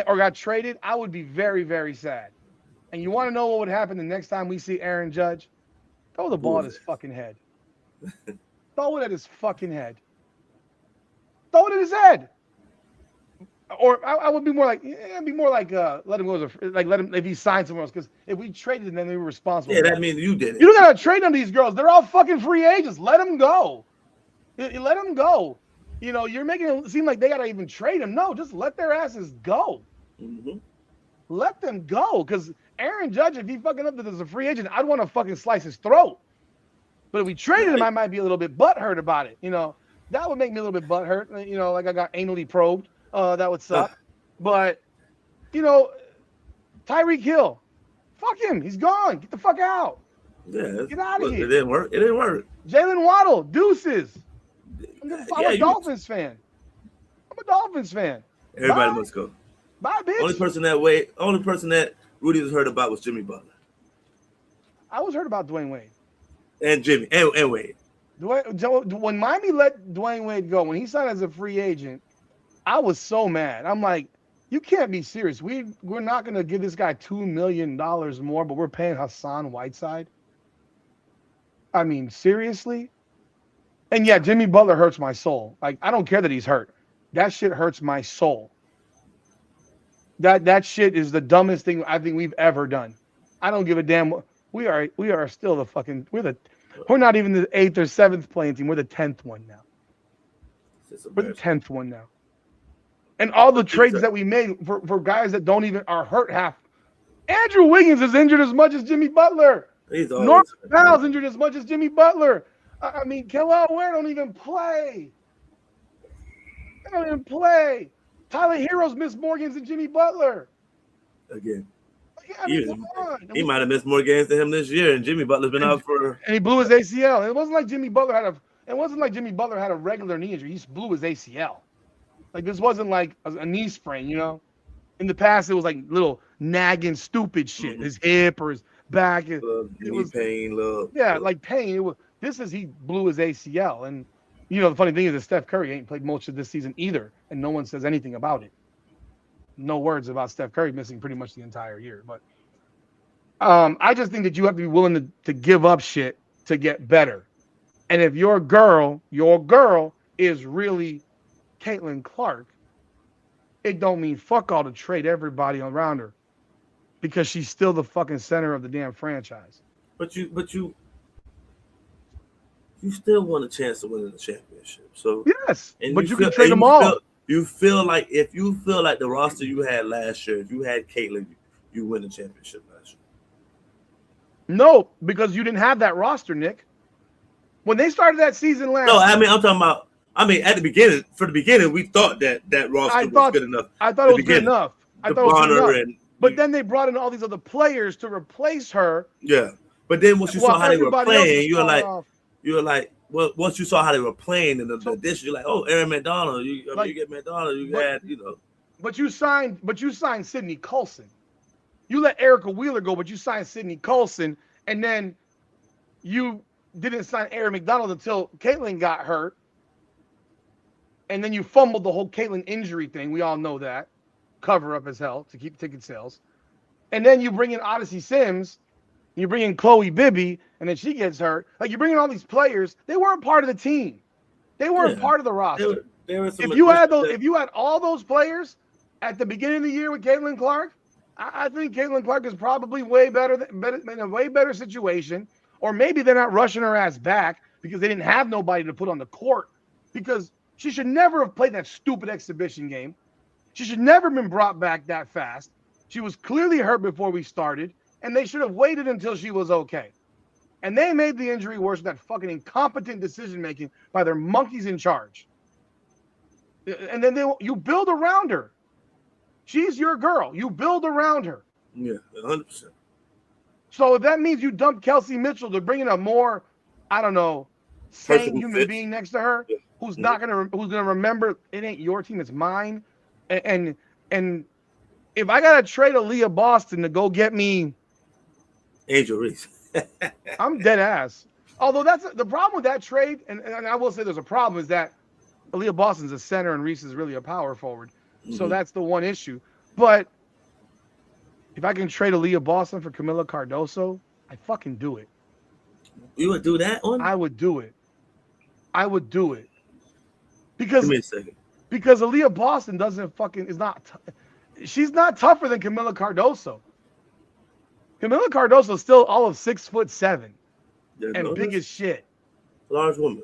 or got traded, I would be very, very sad. And you want to know what would happen the next time we see Aaron Judge? Throw the ball at his fucking head. Throw it at his fucking head. Throw it at his head. Or I would be more like, let him go. Let him if he signed somewhere else. Because if we traded him, then they were responsible. Yeah, that means you did it. You don't got to trade on these girls. They're all fucking free agents. Let them go. Let them go. You know, you're making it seem like they got to even trade him. No, just let their asses go. Mm-hmm. Let them go. Because Aaron Judge, if he fucking up as a free agent, I'd want to fucking slice his throat. But if we traded him, I might be a little bit butthurt about it. You know, that would make me a little bit butthurt. You know, like I got anally probed. That would suck. But, you know, Tyreek Hill, fuck him. He's gone. Get the fuck out. Yeah, get out of here. It didn't work. Jalen Waddle, deuces. I'm a Dolphins fan. Everybody must go. Bye, bitch. Only person that Rudy was heard about was Jimmy Butler. I was heard about Dwayne Wade. And Jimmy and Wade. When Miami let Dwayne Wade go, when he signed as a free agent, I was so mad. I'm like, you can't be serious. We're not going to give this guy $2 million more, but we're paying Hassan Whiteside. I mean, seriously? And yeah, Jimmy Butler hurts my soul. Like, I don't care that he's hurt. That shit hurts my soul. That shit is the dumbest thing I think we've ever done. I don't give a damn. We are still the fucking we're not even the 8th or 7th playing team. We're the 10th one now. We're the 10th one now. And all the trades that we made for guys that don't even are hurt half. Andrew Wiggins is injured as much as Jimmy Butler. Norman Powell's injured as much as Jimmy Butler. I mean, Kelly Ware don't even play. They don't even play. Tyler Heroes missed more games than Jimmy Butler. Again. He might have missed more games than him this year, and Jimmy Butler's been out for. And he blew his ACL. It wasn't like Jimmy Butler had a regular knee injury. He just blew his ACL. Like, this wasn't like a knee sprain, you know? In the past, it was like little nagging, stupid shit. His hip or his back. It was pain, love. Yeah, like pain. He blew his ACL. And, you know, the funny thing is that Steph Curry ain't played much of this season either, and no one says anything about it. No words about Steph Curry missing pretty much the entire year. But I just think that you have to be willing to give up shit to get better. And if your girl is really Caitlin Clark, it don't mean fuck all to trade everybody around her because she's still the fucking center of the damn franchise. But you still want a chance to win the championship. So yes, but you can trade them all. You feel like if you feel like the roster you had last year, if you had Caitlin, you win the championship last year. No, because you didn't have that roster, Nick. When they started that season last year. No, I mean, I'm talking about. I mean, at the beginning, we thought that roster was good enough. I thought it was good enough. But then they brought in all these other players to replace her. Yeah, but then once you saw how they were playing, you were like, well, once you saw how they were playing in the addition, you're like, oh, Aaron McDonald. You get McDonald. But you signed Sydney Colson. You let Erica Wheeler go, but you signed Sydney Colson, and then you didn't sign Aaron McDonald until Caitlin got hurt. And then you fumbled the whole Caitlin injury thing. We all know that. Cover up as hell to keep ticket sales. And then you bring in Odyssey Sims. You bring in Chloe Bibby, and then she gets hurt. Like, you bring in all these players. They weren't part of the team. They weren't part of the roster. If you had all those players at the beginning of the year with Caitlin Clark, I think Caitlin Clark is probably in a way better situation. Or maybe they're not rushing her ass back because they didn't have nobody to put on the court because she should never have played that stupid exhibition game. She should never have been brought back that fast. She was clearly hurt before we started, and they should have waited until she was okay. And they made the injury worse with that fucking incompetent decision-making by their monkeys in charge. And then you build around her. She's your girl. You build around her. Yeah, 100%. So if that means you dump Kelsey Mitchell to bring in a more, I don't know, sane human being next to her, who's gonna remember it ain't your team, it's mine. And if I gotta trade Aaliyah Boston to go get me Angel Reese, I'm dead ass. Although that's the problem with that trade, and I will say there's a problem, is that Aaliyah Boston's a center and Reese is really a power forward. So that's the one issue. But if I can trade Aaliyah Boston for Camila Cardoso, I fucking do it. You would do that one? I would do it. Because give me a second. Because Aaliyah Boston she's not tougher than Camila Cardoso. Camila Cardoso is still all of 6'7" and big as shit. Large woman.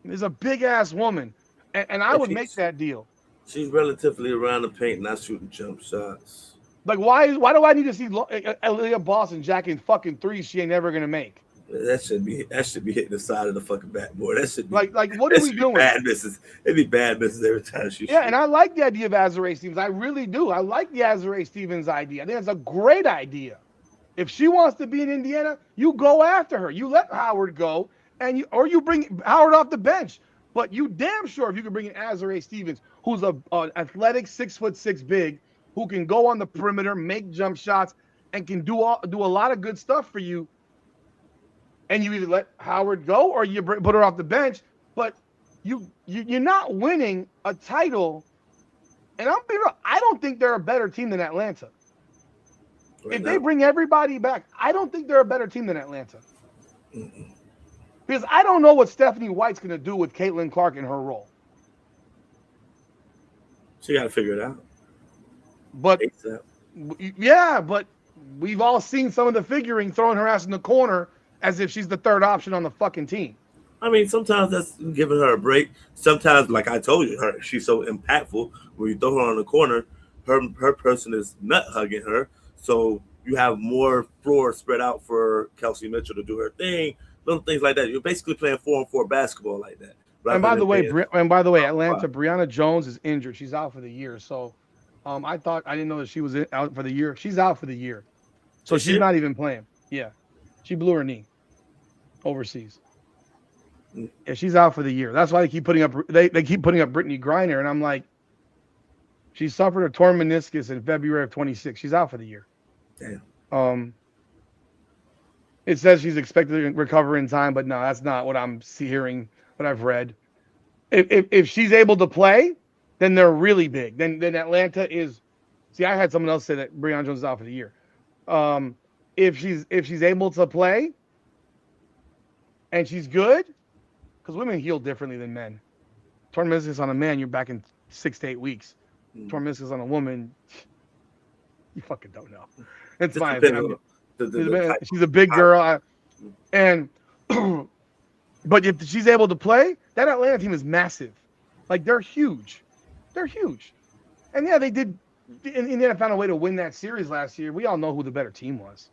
Is a big ass woman, and I would make that deal. She's relatively around the paint, not shooting jump shots. Like, why do I need to see Aaliyah Boston jacking fucking threes she ain't never gonna make? That should be hitting the side of the fucking backboard. That should be like what are we doing? Bad misses. It'd be bad misses every time she. Yeah, and I like the idea of Azurá Stevens. I really do. I like the Azurá Stevens idea. I think it's a great idea. If she wants to be in Indiana, you go after her. You let Howard go, or you bring Howard off the bench. But you damn sure if you can bring in Azurá Stevens, who's an athletic 6'6" big, who can go on the perimeter, make jump shots, and can do a lot of good stuff for you. And you either let Howard go or you put her off the bench. But you're not winning a title. And I'm being real, I don't think they're a better team than Atlanta. If they bring everybody back, I don't think they're a better team than Atlanta. Mm-mm. Because I don't know what Stephanie White's going to do with Caitlin Clark in her role. She got to figure it out. But yeah, but we've all seen some of the figuring throwing her ass in the corner as if she's the third option on the fucking team. I mean, sometimes that's giving her a break. Sometimes, like I told you, she's so impactful. When you throw her on the corner, her person is nut hugging her. So you have more floor spread out for Kelsey Mitchell to do her thing, little things like that. You're basically playing 4-on-4 basketball like that. And by the way, Atlanta, Brianna Jones is injured. She's out for the year. So I didn't know that she was out for the year. She's out for the year. So she's not even playing. Yeah. She blew her knee overseas. Yeah, she's out for the year. That's why they keep putting up Brittany Griner, and I'm like, she suffered a torn meniscus in February of 26. She's out for the year. Damn. It says she's expected to recover in time, but no, that's not what I'm hearing, what I've read. If she's able to play, then they're really big. Then Atlanta is. See, I had someone else say that Brianna Jones is out for the year. If she's able to play, and she's good, because women heal differently than men. Torn meniscus on a man, you're back in 6 to 8 weeks. Torn meniscus on a woman, you fucking don't know. It's fine. She's a big girl, but if she's able to play, that Atlanta team is massive. Like, they're huge. And yeah, they did. Indiana found a way to win that series last year. We all know who the better team was.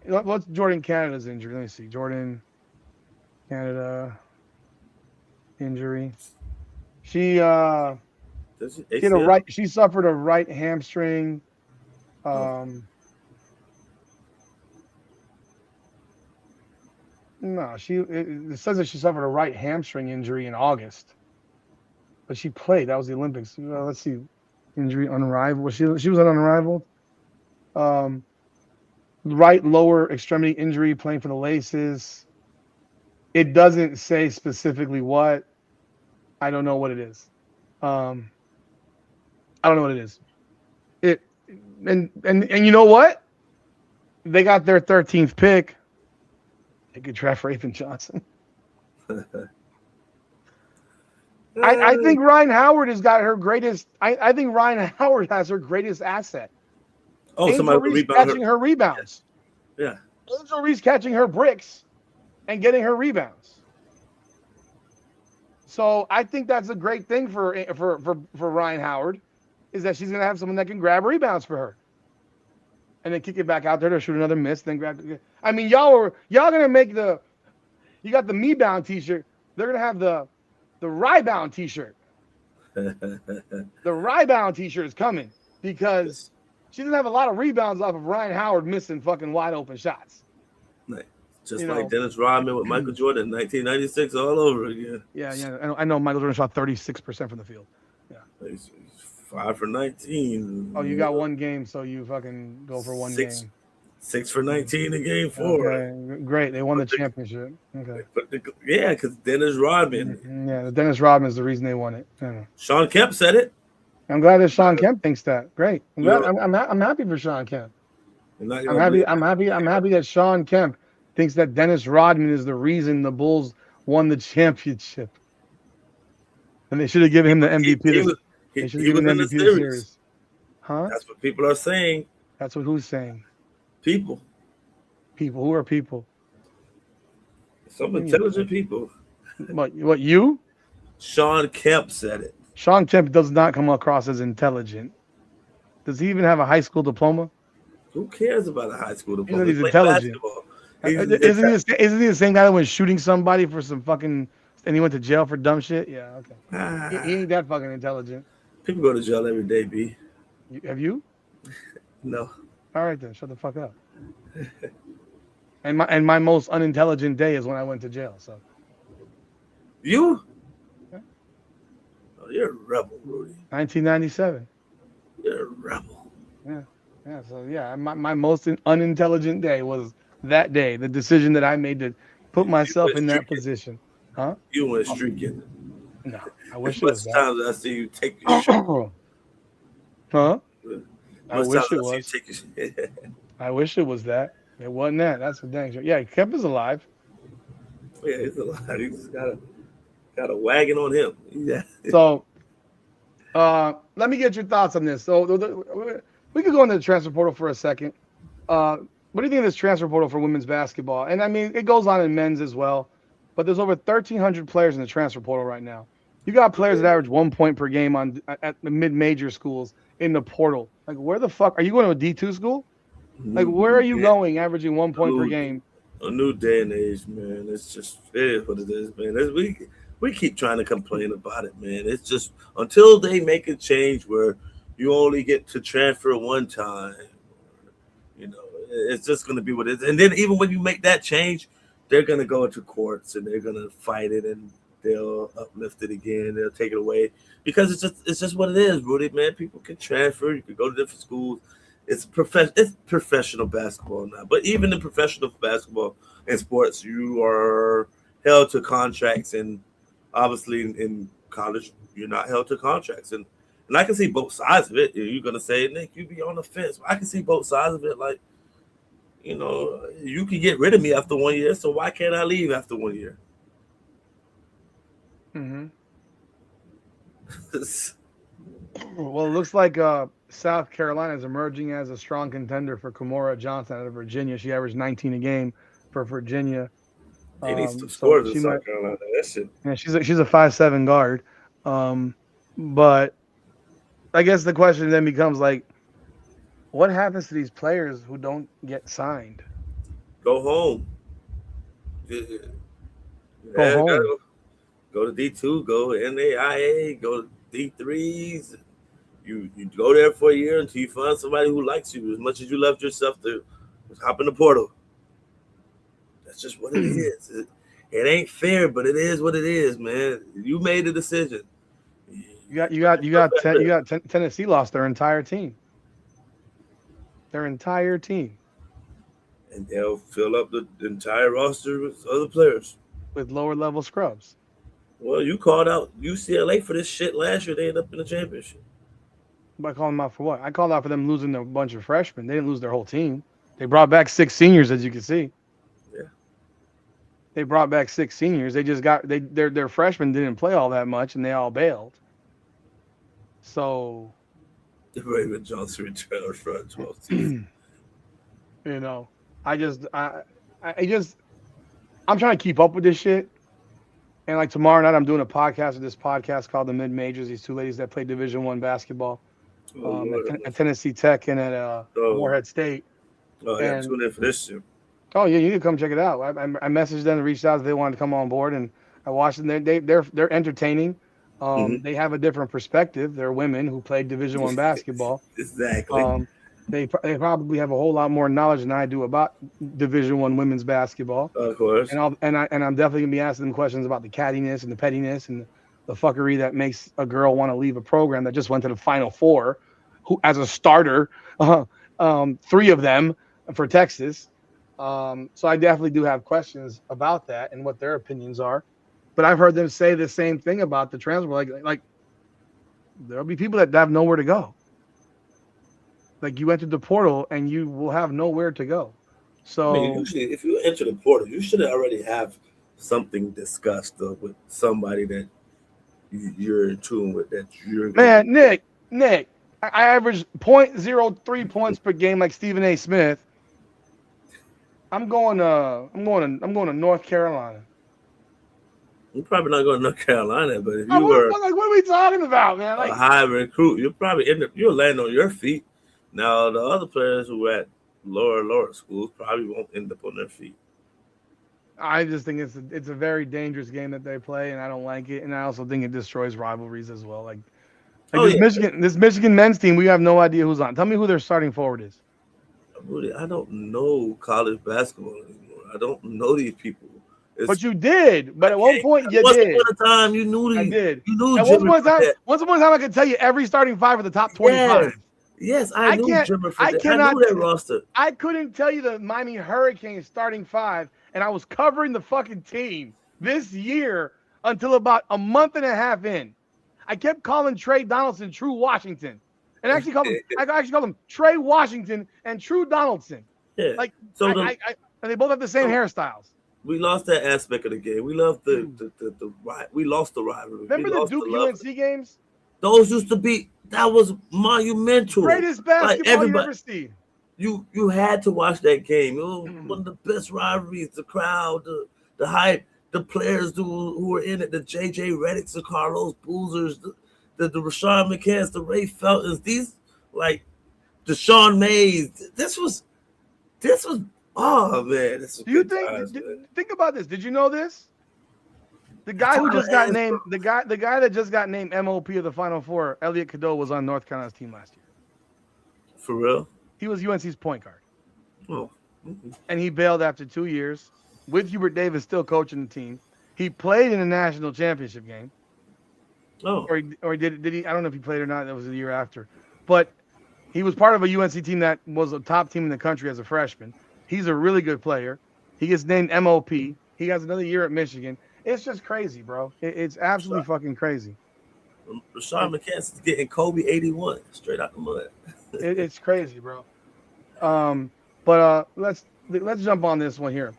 What's Jordan Canada's injury? Let me see. Jordan Canada injury. She suffered a right hamstring. No, it says that she suffered a right hamstring injury in August, but she played. That was the Olympics. Let's see, injury unrivaled. She was an unrivaled. Right lower extremity injury, playing for the Laces. It doesn't say specifically what. I don't know what it is. And you know what? They got their 13th pick. They could draft Raven Johnson. I think Ryan Howard has got her greatest. I think Ryan Howard has her greatest asset. Oh, Angel Reese catching her rebounds. Yeah. Angel Reese catching her bricks and getting her rebounds. So I think that's a great thing for Ryan Howard, is that she's gonna have someone that can grab rebounds for her, and then kick it back out there to shoot another miss. Then grab. I mean, y'all gonna make you got the me bound T-shirt. They're gonna have the Rybound T-shirt. The Rybound T-shirt is coming because she doesn't have a lot of rebounds off of Ryan Howard missing fucking wide open shots. Just like Dennis Rodman with Michael Jordan in 1996 all over again. Yeah. I know Michael Jordan shot 36% from the field. Yeah. He's 5 for 19. Oh, you got one game, so you fucking go for one game. 6 for 19 in game 4. Okay. Great. They won the championship. Okay. Because Dennis Rodman. Yeah, the Dennis Rodman is the reason they won it. Sean Kemp said it. I'm glad that Sean Kemp thinks that. Great. I'm happy for Sean Kemp. I'm happy that Sean Kemp thinks that Dennis Rodman is the reason the Bulls won the championship. And they should have given him the MVP. They should have given him the MVP of the series. Huh? That's what people are saying. That's what who's saying? People. Who are people? Some intelligent people. What you? Sean Kemp said it. Sean Kemp does not come across as intelligent. Does he even have a high school diploma? Who cares about a high school diploma? He's intelligent. Isn't he the same guy that was shooting somebody for some fucking and he went to jail for dumb shit? Yeah, okay. He ain't that fucking intelligent. People go to jail every day, B. Have you? No. All right then, shut the fuck up. And my most unintelligent day is when I went to jail. So. You? Yeah. Oh, you're a rebel, Rudy. 1997. You're a rebel. Yeah. So yeah, my most unintelligent day was that day, the decision that I made to put myself in that position. Huh? You went streaking. No, I wish it was that. Times I see you take your shit. Huh? I wish it was. I wish it was that. It wasn't that. That's the dang shit. Yeah, Kemp is alive. Yeah, he's alive. He's got a wagon on him. Yeah. So, let me get your thoughts on this. So, we could go into the transfer portal for a second. What do you think of this transfer portal for women's basketball? And I mean, it goes on in men's as well, but there's over 1,300 players in the transfer portal right now. You got players that average 1 point per game at the mid-major schools in the portal. Like, where the fuck are you going to a D2 school? Like, where are you going, averaging 1 point per game? A new day and age, man. It's just what it is, man. We keep trying to complain about it, man. It's just until they make a change where you only get to transfer one time, it's just going to be what it is. And then even when you make that change, they're going to go into courts and they're going to fight it and they'll uplift it again. They'll take it away because it's just what it is, Rudy, man. People can transfer. You can go to different schools. It's professional basketball now. But even in professional basketball and sports, you are held to contracts. And obviously in college, you're not held to contracts. And I can see both sides of it. You're going to say, Nick, you be on the fence. I can see both sides of it. Like, you can get rid of me after 1 year, so why can't I leave after 1 year? Mm-hmm. Well, it looks like South Carolina is emerging as a strong contender for Kimora Johnson out of Virginia. She averaged 19 a game for Virginia. He needs some scores in South Carolina. That shit. Yeah, she's a 5'7" guard. But I guess the question then becomes like, what happens to these players who don't get signed? Go home. Go home. Go to D2, go to NAIA, go to D3s. You go there for a year until you find somebody who likes you as much as you loved yourself to hop in the portal. That's just what it is. It ain't fair, but it is what it is, man. You made a decision. You got Tennessee lost their entire team. Their entire team. And they'll fill up the entire roster with other players. With lower level scrubs. Well, you called out UCLA for this shit last year. They ended up in the championship. But I called them out for what? I called out for them losing a bunch of freshmen. They didn't lose their whole team. They brought back 6 seniors, as you can see. Yeah. They brought back 6 seniors. They just their freshmen didn't play all that much, and they all bailed. So. Raymond Johnson returned for 12 seasons. I'm trying to keep up with this shit. And like tomorrow night, I'm doing a podcast with this podcast called The Mid Majors. These two ladies that play Division I basketball at Tennessee Tech and at Morehead State. Oh, I got to tune in for this shit. Oh yeah, you need to come check it out. I messaged them and reached out if they wanted to come on board, and I watched them. They're entertaining. They have a different perspective. They're women who played Division I basketball. Exactly. They probably have a whole lot more knowledge than I do about Division I women's basketball. Of course. And I'm definitely gonna be asking them questions about the cattiness and the pettiness and the fuckery that makes a girl want to leave a program that just went to the Final Four, who as a starter, 3 of them for Texas. So I definitely do have questions about that and what their opinions are. But I've heard them say the same thing about the transfer. Like there'll be people that have nowhere to go. Like you entered the portal and you will have nowhere to go. So I mean, usually, if you enter the portal, you should already have something discussed with somebody that you're in tune with. Man, Nick, I average 0.03 points per game like Stephen A. Smith. I'm going to North Carolina. You're probably not going to North Carolina, but if you what are we talking about, man? Like a high recruit, you'll probably you'll land on your feet. Now the other players who are at lower schools probably won't end up on their feet. I just think it's a very dangerous game that they play, and I don't like it. And I also think it destroys rivalries as well. This Michigan men's team, we have no idea who's on. Tell me who their starting forward is. I don't know college basketball anymore. I don't know these people. But you did. But at one point, you did. Once upon a time, you knew these. I did. You knew once upon a time, I could tell you every starting 5 of the top 25. Yes, I knew Jimmer for that. I knew that roster. I couldn't tell you the Miami Hurricanes starting 5, and I was covering the fucking team this year until about a month and a half in. I kept calling Trey Donaldson True Washington. And I actually called him Trey Washington and True Donaldson. Yeah. And they both have the same hairstyles. We lost that aspect of the game. We loved we lost the rivalry. Remember the Duke UNC games? Those used to be. That was monumental. Greatest basketball you ever seen. You had to watch that game. It was one of the best rivalries. The crowd, the hype, the players who were in it. The J.J. Reddicks, the Carlos Boozers, the Rashawn McCants, the Ray Feltons. These the Sean Mays. This was. Oh man! Do you think about this? Did you know this? The guy who just got named, the guy that just got named MOP of the Final Four, Elliot Cadeau, was on North Carolina's team last year. For real? He was UNC's point guard. Oh. And he bailed after 2 years, with Hubert Davis still coaching the team. He played in a national championship game. Oh. Or did he? I don't know if he played or not. That was the year after. But he was part of a UNC team that was a top team in the country as a freshman. He's a really good player. He gets named MOP. He has another year at Michigan. It's just crazy, bro. It's absolutely fucking crazy. Rashawn McCants is getting Kobe 81 straight out the mud. It's crazy, bro. But let's jump on this one here.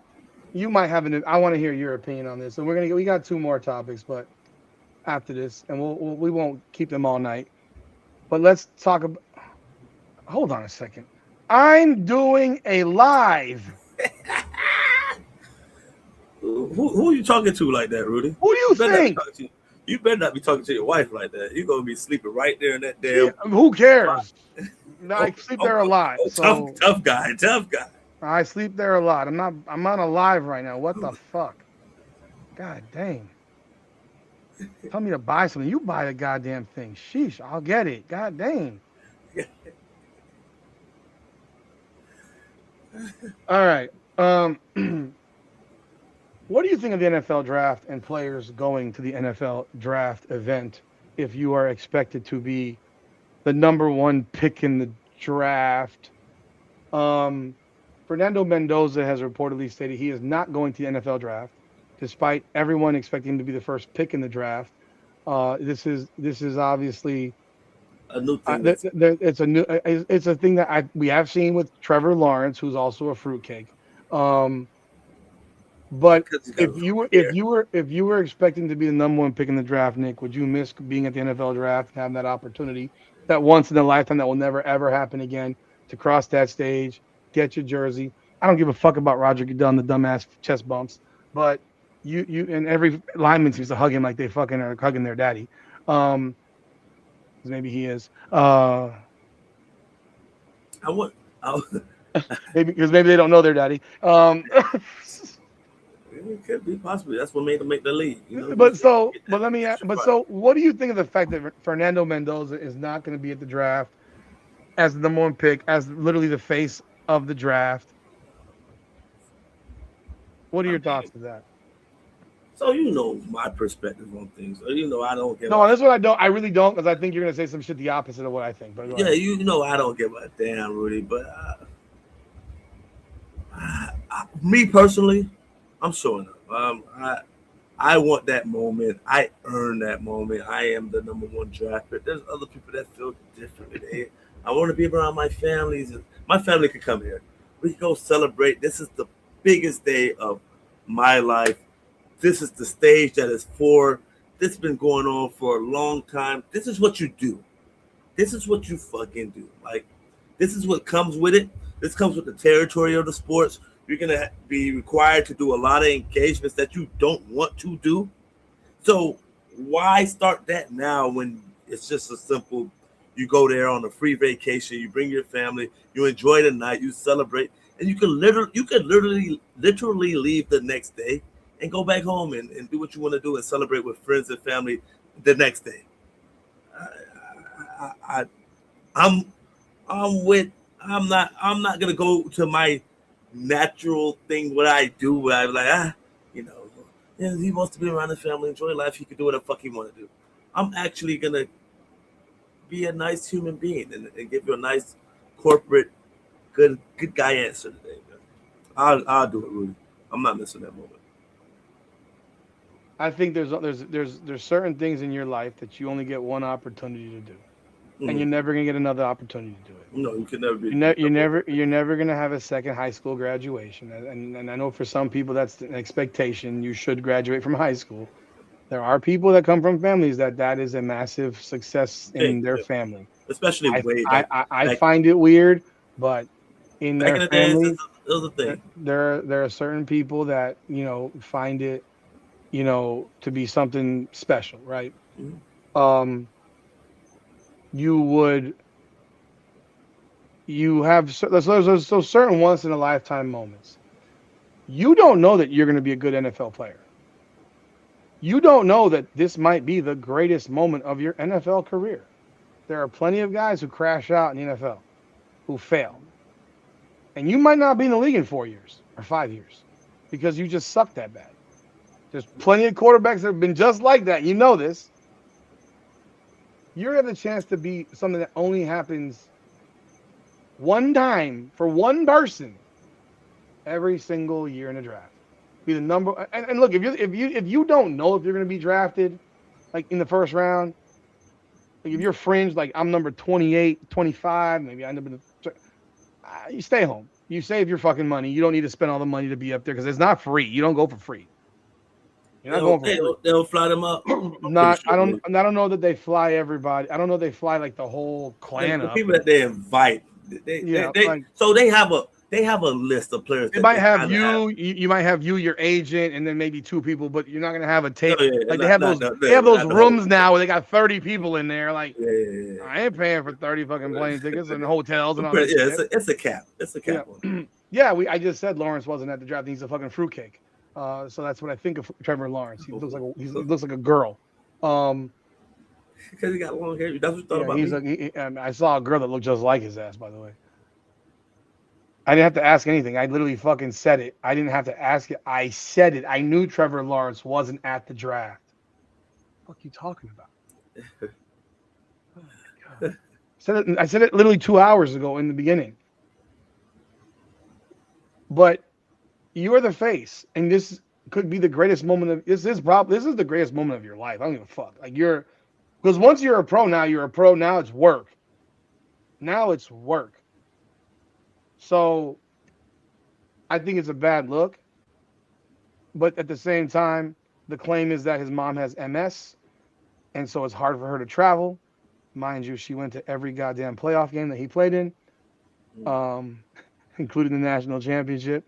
You might have I want to hear your opinion on this. So we got 2 more topics, but after this, and we won't keep them all night. But let's talk about. Hold on a second. I'm doing a live. Who are you talking to like that, Rudy? Who do you think? You better not be talking to your wife like that. You're gonna be sleeping right there in that damn. Who cares? I sleep there a lot. Tough guy. I sleep there a lot. I'm on a live right now. What the fuck? God dang. Tell me to buy something. You buy the goddamn thing. Sheesh, I'll get it. God dang. All right. What do you think of the NFL draft and players going to the NFL draft event if you are expected to be the number 1 pick in the draft? Fernando Mendoza has reportedly stated he is not going to the NFL draft, despite everyone expecting him to be the first pick in the draft. This is obviously a new thing. It's a thing that we have seen with Trevor Lawrence, who's also a fruitcake. But if you were expecting to be the number 1 pick in the draft, Nick, would you miss being at the NFL draft and having that opportunity, that once in a lifetime that will never ever happen again, to cross that stage, get your jersey? I don't give a fuck about Roger Goodell and the dumbass chest bumps, but you and every lineman seems to hug him like they fucking are hugging their daddy. Maybe he is. Maybe because maybe they don't know their daddy. It could be possibly. That's what made them make the league. But what do you think of the fact that Fernando Mendoza is not going to be at the draft as the number one pick, as literally the face of the draft? What are your thoughts to that? So my perspective on things. So I don't give. No, that's what I don't. I really don't, because I think you're going to say some shit the opposite of what I think. But yeah, I don't give a damn, Rudy. But me personally, I'm showing up. I want that moment. I earned that moment. I am the number one draft pick. There's other people that feel differently. I want to be around my families. My family could come here. We can go celebrate. This is the biggest day of my life. This is the stage that is for. This has been going on for a long time. This is what you do. This is what you fucking do. Like, this is what comes with it. This comes with the territory of the sports. You're going to be required to do a lot of engagements that you don't want to do. So why start that now when it's just a simple, you go there on a free vacation, you bring your family, you enjoy the night, you celebrate, and you could literally leave the next day and go back home and do what you want to do and celebrate with friends and family the next day. I'm not gonna go to my natural thing, what I do, where I'm like, he wants to be around his family, enjoy life, he can do whatever the fuck he want to do. I'm actually gonna be a nice human being and give you a nice corporate good guy answer today, man. I'll do it, Rudy. I'm not missing that moment. I think there's certain things in your life that you only get one opportunity to do. And you're never gonna get another opportunity to do it. No, you can never be. You're never gonna have a second high school graduation. And I know for some people that's an expectation. You should graduate from high school. There are people that come from families that is a massive success in their family. Especially I find it weird, but in their family, it was a thing. There are certain people that find it, to be something special, right? Mm-hmm. You have so certain once in a lifetime moments. You don't know that you're going to be a good NFL player. You don't know that this might be the greatest moment of your NFL career. There are plenty of guys who crash out in the NFL, who fail. And you might not be in the league in 4 years or 5 years because you just suck that bad. There's plenty of quarterbacks that have been just like that. You know this. You have the chance to be something that only happens one time for one person every single year in a draft. Be the number. And look, if you don't know if you're going to be drafted, like in the first round, like if you're fringe, like I'm number 28, 25, maybe I end up in you stay home. You save your fucking money. You don't need to spend all the money to be up there because it's not free. You don't go for free. You're not going for free. They'll fly them up. I don't know that they fly everybody. I don't know they fly like the whole clan. The people that they invite. So they have a list of players. They might have you. You might have your agent, and then maybe two people, but you're not gonna have a tape. They have those rooms now where they got 30 people in there. Like, I ain't paying for 30 fucking plane tickets and hotels and all that. It's a cap. It's a cap. I just said Lawrence wasn't at the draft. He's a fucking fruitcake. So that's what I think of Trevor Lawrence. He looks like a girl. Because he got long hair. That's what you thought about me. I saw a girl that looked just like his ass, by the way. I didn't have to ask anything. I literally fucking said it. I didn't have to ask it. I said it. I knew Trevor Lawrence wasn't at the draft. What are you talking about? Oh my God. I said it literally 2 hours ago in the beginning. But you are the face, and this could be the greatest moment of this is the greatest moment of your life. I don't give a fuck. Like because once you're a pro, now you're a pro. Now it's work. So I think it's a bad look. But at the same time, the claim is that his mom has MS, and so it's hard for her to travel. Mind you, she went to every goddamn playoff game that he played in, including the national championship,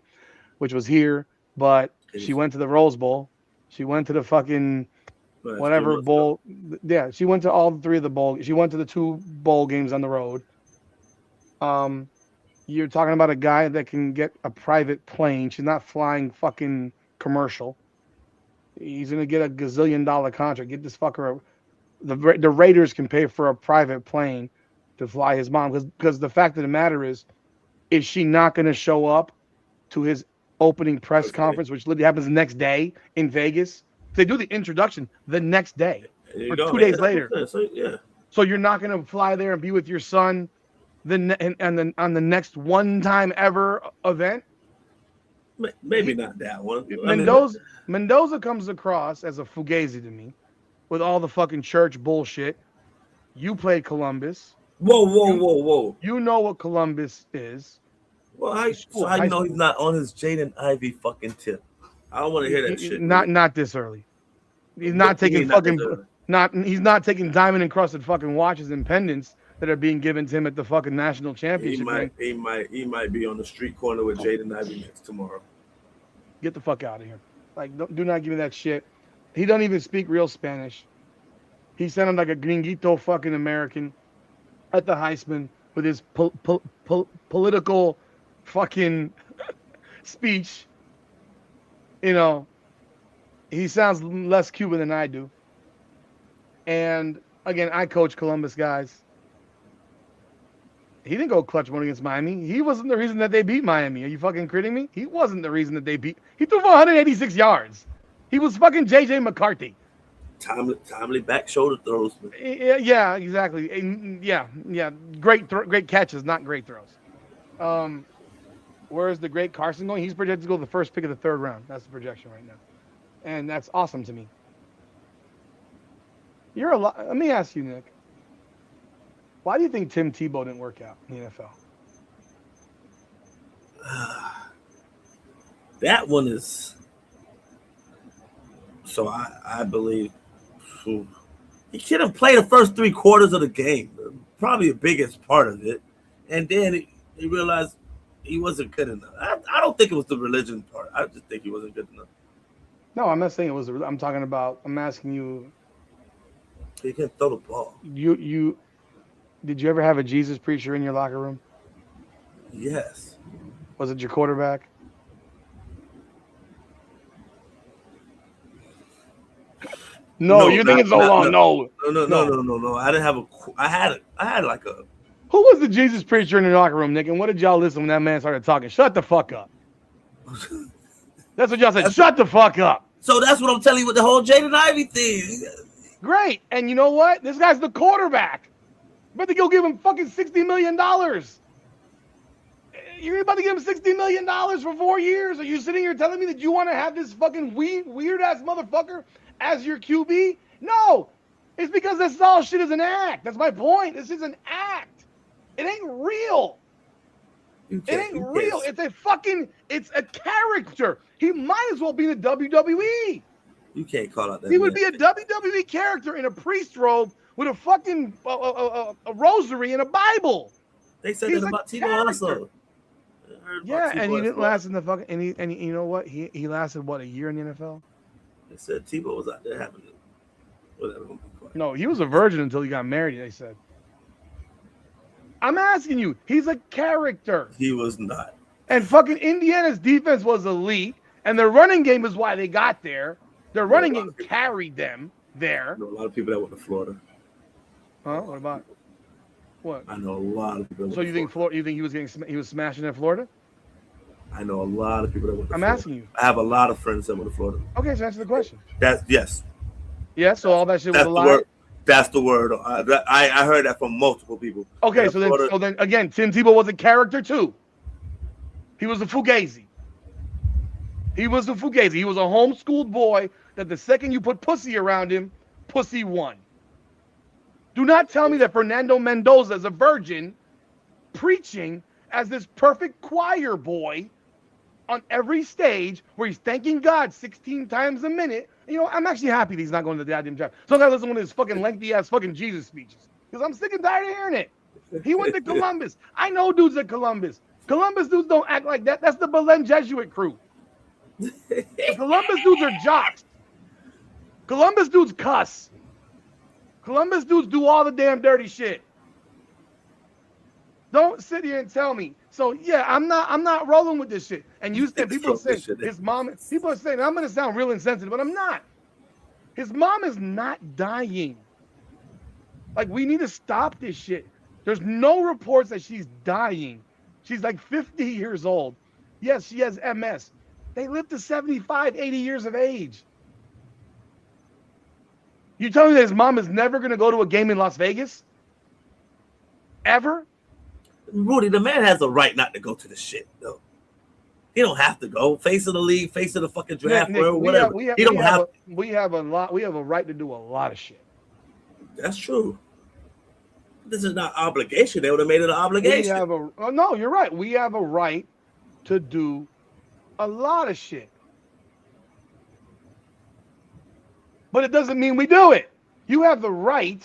which was here. But she went to the Rose Bowl, She went to the fucking whatever bowl. Yeah, she went to all three of the bowl. She went to the 2 bowl games on the road. You're talking about a guy that can get a private plane. She's not flying fucking commercial. He's gonna get a gazillion-dollar contract. Get this fucker. The Raiders can pay for a private plane to fly his mom because the fact of the matter is she not gonna show up to his opening press conference, which literally happens the next day in Vegas? They do the introduction the next day or 2 days later. So you're not gonna fly there and be with your son on the next one time ever event? Maybe not that one. Mendoza comes across as a fugazi to me, with all the fucking church bullshit. You played Columbus. Whoa. You know what Columbus is. Well, I know he's not on his Jaden Ivey fucking tip. I don't want to hear that shit. Not this early. He's not taking he's not taking diamond encrusted fucking watches and pendants that are being given to him at the fucking national championship. He might be on the street corner with Jaden Ivey next tomorrow. Get the fuck out of here. Like, do not give me that shit. He doesn't even speak real Spanish. He sounded like a gringuito fucking American at the Heisman with his political fucking speech. You know, he sounds less Cuban than I do. And again, I coach Columbus guys. He didn't go clutch one against Miami. He wasn't the reason that they beat Miami. Are you fucking kidding me? He wasn't the reason that they beat. He threw for 186 yards. He was fucking J.J. McCarthy. Timely back shoulder throws. Yeah, exactly. Yeah. Great catches, not great throws. Where's the great Carson going? He's projected to go the first pick of the 3rd round. That's the projection right now. And that's awesome to me. Let me ask you, Nick. Why do you think Tim Tebow didn't work out in the NFL? That one is. So I believe he could have played the first 3 quarters of the game, probably the biggest part of it, and then he realized he wasn't good enough. I don't think it was the religion part. I just think he wasn't good enough. No, I'm not saying it was. I'm talking about. I'm asking you. He can throw the ball. Did you ever have a Jesus preacher in your locker room? Yes. Was it your quarterback? No, you think it's so long? No. I didn't have I had like a. Who was the Jesus preacher in the locker room, Nick? And what did y'all listen when that man started talking? Shut the fuck up. That's what y'all said. Shut the fuck up. So that's what I'm telling you with the whole Jaden Ivey thing. Great. And you know what? This guy's the quarterback. You're about to go give him fucking $60 million. You're about to give him $60 million for 4 years. Are you sitting here telling me that you want to have this fucking weird-ass motherfucker as your QB? No. It's because this all shit is an act. That's my point. This is an act. It ain't real. It ain't real. It's a character. He might as well be in the WWE. You can't call out that. He would be a WWE character in a priest robe with a fucking a rosary and a Bible. They said that about Tebow also. Yeah, and he didn't last in the fucking. And you know what? He lasted what, a year in the NFL? They said Tebow was out there having whatever. No, he was a virgin until he got married. They said. I'm asking you. He's a character. He was not. And fucking Indiana's defense was elite, and their running game is why they got there. Their running game carried them there. I know a lot of people that went to Florida. Huh? What about? What? I know a lot of people. So you think Florida? You think he was smashing in Florida? I know a lot of people that went to Florida. I'm asking you. I have a lot of friends that went to Florida. Okay, so answer the question. Yes. Yeah, so all that shit was a lie? That's the word. I heard that from multiple people. Okay, so then again, Tim Tebow was a character too. He was a fugazi. He was a homeschooled boy that the second you put pussy around him, pussy won. Do not tell me that Fernando Mendoza is a virgin preaching as this perfect choir boy on every stage where he's thanking God 16 times a minute. You know, I'm actually happy that he's not going to the goddamn job. So I gotta listen to his fucking lengthy-ass fucking Jesus speeches because I'm sick and tired of hearing it. He went to Columbus. I know dudes at Columbus. Columbus dudes don't act like that. That's the Belen Jesuit crew. The Columbus dudes are jocks. Columbus dudes cuss. Columbus dudes do all the damn dirty shit. Don't sit here and tell me. So yeah, I'm not rolling with this shit. And people are saying his mom. People are saying I'm gonna sound real insensitive, but I'm not. His mom is not dying. Like, we need to stop this shit. There's no reports that she's dying. She's like 50 years old. Yes, she has MS. They live to 75, 80 years of age. You telling me that his mom is never going to go to a game in Las Vegas? Ever? Rudy, the man has a right not to go to the shit, though. He don't have to go. Face of the league, face of the fucking draft, Nick, whatever. We have a right to do a lot of shit. That's true. This is not obligation. They would have made it an obligation. No, you're right. We have a right to do a lot of shit. But it doesn't mean we do it. You have the right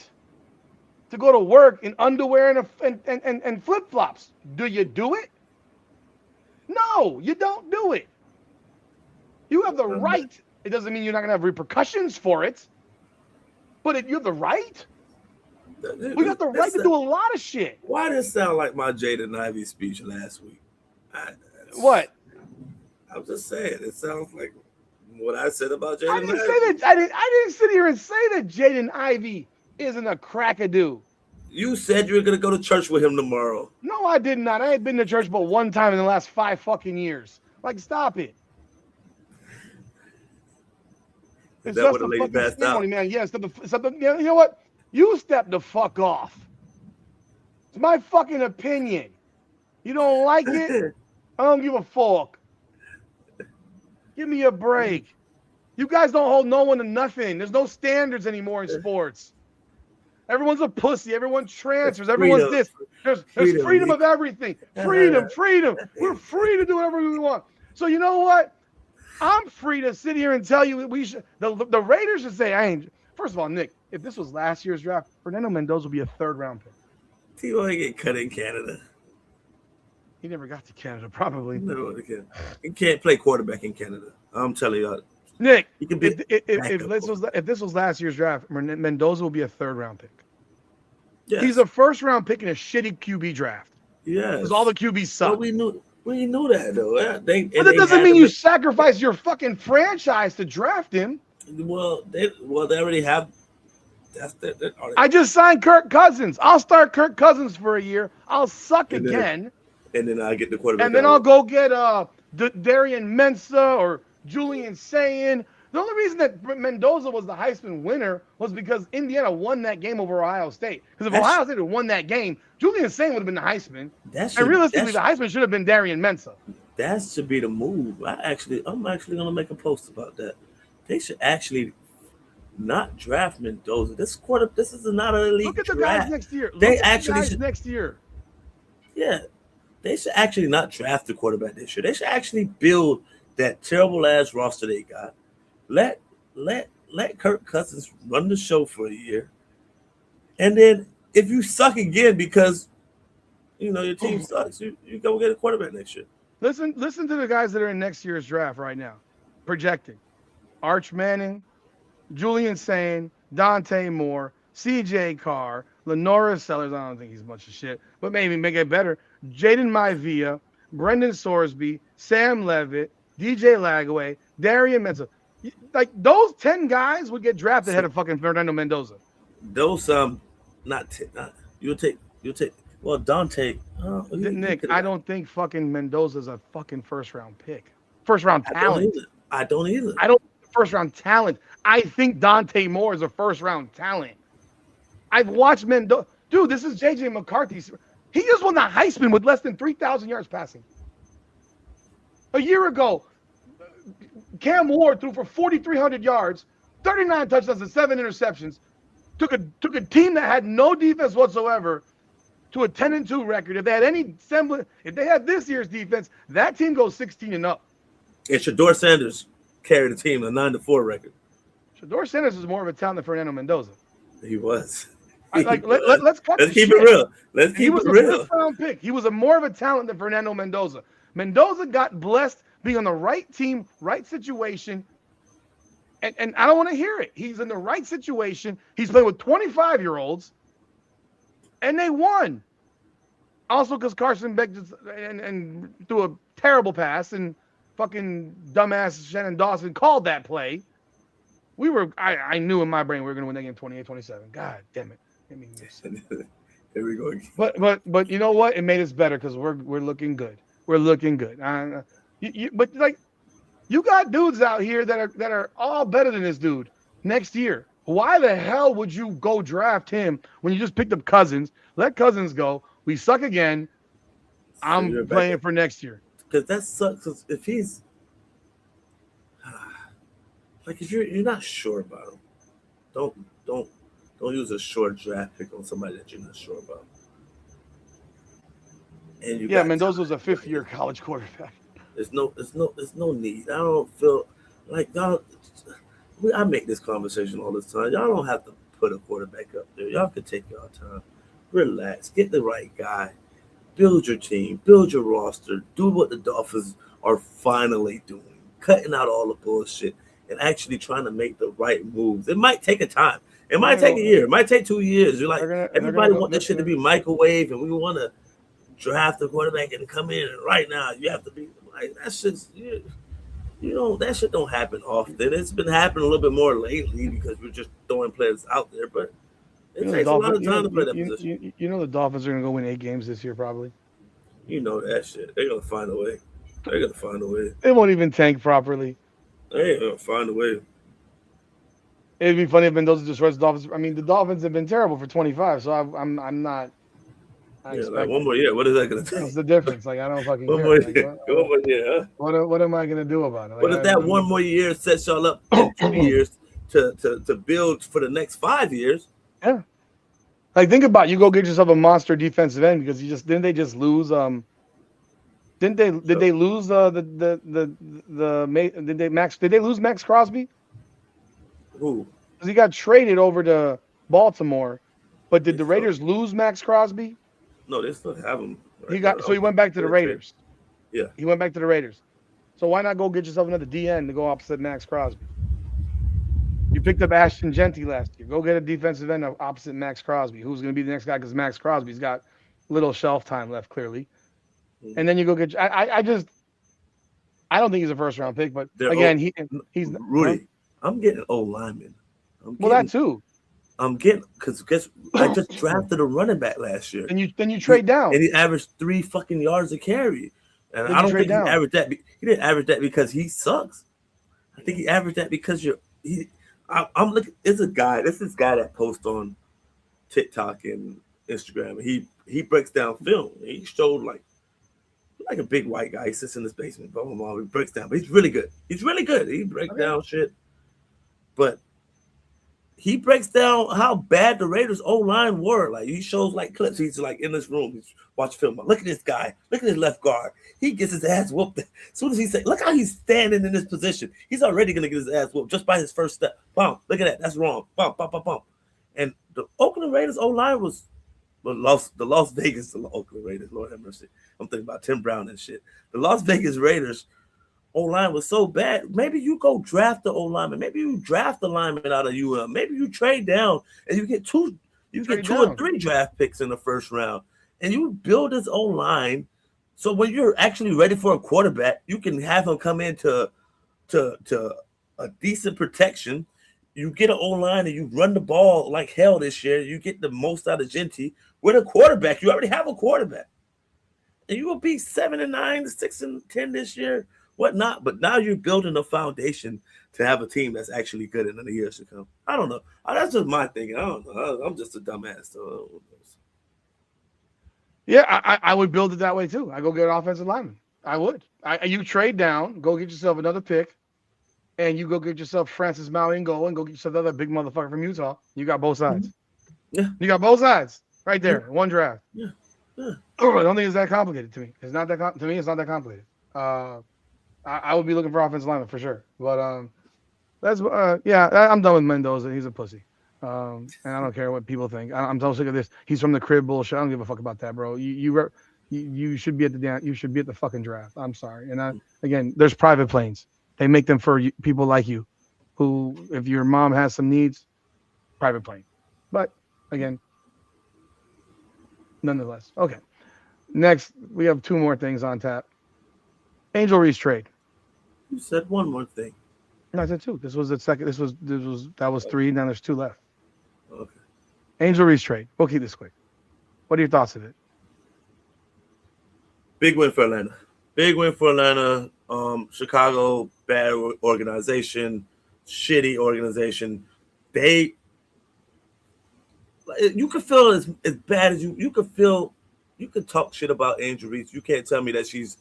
to go to work in underwear and flip-flops. Do you do it? No, you don't do it. You have the right. It doesn't mean you're not going to have repercussions for it. But you have the right. We got the right to do a lot of shit. Why did it sound like my Jaden Ivey speech last week? What? I'm just saying. It sounds like what I said about Jaden Ivey. I didn't sit here and say that Jaden Ivey isn't a crackadoo. You said you were going to go to church with him tomorrow. No, I did not. I ain't been to church but one time in the last 5 fucking years. Like, stop it. Is that what the lady passed out? Man. Yes. You know what? You step the fuck off. It's my fucking opinion. You don't like it? I don't give a fuck. Give me a break. You guys don't hold no one to nothing. There's no standards anymore in sports. Everyone's a pussy. Everyone transfers. Everyone's this. There's freedom of everything. Freedom. We're free to do whatever we want. So you know what? I'm free to sit here and tell you we should. The Raiders should say, I ain't. First of all, Nick, if this was last year's draft, Fernando Mendoza would be a 3rd round pick. He won't get cut in Canada. He never got to Canada, probably. No, he can't play quarterback in Canada. I'm telling you. Nick, he can be if this was last year's draft, Mendoza will be a 3rd round pick. Yes. He's a 1st round pick in a shitty QB draft. Yeah, because all the QBs suck. Well, we knew that though. But that doesn't mean you sacrifice your fucking franchise to draft him. Well, they already have. I just signed Kirk Cousins. I'll start Kirk Cousins for a year. I'll suck again. And then I'll get the quarterback. And then I'll go get Darian Mensa or Julian Sayin. The only reason that Mendoza was the Heisman winner was because Indiana won that game over Ohio State. Because if Ohio State had won that game, Julian Sayin would have been the Heisman. And realistically, the Heisman should have been Darian Mensa. That should be the move. I'm actually going to make a post about that. They should actually not draft Mendoza. This is not an elite draft. Look at the draft. guys next year. Next year. Yeah. They should actually not draft the quarterback this year. They should actually build that terrible ass roster they got. Let Kirk Cousins run the show for a year. And then if you suck again because your team sucks, you go get a quarterback next year. Listen to the guys that are in next year's draft right now. Projecting. Arch Manning, Julian Sayin, Dante Moore, CJ Carr, Lenora Sellers. I don't think he's much of shit, but maybe make it better. Jaden Maivia, Brendan Sorsby, Sam Levitt, DJ Lagaway, Darian Mensa. Like those 10 guys would get drafted ahead of fucking Fernando Mendoza. Those you'll take. Well, Dante. Nick, I don't think fucking Mendoza's a fucking 1st round pick. 1st round talent. I don't either. I don't think 1st round talent. I think Dante Moore is a 1st round talent. I've watched Mendoza. Dude, this is JJ McCarthy. He just won the Heisman with less than 3,000 yards passing. A year ago, Cam Ward threw for 4,300 yards, 39 touchdowns and 7 interceptions. Took a team that had no defense whatsoever to a 10-2 record. If they had any semblance, if they had this year's defense, that team goes 16-0. And Shedeur Sanders carried the team a 9-4 record. Shedeur Sanders is more of a talent than Fernando Mendoza. He was. Let's keep it real. He was a 1st round pick. He was more of a talent than Fernando Mendoza. Mendoza got blessed being on the right team, right situation, And I don't want to hear it. He's in the right situation. He's playing with 25-year-olds, and they won. Also, because Carson Beck just and threw a terrible pass, and fucking dumbass Shannon Dawson called that play. I knew in my brain we were going to win that game 28-27. God damn it. Here we go again. But you know what? It made us better because we're looking good. We're looking good. But like, you got dudes out here that are all better than this dude next year. Why the hell would you go draft him when you just picked up Cousins? Let Cousins go. We suck again. I'm playing for next year. Because that sucks. If he's like, if you're not sure about him, don't use a short draft pick on somebody that you're not sure about. And Mendoza was a fifth-year college quarterback. There's no need. I don't feel like y'all. I make this conversation all the time. Y'all don't have to put a quarterback up there. Y'all can take y'all time. Relax. Get the right guy. Build your team. Build your roster. Do what the Dolphins are finally doing. Cutting out all the bullshit and actually trying to make the right moves. It might take a time. It might take a year. It might take 2 years. You're like, everybody want this shit to be microwave, and we want to draft a quarterback and come in, and right now you have to be like, that's just, that shit don't happen often. It's been happening a little bit more lately because we're just throwing players out there, but it takes a lot of time to play that position. The Dolphins are going to go win 8 games this year, probably. You know that shit. They're going to find a way. They're going to find a way. They won't even tank properly. They're going to find a way. It'd be funny if Mendoza just runs the Dolphins. I mean, the Dolphins have been terrible for 25, so I'm not. Like one more year. What is that going to take? What's the difference? Like, I don't fucking one care. More like, year. One more year, huh? What am I going to do about it? Like, what if that one more year sets y'all up in 2 years to build for the next 5 years? Yeah. Like, think about it. You go get yourself a monster defensive end because didn't they just lose did they lose did they lose Max Crosby? Who? Because he got traded over to Baltimore, but did the Raiders lose Max Crosby? No, they still have him. So he went back to the Raiders. Yeah. He went back to the Raiders. So why not go get yourself another DN to go opposite Max Crosby? You picked up Ashton Genty last year. Go get a defensive end opposite Max Crosby. Who's going to be the next guy? Because Max Crosby's got little shelf time left, clearly. Mm-hmm. And then you go get. I don't think he's a first round pick, but again, he's Rudy. I'm getting old linemen. That too. I'm getting because I just drafted a running back last year. And you trade down, and he averaged 3 fucking yards a carry. And I don't think he averaged that. He didn't average that because he sucks. I think he averaged that because I'm looking. It's this guy that posts on TikTok and Instagram. He breaks down film. He showed like a big white guy. He sits in his basement. Blah blah blah. He breaks down, but he's really good. He breaks down shit. But he breaks down how bad the Raiders O-line were. Like, he shows like clips. He's like in this room. He's watching film. Look at this guy. Look at his left guard. He gets his ass whooped. As soon as he says, look how he's standing in this position. He's already gonna get his ass whooped just by his first step. Bump. Look at that. That's wrong. Bump. And the Oakland Raiders O-line was the Las Vegas Oakland Raiders. Lord have mercy. I'm thinking about Tim Brown and shit. The Las Vegas Raiders O-line was so bad. Maybe you go draft the O-lineman. Maybe you draft the lineman out of UM. Maybe you trade down and you get two or three draft picks in the first round. And you build this O-line so when you're actually ready for a quarterback, you can have him come into a decent protection. You get an O-line and you run the ball like hell this year. You get the most out of Genty. With a quarterback, you already have a quarterback. And you will be 7-9, 6-10 this year. Whatnot, but now you're building a foundation to have a team that's actually good in the years to come. I don't know. That's just my thinking. I don't know. I'm just a dumbass. So yeah, I would build it that way too. I go get an offensive lineman. I would. You trade down, go get yourself another pick, and you go get yourself Francis Mauingo and go get yourself another big motherfucker from Utah. You got both sides. Yeah, you got both sides right there. One draft. Yeah. I don't think it's that complicated to me. It's not that to me. It's not that complicated. I would be looking for offensive lineman for sure. But I'm done with Mendoza. He's a pussy. And I don't care what people think. I'm so sick of this. He's from the crib bullshit. I don't give a fuck about that, bro. You should be at the fucking draft. I'm sorry. And again, there's private planes. They make them for people like you. who, if your mom has some needs, private plane. But again, nonetheless. Okay. Next, we have two more things on tap. Angel Reese trade. You said one more thing. No, I said two. This was the second. That was three. Now there's two left. Okay. Angel Reese trade. We'll keep this quick. What are your thoughts of it? Big win for Atlanta. Big win for Atlanta. Chicago, bad organization, shitty organization. You could feel as bad as you could feel. You could talk shit about Angel Reese. You can't tell me that she's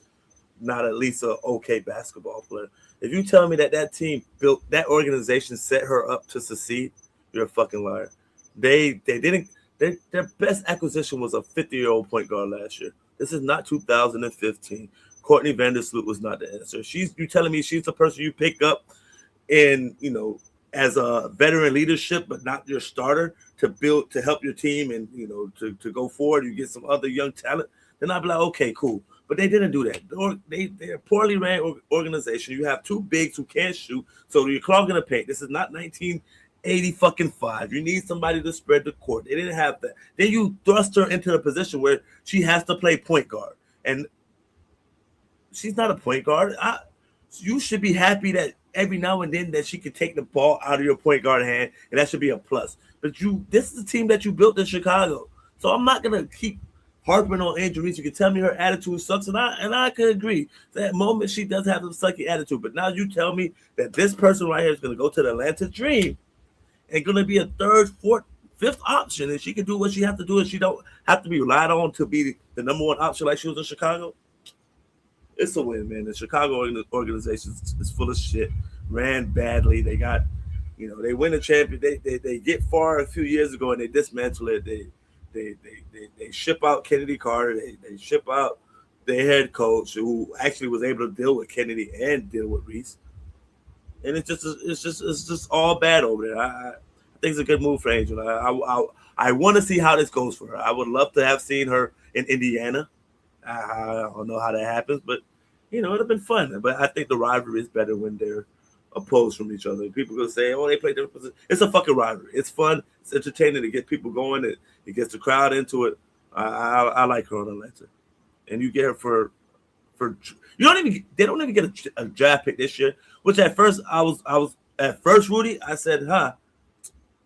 not at least an okay basketball player. If you tell me that team built, that organization set her up to succeed, you're a fucking liar. They didn't. Their best acquisition was a 50-year-old point guard last year. This is not 2015. Courtney Vandersloot was not the answer. You telling me she's the person you pick up in, as a veteran leadership, but not your starter to help your team and, to go forward. You get some other young talent. Then I'd be like, okay, cool. But they didn't do that. They're a poorly ran organization. You have two bigs who can't shoot, so you're clogging the paint. This is not 1985. You need somebody to spread the court. They didn't have that. Then you thrust her into the position where she has to play point guard, and she's not a point guard. You should be happy that every now and then that she could take the ball out of your point guard hand, and that should be a plus. But this is a team that you built in Chicago, so I'm not gonna keep harping on Angel Reese. You can tell me her attitude sucks, and I could agree. That moment she does have a sucky attitude, but now you tell me that this person right here is going to go to the Atlanta Dream and going to be a third, fourth, fifth option, and she can do what she has to do, and she don't have to be relied on to be the number one option like she was in Chicago. It's a win, man. The Chicago organization is full of shit. Ran badly. They got, they win a champion. They get far a few years ago, and they dismantle it. They ship out Kennedy Carter. They ship out their head coach, who actually was able to deal with Kennedy and deal with Reese. And it's just all bad over there. I think it's a good move for Angel. I want to see how this goes for her. I would love to have seen her in Indiana. I don't know how that happens, but it'd have been fun. But I think the rivalry is better when they're opposed from each other. People gonna say, "Oh, they play different positions." It's a fucking rivalry. It's fun. It's entertaining to get people going. It gets the crowd into it. I like her on Atlanta, and you get her for they don't even get a draft pick this year. Which at first I was Rudy. I said,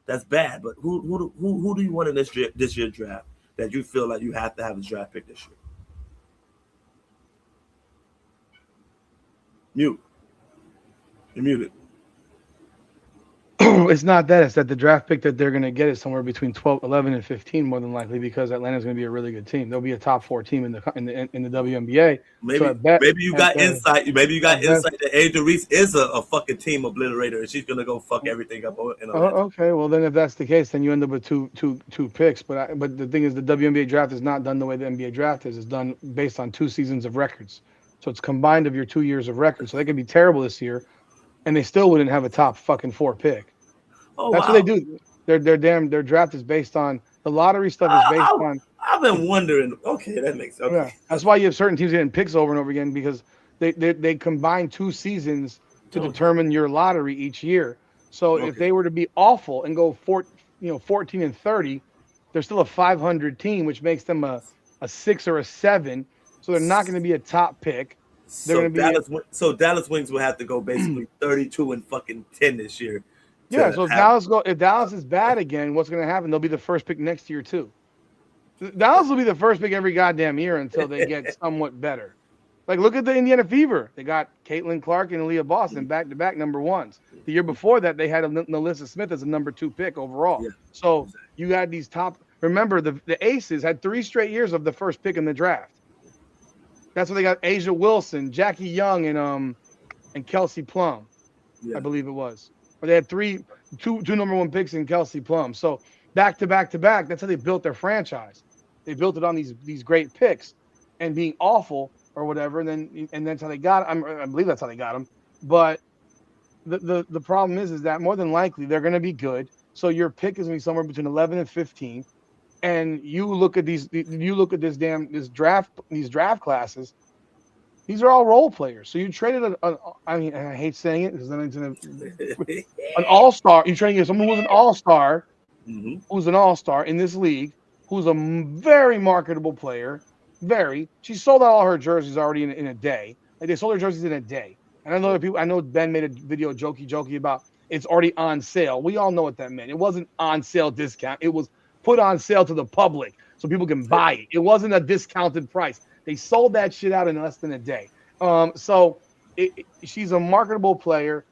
that's bad. But who do you want in this year draft that you feel like you have to have a draft pick this year? Mute. You're muted. It's not that. It's that the draft pick that they're going to get is somewhere between 11 and 15, more than likely, because Atlanta's going to be a really good team. They'll be a top 4 team in the WNBA. Maybe you got insight. Maybe you got insight that Angel Reese is a fucking team obliterator, and she's going to go fuck everything up. Okay, well then if that's the case, then you end up with two picks. But the thing is, the WNBA draft is not done the way the NBA draft is. It's done based on 2 seasons of records. So it's combined of your 2 years of records. So they could be terrible this year, and they still wouldn't have a top fucking 4 pick. Oh, that's wow. What they do. Their draft is based on the lottery stuff is based on. I've been wondering. Okay, that makes sense. Yeah, that's why you have certain teams getting picks over and over again, because they combine 2 seasons to determine your lottery each year. So if they were to be awful and go 14 and 30, they're still a 500 team, which makes them a 6 or a 7. So they're not going to be a top pick. So Dallas Wings will have to go basically 32 and fucking 10 this year. Yeah. So if Dallas is bad again, what's going to happen? They'll be the first pick next year too. Dallas will be the first pick every goddamn year until they get somewhat better. Like, look at the Indiana Fever. They got Caitlin Clark and Aaliyah Boston back-to-back number 1s. The year before that, they had Melissa Smith as a number 2 pick overall. Yeah, so you had these top. Remember, the Aces had 3 straight years of the first pick in the draft. That's when they got Asia Wilson, Jackie Young, and Kelsey Plum, I believe it was. Or they had two number 1 picks in Kelsey Plum. So back to back to back, that's how they built their franchise. They built it on these great picks and being awful or whatever, and that's how they got. I believe that's how they got them. But the problem is that more than likely they're going to be good. So your pick is going to be somewhere between 11 and 15. And you look at these draft classes. These are all role players. So you traded I mean, I hate saying it because then it's an all-star. You traded someone who's an all-star, who's an all-star in this league, who's a very marketable player. Very. She sold out all her jerseys already in a day. Like, they sold her jerseys in a day. And I know people. I know Ben made a video jokey about it's already on sale. We all know what that meant. It wasn't on sale discount. It was put on sale to the public so people can buy it. It wasn't a discounted price. They sold that shit out in less than a day. So she's a marketable player.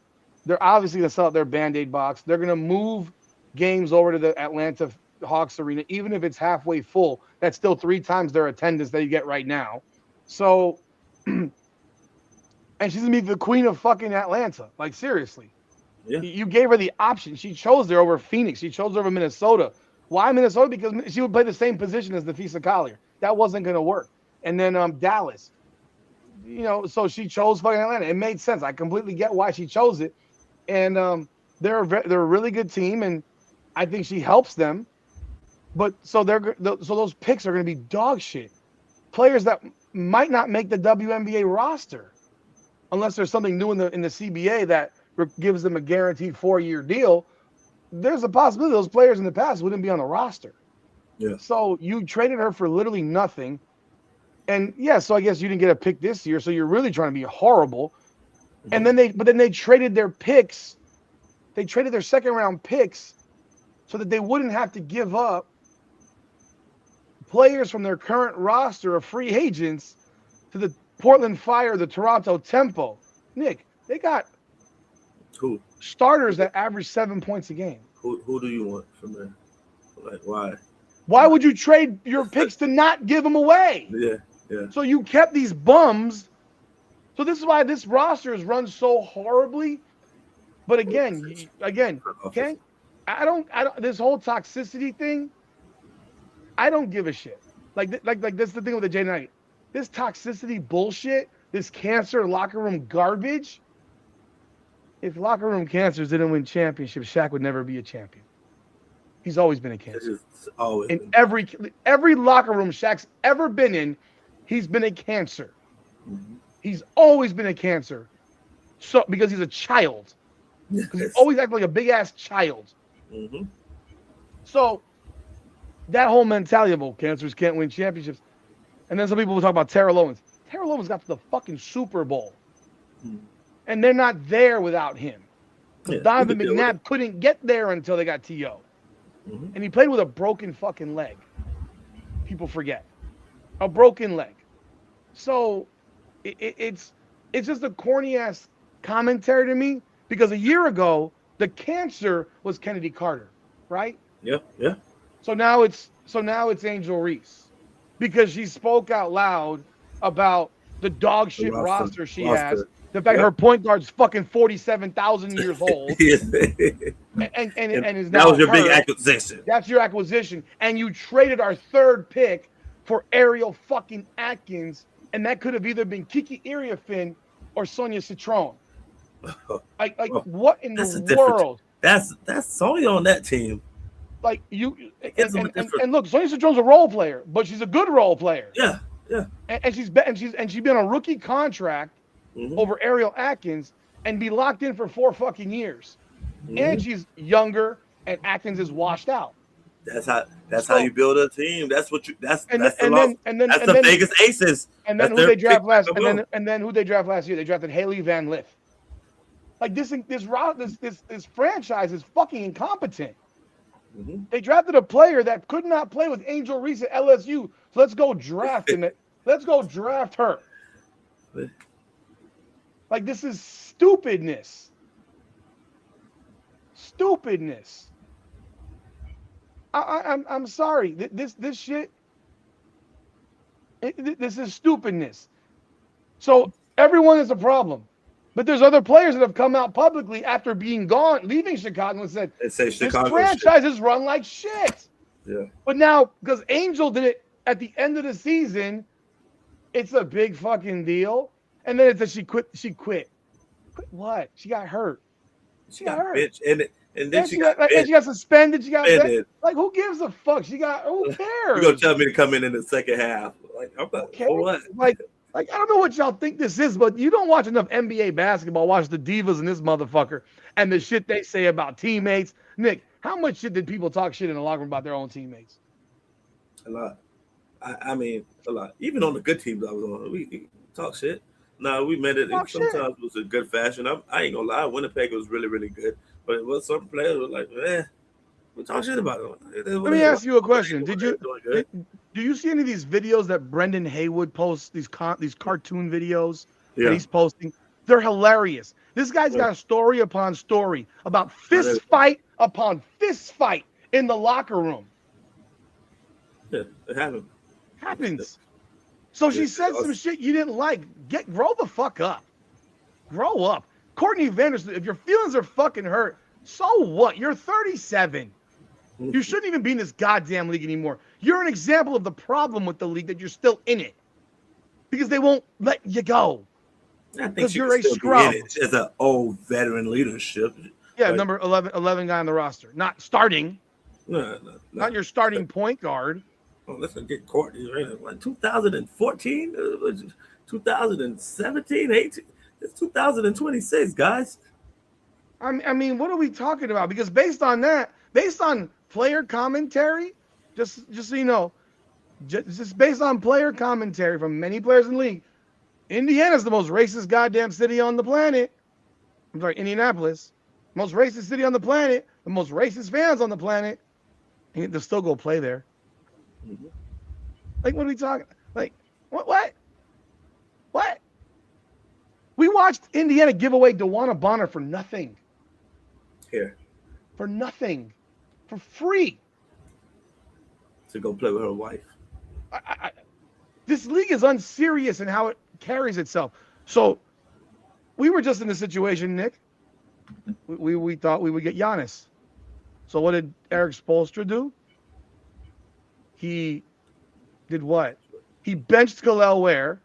They're obviously going to sell out their Band-Aid box. They're going to move games over to the Atlanta Hawks arena, even if it's halfway full. That's still 3 times their attendance that you get right now. So, and she's going to be the queen of fucking Atlanta. Like, seriously. Yeah. You gave her the option. She chose there over Phoenix. She chose over Minnesota. Why Minnesota? Because she would play the same position as Nafisa Collier. That wasn't going to work. And then Dallas. So she chose fucking Atlanta. It made sense. I completely get why she chose it. And they're a really good team, and I think she helps them. But so those picks are going to be dog shit. Players that might not make the WNBA roster unless there's something new in the CBA that gives them a guaranteed 4-year deal. There's a possibility those players in the past wouldn't be on the roster. Yeah. So you traded her for literally nothing. And yeah, so I guess you didn't get a pick this year, so you're really trying to be horrible. And then they traded their picks. They traded their second round picks so that they wouldn't have to give up players from their current roster of free agents to the Portland Fire, the Toronto Tempo. Nick, they got starters that average 7 points a game. Who do you want from there? Like, why? Why would you trade your picks to not give them away? Yeah. So you kept these bums. So this is why this roster is run so horribly. But again, okay, I don't. This whole toxicity thing, I don't give a shit. Like this is the thing with the J Knight. This toxicity bullshit, this cancer locker room garbage. If locker room cancers didn't win championships, Shaq would never be a champion. He's always been a cancer. In every locker room Shaq's ever been in, he's been a cancer. He's always been a cancer. So because he's a child. Because he's always acted like a big ass child. So that whole mentality of cancers can't win championships. And then some people will talk about Terrell Owens. Terrell Owens got to the fucking Super Bowl. And they're not there without him. Because Donovan McNabb couldn't get there until they got T.O. And he played with a broken fucking leg. People forget. A broken leg. So it's just a corny ass commentary to me, because a year ago the cancer was Kennedy Carter, right? Yeah. So now it's Angel Reese, because she spoke out loud about the dog shit roster she has. The fact her point guard's fucking 47,000 years old. and is now that was your big acquisition. That's your acquisition. And you traded our third pick for Ariel fucking Atkins, and that could have either been Kiki Iriafin or Sonia Citron. What in the world? That's Sonya on that team. Like and look, Sonia Citron's a role player, but she's a good role player. Yeah. And she's been on a rookie contract over Ariel Atkins and be locked in for 4 fucking years. And she's younger, and Atkins is washed out. That's how you build a team. That's the Vegas Aces. And then who they draft last? And then who they draft last year? They drafted Haley Van Lith. Like this franchise is fucking incompetent. They drafted a player that could not play with Angel Reese at LSU. So let's go draft him. Let's go draft her. Like, this is stupidness. I'm sorry. This shit. This is stupidness. So everyone is a problem, but there's other players that have come out publicly after being gone, leaving Chicago, and said this franchise is run like shit. Yeah. But now, because Angel did it at the end of the season, it's a big fucking deal. And then it said she quit. Quit what? She got hurt. She got hurt. Bitch. And then she got suspended. She got like, who gives a fuck? Who cares? You're gonna tell me to come in the second half? Like, I'm not. Okay. For what? Like, Like, I don't know what y'all think this is, but you don't watch enough NBA basketball. Watch the divas and this motherfucker and the shit they say about teammates. Nick, how much shit did people talk shit in the locker room about their own teammates? A lot. I mean, a lot. Even on the good teams I was on, we talk shit. No, we meant it. Sometimes it was a good fashion. I ain't gonna lie. Winnipeg was really, really good. But it was some players were like, we talk shit about it. Let me ask you a question. Do you see any of these videos that Brendan Haywood posts, these cartoon videos that he's posting? They're hilarious. This guy's got a story upon story about fist fight upon fist fight in the locker room. Yeah, it happens. So she said some shit you didn't like. Grow the fuck up. Grow up. Courtney Vanderson, if your feelings are fucking hurt, so what? You're 37. You shouldn't even be in this goddamn league anymore. You're an example of the problem with the league, that you're still in it. Because they won't let you go. I think you're a scrub. It's an old veteran leadership. Yeah, like, number 11 guy on the roster. Not starting. No. Not your starting point guard. Oh, let's get Courtney. Right? 2014? 2017? 18? It's 2026, guys. I mean, what are we talking about? Because based on player commentary, just so you know, just based on player commentary from many players in the league, Indiana's the most racist goddamn city on the planet. I'm sorry, Indianapolis, most racist city on the planet, the most racist fans on the planet, and they'll still go play there. Mm-hmm. Like, what are we talking? Like, what? We watched Indiana give away Dianna Bonner for nothing. Here. For nothing. For free. To go play with her wife. This league is unserious in how it carries itself. So we were just in the situation, Nick. We thought we would get Giannis. So what did Eric Spoelstra do? He did what? He benched Kel'el Ware,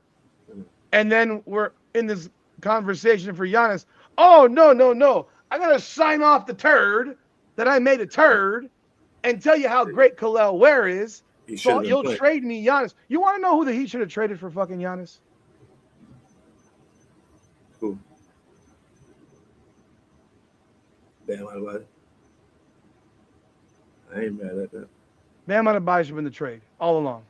and then we're in this conversation for Giannis. Oh, no. I got to sign off the turd that I made a turd and tell you how great Kel'el Ware is. So you'll trade me Giannis. You want to know who the Heat should have traded for fucking Giannis? Who? Bam Adebayo. I ain't mad at that. Bam Adebayo should have been the trade all along.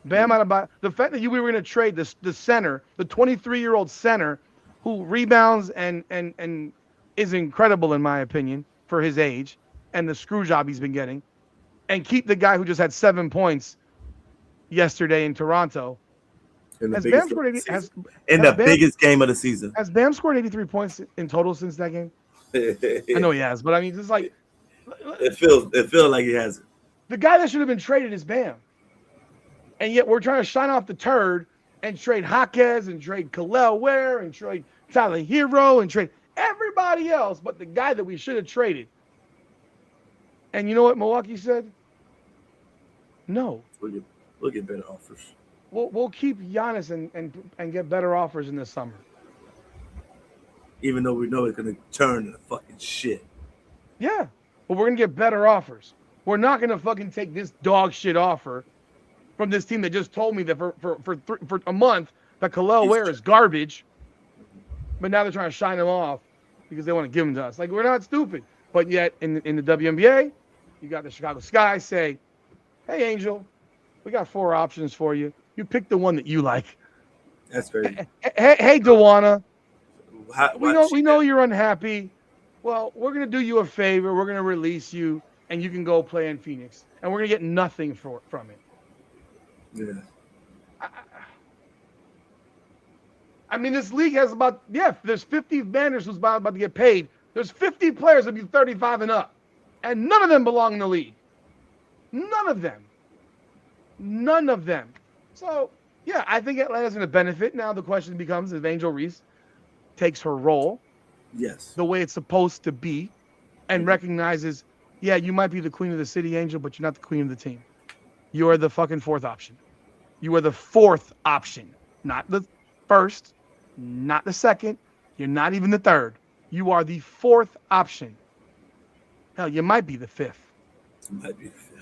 Bam Adebayo. The fact that we were going to trade the center, the 23-year-old center, who rebounds and is incredible in my opinion for his age and the screw job he's been getting, and keep the guy who just had 7 points yesterday in Toronto. Has Bam scored the biggest game of the season? Has Bam scored 83 points in total since that game? I know he has, but I mean, it's like it feels like he hasn't. The guy that should have been traded is Bam, and yet we're trying to shine off the turd and trade Jaquez and trade Kel'el Ware and trade Tyler Hero and trade everybody else, but the guy that we should have traded. And you know what Milwaukee said? No. We'll get better offers. We'll keep Giannis and get better offers in the summer. Even though we know it's going to turn to fucking shit. Yeah, but we're going to get better offers. We're not going to fucking take this dog shit offer from this team that just told me that for a month that Kel'el Ware is garbage, but now they're trying to shine him off because they want to give him to us. Like, we're not stupid. But yet in the WNBA, you got the Chicago Sky say, hey, Angel, we got 4 options for you. You pick the one that you like. That's crazy. Hey, Dianna, we know you're unhappy. Well, we're going to do you a favor. We're going to release you, and you can go play in Phoenix. And we're going to get nothing from it. Yeah. I mean, this league has there's 50 banners who's about to get paid. There's 50 players that be 35 and up, and none of them belong in the league. None of them. So, yeah, I think Atlanta's going to benefit. Now the question becomes if Angel Reese takes her role the way it's supposed to be and recognizes, yeah, you might be the queen of the city, Angel, but you're not the queen of the team. You are the fucking 4th option. You are the 4th option, not the 1st, not the 2nd. You're not even the 3rd. You are the 4th option. Hell, you might be the 5th.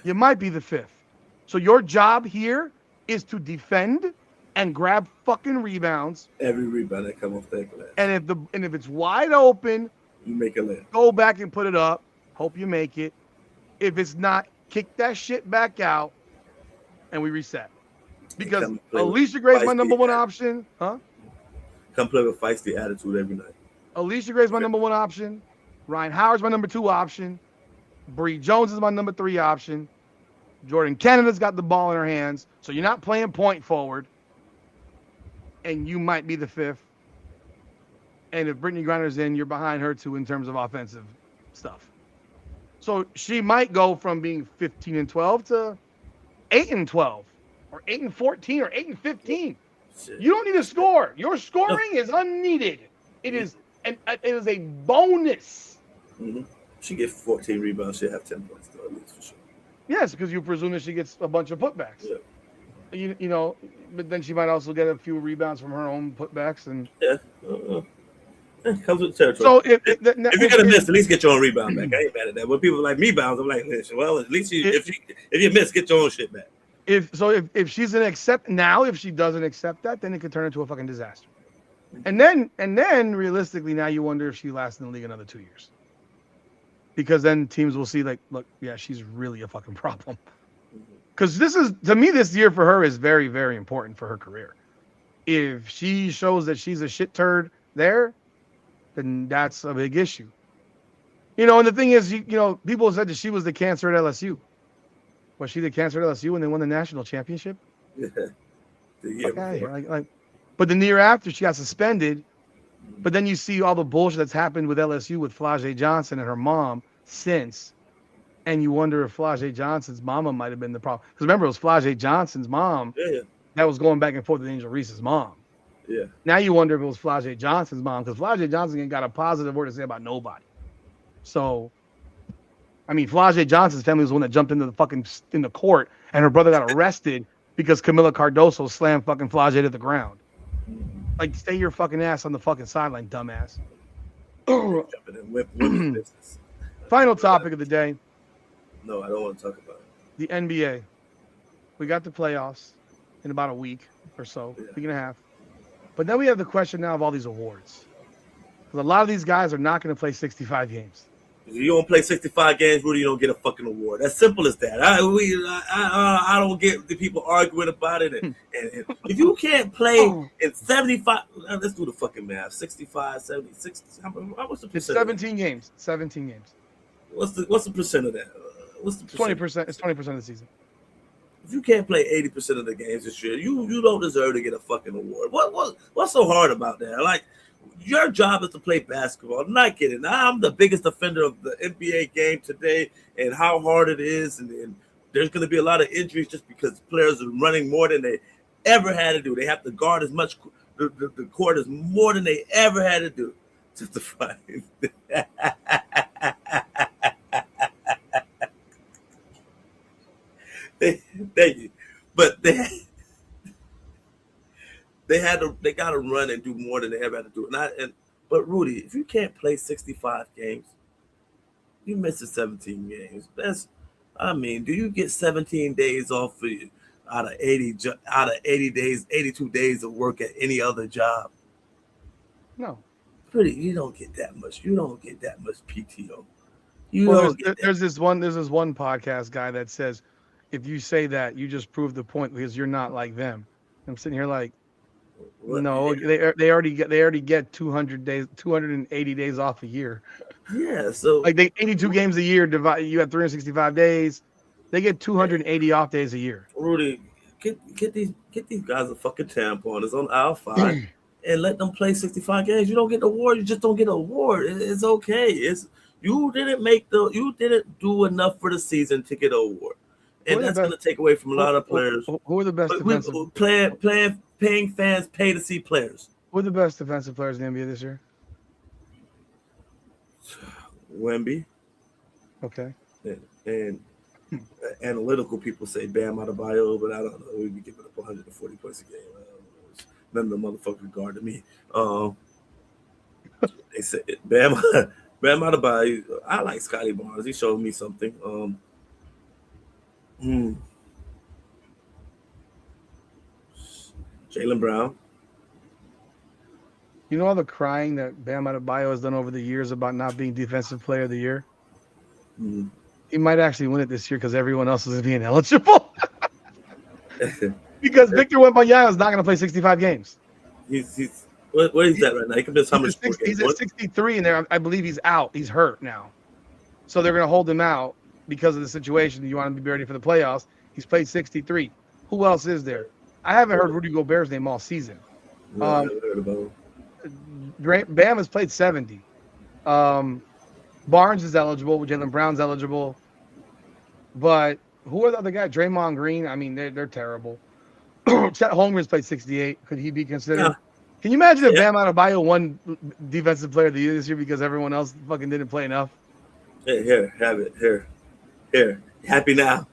You might be the 5th. So your job here is to defend and grab fucking rebounds. Every rebound that come off that glass. And if it's wide open, you make a layup. Go back and put it up. Hope you make it. If it's not, kick that shit back out, and we reset. Because Alicia Gray's my number one option, huh? Come play with feisty attitude every night. Alicia Gray's my number one option. Ryan Howard's my number 2 option. Bree Jones is my number 3 option. Jordan Canada's got the ball in her hands, so you're not playing point forward, and you might be the 5th. And if Brittany Griner's in, you're behind her too in terms of offensive stuff. So she might go from being 15-12 to 8-12, or 8-14, or 8-15. You don't need to score. Your scoring is unneeded. It is a bonus. Mm-hmm. She gets 14 rebounds. She'll have 10 points, though, at least for sure. Yes, because you presume that she gets a bunch of putbacks. Yeah. You know, but then she might also get a few rebounds from her own putbacks. And yeah. It comes with the territory. So if you're gonna miss, at least get your own rebound back. I ain't mad at that. When people like me bounce, I'm like, well, at least if you miss, get your own shit back. If she's an if she doesn't accept that, then it could turn into a fucking disaster. And then realistically, now you wonder if she lasts in the league another 2 years. Because then teams will see, like, look, yeah, she's really a fucking problem. Because to me, this year for her is very, very important for her career. If she shows that she's a shit turd there, then that's a big issue. You know, and the thing is, you know, people said that she was the cancer at LSU. Was she the cancer at LSU when they won the national championship? Yeah. But the year after, she got suspended. But then you see all the bullshit that's happened with LSU with Flau'jae Johnson and her mom since. And you wonder if Flau'jae Johnson's mama might have been the problem. Because remember, it was Flau'jae Johnson's mom that was going back and forth with Angel Reese's mom. Yeah. Now you wonder if it was Flau'jae Johnson's mom, because Flau'jae Johnson ain't got a positive word to say about nobody. So, I mean, Flau'jae Johnson's family was the one that jumped into the court, and her brother got arrested because Camila Cardoso slammed fucking Flau'jae to the ground. Like, stay your fucking ass on the fucking sideline, dumbass. Final topic of the day. No, I don't want to talk about it. The NBA. We got the playoffs in about a week or so, week and a half. But then we have the question now of all these awards. Because a lot of these guys are not going to play 65 games. If you don't play 65 games, Rudy, you don't get a fucking award. As simple as that. I don't get the people arguing about it. And if you can't play in 75, let's do the fucking math. 65, 76. What's the percent? It's 17 games. 17 games. What's the percent of that? What's the percent? 20%. It's 20% of the season. If you can't play 80% of the games this year, you don't deserve to get a fucking award. What's so hard about that? Like, your job is to play basketball. I'm not kidding. I'm the biggest offender of the NBA game today and how hard it is. And there's going to be a lot of injuries just because players are running more than they ever had to do. They have to guard as much. The court is more than they ever had to do. Just to fight. Thank you. But they got to run and do more than they ever had to do. But Rudy, if you can't play 65 games, you miss 17 games. Do you get 17 days off for you out of 80 days, 82 days of work at any other job? No. You don't get that much. You don't get that much PTO. There's this one podcast guy that says, if you say that, you just prove the point because you're not like them. I'm sitting here like, no, they already get 280 days off a year. Yeah, so like 82 games a year. You have 365 days. They get 280 off days a year. Rudy, get these guys a fucking tampon. It's on aisle 5 and let them play 65 games. You don't get the award. You just don't get an award. It's okay. You didn't do enough for the season to get an award. And that's going to take away from a lot of players. Who are the best defensive paying fans pay to see players? Who are the best defensive players in the NBA this year? Wemby. Okay. And analytical people say Bam Adebayo, but I don't know. We'd be giving up 140 points a game. None of the motherfuckers guarded me. They said Bam Adebayo. I like Scotty Barnes. He showed me something. Jaylen Brown. You know all the crying that Bam Adebayo has done over the years about not being Defensive Player of the Year? Mm-hmm. He might actually win it this year because everyone else is being eligible. Because Victor Wembanyama is not going to play 65 games. He's where is that right now? He can miss how much? He's at 63, and there I believe he's out. He's hurt now, so they're going to hold him out because of the situation. You want him to be ready for the playoffs. He's played 63. Who else is there? I haven't heard Rudy Gobert's name all season. No, I haven't heard about him. Bam has played 70. Barnes is eligible. Jaylen Brown's eligible. But who are the other guys? Draymond Green. I mean, they're terrible. Chet Holmgren's played 68. Could he be considered? Yeah. Can you imagine if Bam Adebayo won Defensive Player of the Year this year because everyone else fucking didn't play enough? Here, have it. Here. Happy now.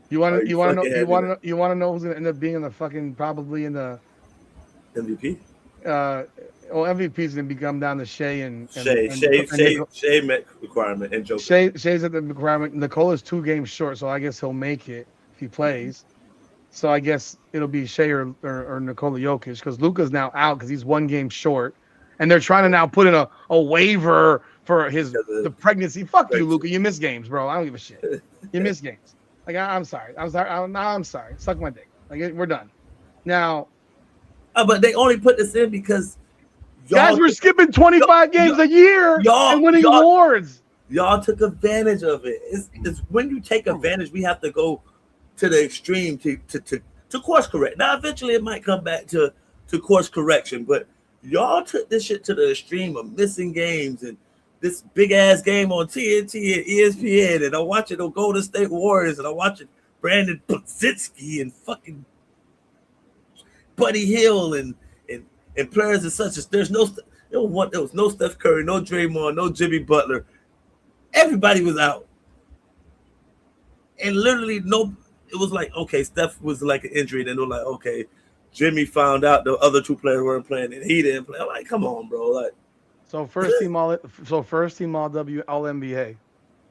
You want to know who's gonna end up being in the fucking probably in the MVP? MVP's gonna become down to Shea and Shea met requirement and Joker. Shea's at the requirement. Nicole is 2 games short, so I guess he'll make it if he plays. So I guess it'll be Shea or Nikola Jokic because Luka's now out because he's 1 game short, and they're trying to now put in a waiver for the pregnancy. Fuck you, Luka. You miss games, bro. I don't give a shit. You miss games. Like I'm sorry. I'm sorry. Suck my dick. Like we're done. Now. But they only put this in because guys were skipping 25 games a year and winning awards. Y'all took advantage of it. It's when you take advantage, we have to go to the extreme to course correct. Now, eventually, it might come back to course correction, but y'all took this shit to the extreme of missing games and this big ass game on TNT and ESPN, and I'm watching the Golden State Warriors, and I'm watching Brandon Puzinski and fucking Buddy Hill and players and such as there was no Steph Curry, no Draymond, no Jimmy Butler. Everybody was out, and literally it was like, okay, Steph was like an injury. Then they were like, okay, Jimmy found out the other 2 players weren't playing and he didn't play. I'm like, come on, bro. Like, so first team all NBA.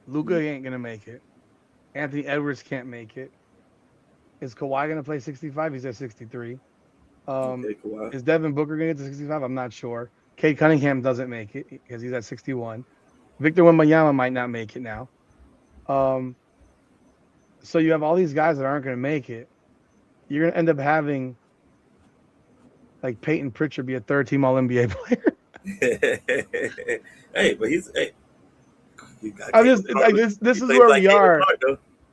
Luka ain't gonna make it. Anthony Edwards can't make it. Is Kawhi gonna play 65? He's at 63. Is Devin Booker gonna get to 65? I'm not sure. Cade Cunningham doesn't make it because he's at 61. Victor Wembanyama might not make it now. So you have all these guys that aren't going to make it. You're going to end up having like Peyton Pritchard be a 3rd-team All-NBA player. Hey, but he's this is where we are.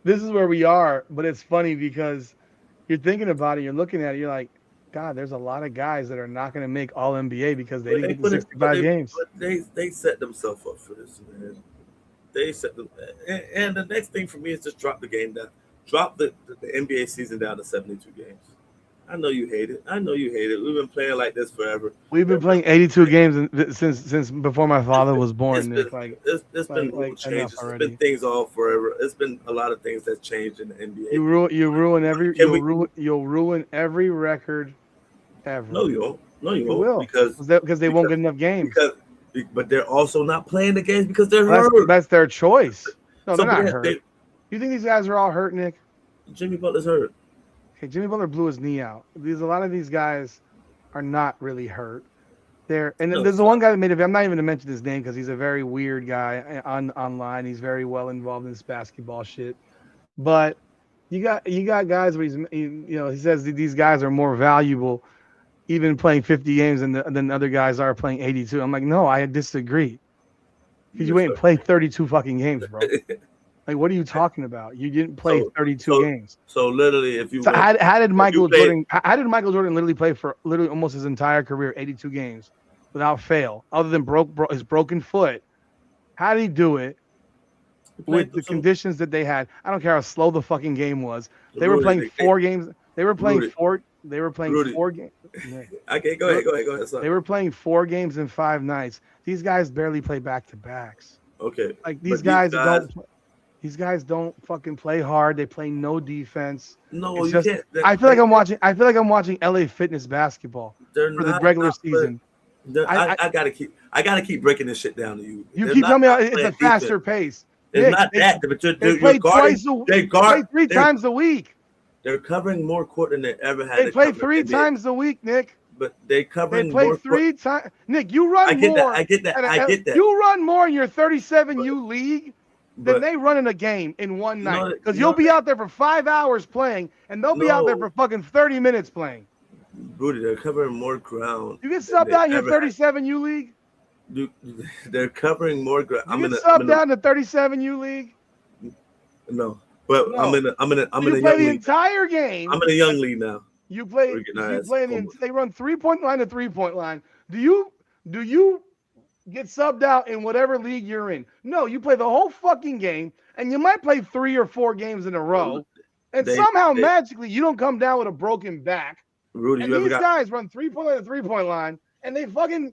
This is where we are, but it's funny because you're thinking about it, you're looking at it, you're like, God, there's a lot of guys that are not going to make All-NBA because they didn't get to 65 games. But they set themselves up for this, man. They set them, and the next thing for me is just drop the game down. Drop the NBA season down to 72 games. I know you hate it. We've been playing like this forever. We've been playing 82 games since before my father was born. It's been changes. It's been things all forever. It's been a lot of things that's changed in the NBA. You'll ruin every record ever. No, you won't. Because they won't get enough games. But they're also not playing the games because they're hurt. That's their choice. No, they're not hurt. You think these guys are all hurt, Nick? Jimmy Butler's hurt. Okay, Jimmy Butler blew his knee out. A lot of these guys are not really hurt. There's the one guy that made it. I'm not even going to mention his name because he's a very weird guy online. He's very well involved in this basketball shit. But you got guys where he says that these guys are more valuable even playing 50 games than other guys are playing 82. I'm like, no, I disagree. Because you ain't played 32 fucking games, bro. Like, what are you talking about? You didn't play 32 games. So literally, if you how did Michael Jordan literally play for literally almost his entire career, 82 games without fail, other than his broken foot? How did he do it with the conditions that they had? I don't care how slow the fucking game was. They were playing 4 games. They were playing 4 games. Okay, go ahead. Sorry. They were playing 4 games in 5 nights. These guys barely play back-to-backs. Okay. Like these guys don't fucking play hard. They play no defense. No, you can't. I feel like I'm watching LA Fitness basketball for the regular season. I gotta keep breaking this shit down to you. You keep telling me it's a faster pace. It's not that, but they play 3 times a week. They're covering more court than they ever had. They play 3 times a week, Nick. But they covering. They play more 3 times. Nick, you run I get more. that. I get that. I get that. You run more in your 37U league than they run in a game in one night. Because you'll be out there for 5 hours playing, and they'll be out there for fucking 30 minutes playing. Rudy, they're covering more ground. You get subbed out in your 37U league? They're covering more ground. You get subbed out in the 37U league? No. But no. I'm in a young league. You play the entire game. I'm in a young league now. They run 3-point line to 3-point line. Do you get subbed out in whatever league you're in? No, you play the whole fucking game, and you might play 3 or 4 games in a row, and somehow magically you don't come down with a broken back. Rudy, and these guys run 3-point line to 3-point line, and they play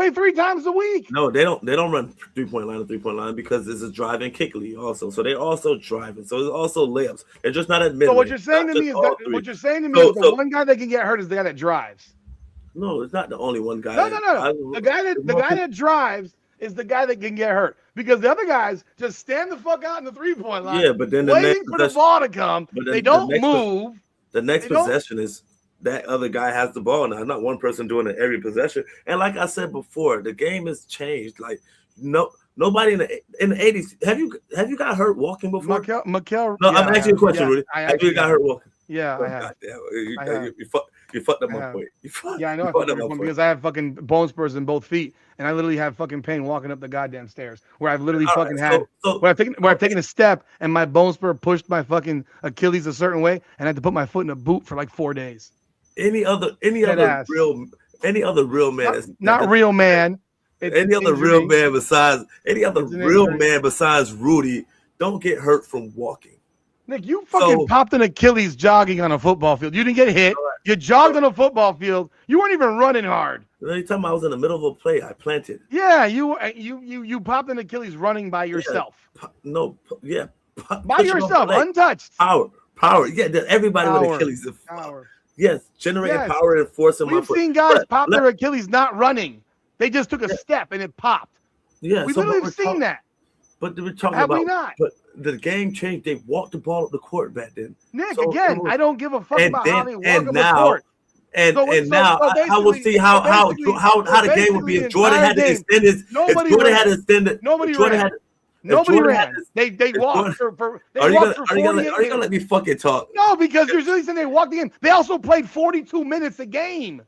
3 times a week. No, they don't run 3-point line to 3-point line because this is drive and kick league also. So they're also driving. So there's also layups. They're just not admitting. So what you're saying to me is the one guy that can get hurt is the guy that drives. No, it's not the only one guy. No. The guy that drives is the guy that can get hurt because the other guys just stand the fuck out in the 3-point line. Yeah, but then waiting for the ball to come. They don't move. The next possession is that other guy has the ball now. Not one person doing it every possession. And like I said before, the game has changed. Like nobody in the 80s. Have you got hurt walking before? Mikel. No, I'm asking you a question, Rudy. Have you got hurt walking? Yeah, I have. You fucked up my point. I know I fucked up my point because I have fucking bone spurs in both feet, and I literally have fucking pain walking up the goddamn stairs. Where I've literally where I've taken a step and my bone spur pushed my fucking Achilles a certain way, and I had to put my foot in a boot for like 4 days. Any other real man besides Rudy don't get hurt from walking. Nick, you fucking popped an Achilles jogging on a football field. You didn't get hit. Right. You jogged on a football field. You weren't even running hard. Every time I was in the middle of a play, I planted. Yeah, you popped an Achilles running by yourself. By yourself, untouched. Power. Yeah, everybody with Achilles. Power. Yes, generating power and force in my foot. We've seen guys pop their Achilles not running. They just took a step and it popped. Yeah, we've literally seen that. But we're talking Have about. We not? But the game changed. They walked the ball up the court back then. Nick, I don't give a fuck about how they walk up the court. I will see how the game would be if Jordan had to extend his. Nobody ran. They walked for. Are you gonna let me fucking talk? No, because you're really saying they walked the game. They also played 42 minutes a game.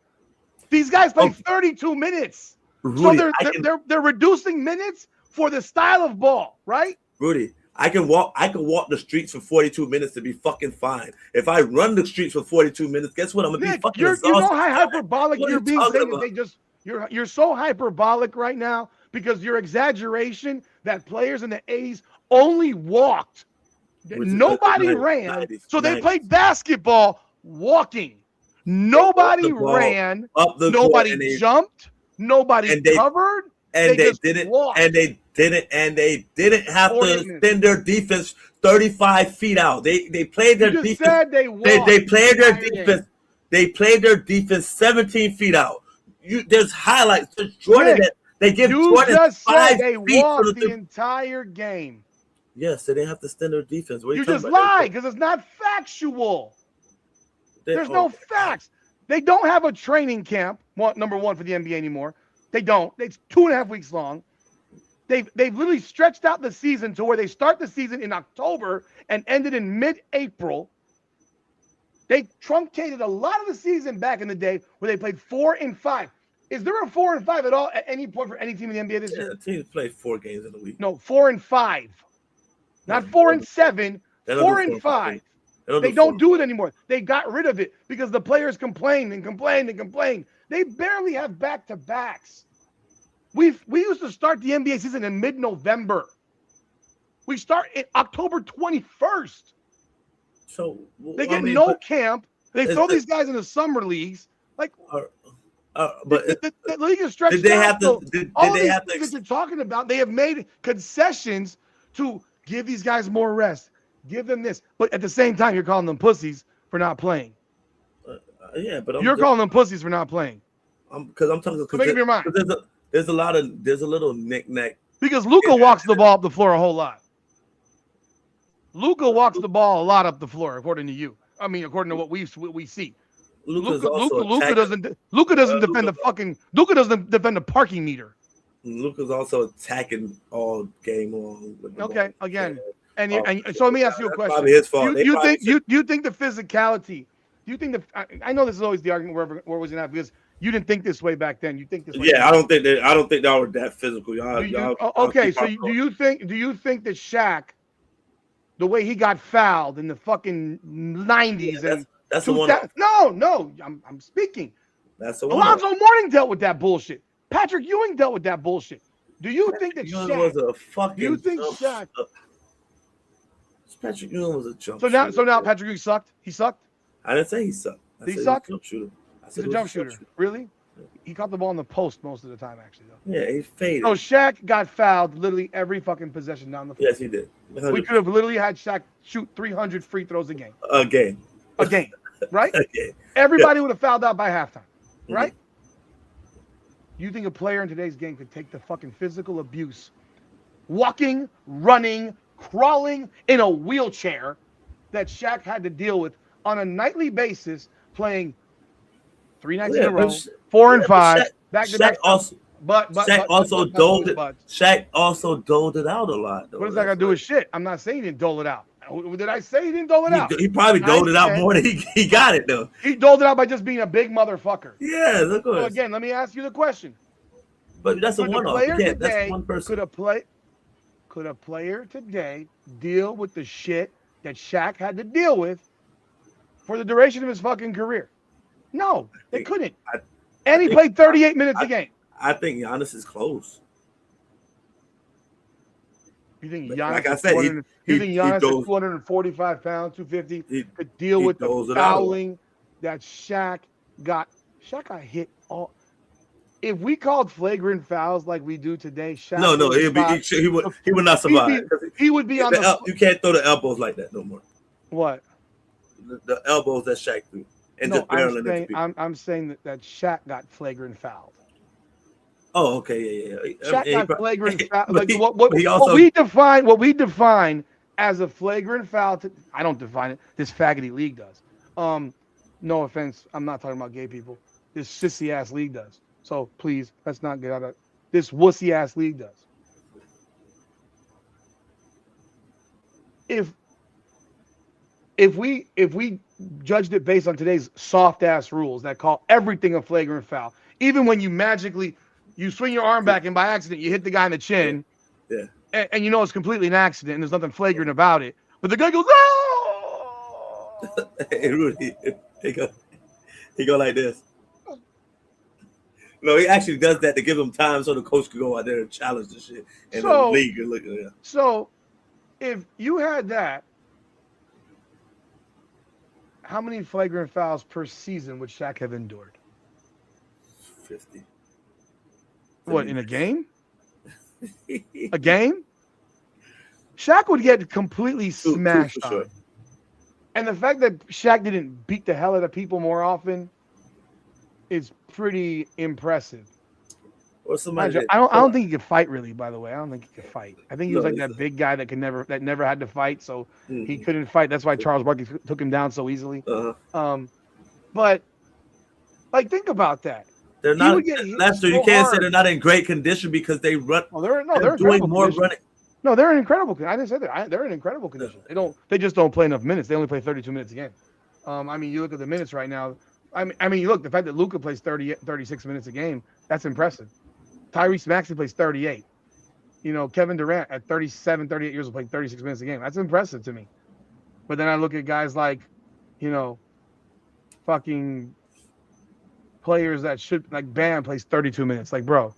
These guys play 32 minutes. Rudy, so they're reducing minutes for the style of ball, right? Rudy, I can walk the streets for 42 minutes to be fucking fine. If I run the streets for 42 minutes, guess what? I'm gonna be fucking exhausted. You know how hyperbolic you're being. You're so hyperbolic right now because your exaggeration that players in the 80s only walked. Nobody ran. So they played basketball walking. Nobody ran. Nobody jumped. Nobody covered. And they didn't have to extend their defense 35 feet out. They played their defense. They played their defense. They played their defense 17 feet out. There's highlights. There's Jordan that they give Jordan 5 they feet walked the entire game. Yes, they didn't have to extend their defense. You just lied because it's not factual. There's no facts. They don't have a training camp. Number one for the NBA anymore. They don't. It's 2.5 weeks long. They've literally stretched out the season to where they start the season in October and ended in mid-April. They truncated a lot of the season back in the day where they played 4 and 5. Is there a 4 and 5 at all at any point for any team in the NBA this year? Teams play 4 games in a week. No, 4 and 5. Not 4 and 7. 4 and 5. They don't do it anymore. They got rid of it because the players complained and complained and complained. They barely have back-to-backs. We used to start the NBA season in mid-November. We start in October 21st. So they get no camp. They throw these guys in the summer leagues. Like, but the league is stretched out. Did they have to? Things that you're talking about, they have made concessions to give these guys more rest. Give them this, but at the same time, you're calling them pussies for not playing. Yeah, but you're calling them pussies for not playing. Because I'm talking. Make up your mind. There's a little knick-knack. Because Luka walks the ball up the floor a whole lot. Luka walks the ball a lot up the floor, according to you. I mean, according to what we see. Luka doesn't defend the parking meter. Luka's also attacking all game long. Okay, again, and so let me ask you a question. Probably his fault. You think the physicality? Do you think I know this is always the argument where was it at, because you didn't think this way back then. You think this way. Yeah, I don't think that were that physical. Okay, so do you think that Shaq, the way he got fouled in the fucking 90s, and that's the one. No, I'm speaking. That's the one. Alonzo Mourning dealt with that bullshit. Patrick Ewing dealt with that bullshit. Do you think that Shaq was a fucking? Do you think Shaq? Patrick Ewing was a jump. So now Patrick Ewing sucked. He sucked. I didn't say he sucked. Did he suck? He's a jump shooter. Really? Yeah. He caught the ball in the post most of the time, actually, though. Yeah, he faded. So Shaq got fouled literally every fucking possession down the floor. Yes, he did. 100%. We could have literally had Shaq shoot 300 free throws a game. A game, right? A game. Everybody would have fouled out by halftime, right? Mm-hmm. You think a player in today's game could take the fucking physical abuse, walking, running, crawling in a wheelchair that Shaq had to deal with on a nightly basis, playing 3 nights in a row, 4 and 5, back to back. Shaq also doled it out a lot. Though. What does that got to do with shit? I'm not saying he didn't dole it out. Did I say he didn't dole it out? He probably doled it out more than he got it, though. He doled it out by just being a big motherfucker. Yeah, of course. So again, let me ask you the question. But that's a one-off. That's one person. Could a player today deal with the shit that Shaq had to deal with for the duration of his fucking career? No, they couldn't. And he played 38 minutes a game. I think Giannis is close. You think Giannis? Like I said, you think Giannis is 245 pounds, 250, could deal with the fouling that Shaq got? Shaq got hit all. If we called flagrant fouls like we do today, Shaq he would not survive. He would be on the. You can't throw the elbows like that no more. What? The elbows that Shaq threw. No, I'm saying that Shaq got flagrant fouled. Oh, okay, yeah. Shaq got flagrant foul. Like what we define as a flagrant foul. I don't define it. This faggoty league does. No offense, I'm not talking about gay people. This sissy ass league does. So please, let's not get out of this wussy ass league does. If we judged it based on today's soft ass rules that call everything a flagrant foul, even when you swing your arm back and by accident you hit the guy in the chin, and you know it's completely an accident and there's nothing flagrant about it, but the guy goes, "Oh!" Hey Rudy, he go like this. No, he actually does that to give him time so the coach can go out there and challenge the shit. And the league can look at it. So, if you had that, how many flagrant fouls per season would Shaq have endured? 50. What, in a game? A game? Shaq would get completely smashed on. Sure. And the fact that Shaq didn't beat the hell out of people more often is pretty impressive. Or somebody I don't think he could fight, really, by the way. I don't think he could fight. I think he was like that big guy that never had to fight, so he couldn't fight. That's why Charles Barkley took him down so easily. But like, think about that. They're not. Lester, you can't say they're not in great condition because they run. They're doing more running. No, they're in incredible. I didn't say that. They're in incredible condition. They just don't play enough minutes. They only play 32 minutes a game. I mean, you look at the minutes right now. I mean, you look, the fact that Luka plays 36 minutes a game, that's impressive. Tyrese Maxey plays 38. Kevin Durant at 37, 38 years old playing 36 minutes a game. That's impressive to me. But then I look at guys like, fucking players that should, like Bam plays 32 minutes. Like, bro,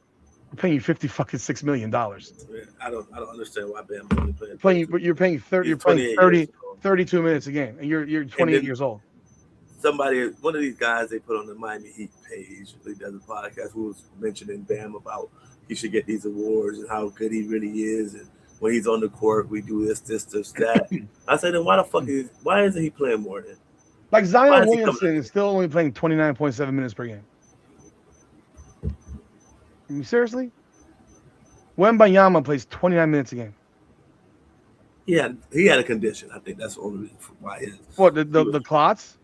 we're paying you $56 million. I don't understand why Bam only playing. You're paying 32 minutes a game, and you're 28 years old. One of these guys they put on the Miami Heat page, he does a podcast, who was mentioning Bam about he should get these awards and how good he really is, and when he's on the court, we do this, that. I said, then why isn't he playing more then? Like Zion Williamson is still only playing 29.7 minutes per game. I mean, seriously? Wembanyama plays 29 minutes a game. He had a condition. I think that's the only reason why his. What the clots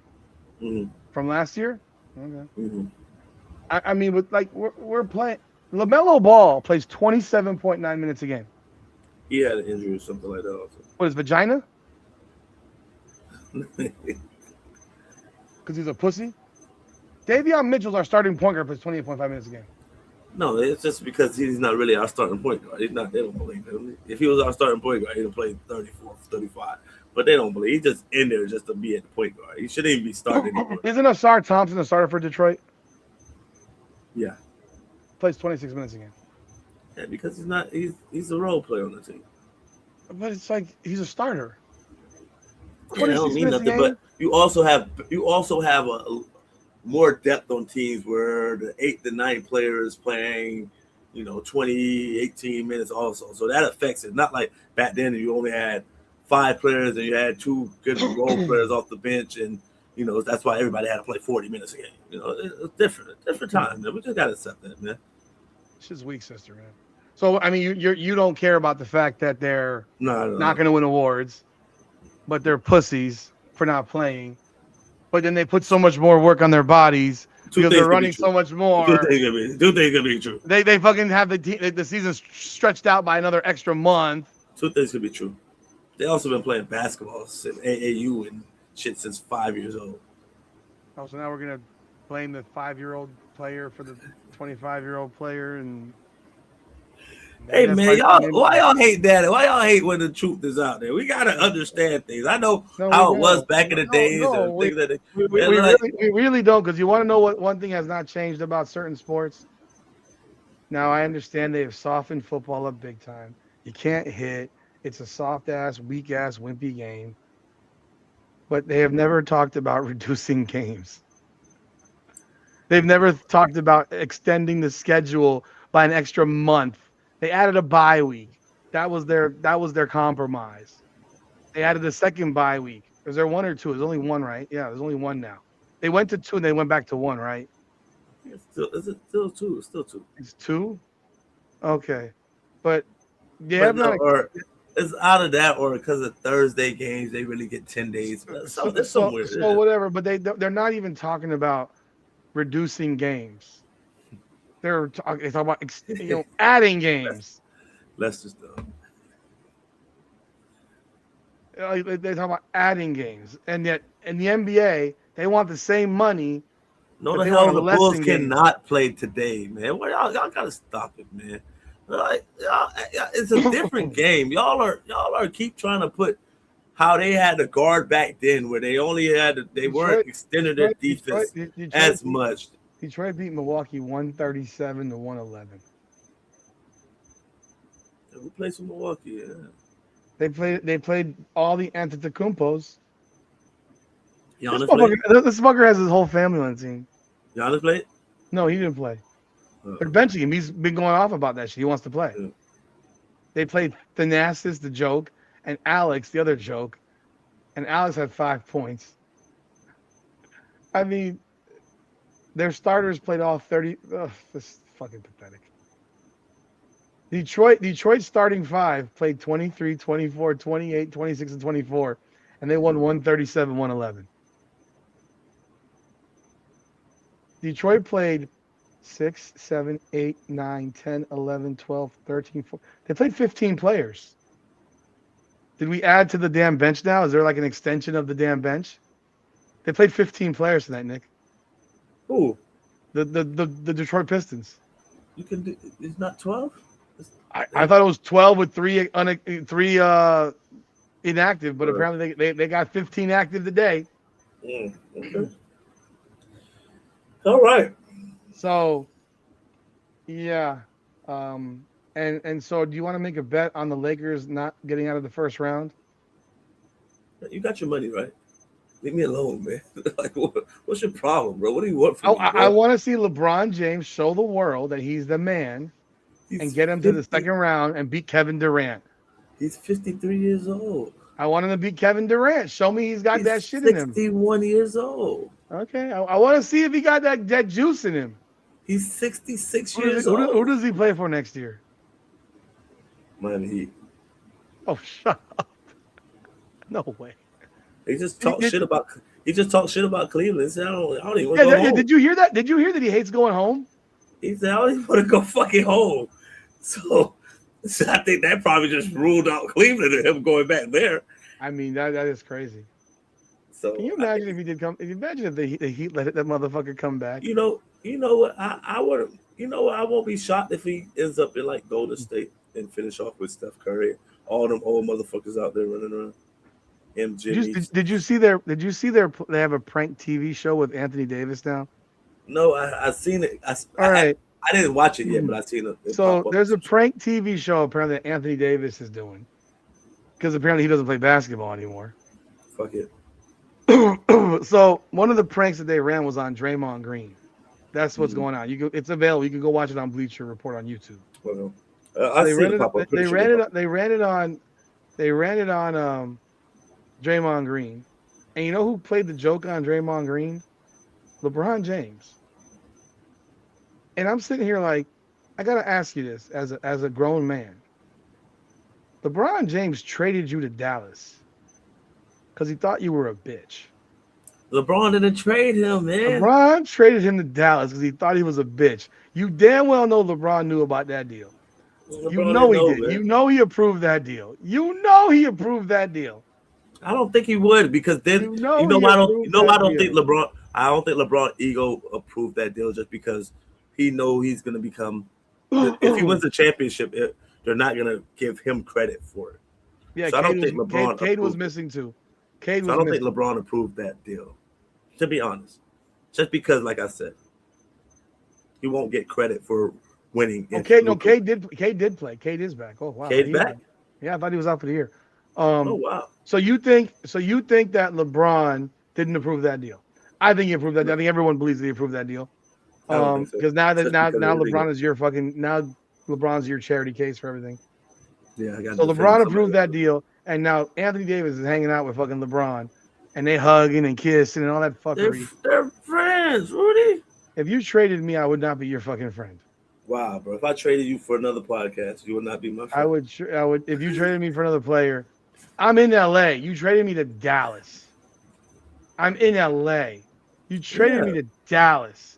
Mm-hmm. from last year? Okay. Mm-hmm. I mean, with like we're playing. LaMelo Ball plays 27.9 minutes a game. He had an injury or something like that also. What is vagina? Because he's a pussy. Davion Mitchell's our starting point guard, plays 28.5 minutes a game. No, it's just because he's not really our starting point guard. He's not. They don't believe him. If he was our starting point guard, he'd have played 34, 35. But they don't believe. He's just in there just to be at the point guard. He shouldn't even be starting anymore. Isn't Asar Thompson a starter for Detroit? Yeah. Plays 26 minutes a game. Yeah, because he's not. He's a role player on the team. But it's like he's a starter. Yeah, that don't mean nothing. But you also have a more depth on teams where the 8th and 9th player is playing, 20, 18 minutes also. So that affects it. Not like back then you only had 5 players and you had 2 good role players off the bench, and that's why everybody had to play 40 minutes a game. It's different time, man. We just gotta accept that, man. It's just weak, sister, man. So I mean, you don't care about the fact that they're not going to win awards, but they're pussies for not playing. But then they put so much more work on their bodies because they're running so much more. Two things can be true. They fucking have the season stretched out by another extra month. 2 things could be true. They also been playing basketball since AAU and shit since 5 years old. Oh, so now we're gonna blame the 5-year-old player for the 25-year-old player and. Hey man, why y'all hate that? Why y'all hate when the truth is out there? We gotta understand things. I know how it was back in the days. We really don't, because you want to know what one thing has not changed about certain sports. Now I understand they have softened football up big time. You can't hit. It's a soft ass, weak ass, wimpy game. But they have never talked about reducing games. They've never talked about extending the schedule by an extra month. They added a bye week. That was their compromise. They added a second bye week. Is there 1 or 2? There's only 1, right? Yeah, there's only 1 now. They went to 2 and they went back to 1, right? Is it still 2? It's still 2. It's 2? Okay. But it's out of that, or because of Thursday games, they really get 10 days. So whatever, but they're not even talking about reducing games. They talk about adding games. Let's just do it. They talk about adding games, and yet in the NBA they want the same money. No, the hell the Bulls cannot play today, man. Y'all gotta stop it, man. It's a different game. Y'all are keep trying to put how they had to guard back then, where they weren't extending their defense as much. Detroit beat Milwaukee 137 to 111. We played some Milwaukee, yeah. They played all the Antetokounmpos. Giannis played? This fucker has his whole family on the team. Giannis played? No, he didn't play. They're benching him. He's been going off about that shit. He wants to play. Yeah. They played Thanasis, the joke, and Alex, the other joke. And Alex had 5 points. I mean, their starters played all 30. This is fucking pathetic. Detroit's starting 5 played 23, 24, 28, 26, and 24, and they won 137, 111. Detroit played 6, 7, 8, 9, 10, 11, 12, 13, 14. They played 15 players. Did we add to the damn bench now? Is there like an extension of the damn bench? They played 15 players tonight, Nick. Who? The Detroit Pistons. You can do. It's not 12. I thought it was 12 with three inactive, but apparently they got 15 active today. Okay. All right. So, yeah, and so do you want to make a bet on the Lakers not getting out of the first round? You got your money, right? Leave me alone, man. Like, what's your problem, bro? What do you want from me? I want to see LeBron James show the world that he's the man and get him to the second round and beat Kevin Durant. He's 53 years old. I want him to beat Kevin Durant. Show me he's got that shit in him. 61 years old. Okay. I want to see if he got that juice in him. He's 66 years old. Who does he play for next year? Miami Heat. Oh, shut up. No way. He just talks shit about. He just talks shit about Cleveland. He said, I don't even want to go home. Did you hear that? Did you hear that he hates going home? He said, I don't even want to go fucking home. So I think that probably just ruled out Cleveland and him going back there. I mean, that is crazy. So can you imagine if he did come? Imagine if the Heat let that motherfucker come back. You know what? I would. You know what? I won't be shocked if he ends up in like Golden State and finish off with Steph Curry, all them old motherfuckers out there running around. MJ. Did you see their? They have a prank TV show with Anthony Davis now. No, I seen it. I didn't watch it yet, but I seen it. So there's a prank TV show apparently that Anthony Davis is doing because apparently he doesn't play basketball anymore. Fuck it. So one of the pranks that they ran was on Draymond Green. That's what's going on. It's available. You can go watch it on Bleacher Report on YouTube. Well, they ran it on Draymond Green, and you know who played the joke on Draymond Green? LeBron James. And I'm sitting here like, I gotta ask you this as a grown man. LeBron James traded you to Dallas because he thought you were a bitch. LeBron didn't trade him, man. LeBron traded him to Dallas because he thought he was a bitch. You damn well know LeBron knew about that deal. You know he did. Man. You know he approved that deal. I don't think he would because then I don't think LeBron ego approved that deal just because he know he's gonna become if he wins the championship, they're not gonna give him credit for it. Yeah, so I don't think LeBron. Cade was missing too. I don't think LeBron approved that deal. To be honest, just because, like I said, he won't get credit for winning. Cade did play. Cade is back. Oh wow, Cade's back. Yeah, I thought he was out for the year. Oh wow. So you think that LeBron didn't approve that deal? I think he approved that deal. I think everyone believes that he approved that deal. Because now LeBron's your charity case for everything. Yeah, I got. So LeBron approved that deal, and now Anthony Davis is hanging out with fucking LeBron, and they hugging and kissing and all that fuckery. They're friends, Rudy. If you traded me, I would not be your fucking friend. Wow, bro! If I traded you for another podcast, you would not be my friend. I would. If you traded me for another player, I'm in LA. You traded me to Dallas. I'm in LA. You traded me to Dallas.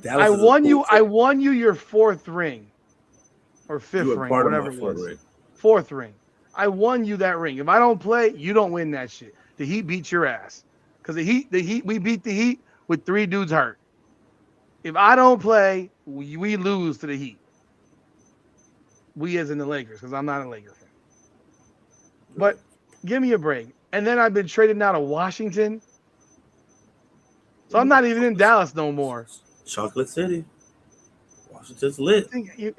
I won you your fourth ring or fifth ring, whatever it was. Fourth ring. I won you that ring. If I don't play, you don't win that shit. The Heat beat your ass. Because the Heat, we beat the Heat with 3 dudes hurt. If I don't play, we lose to the Heat. We as in the Lakers, because I'm not a Laker fan. But give me a break. And then I've been traded now to Washington. So I'm not even in Dallas no more. Chocolate City. Washington's lit.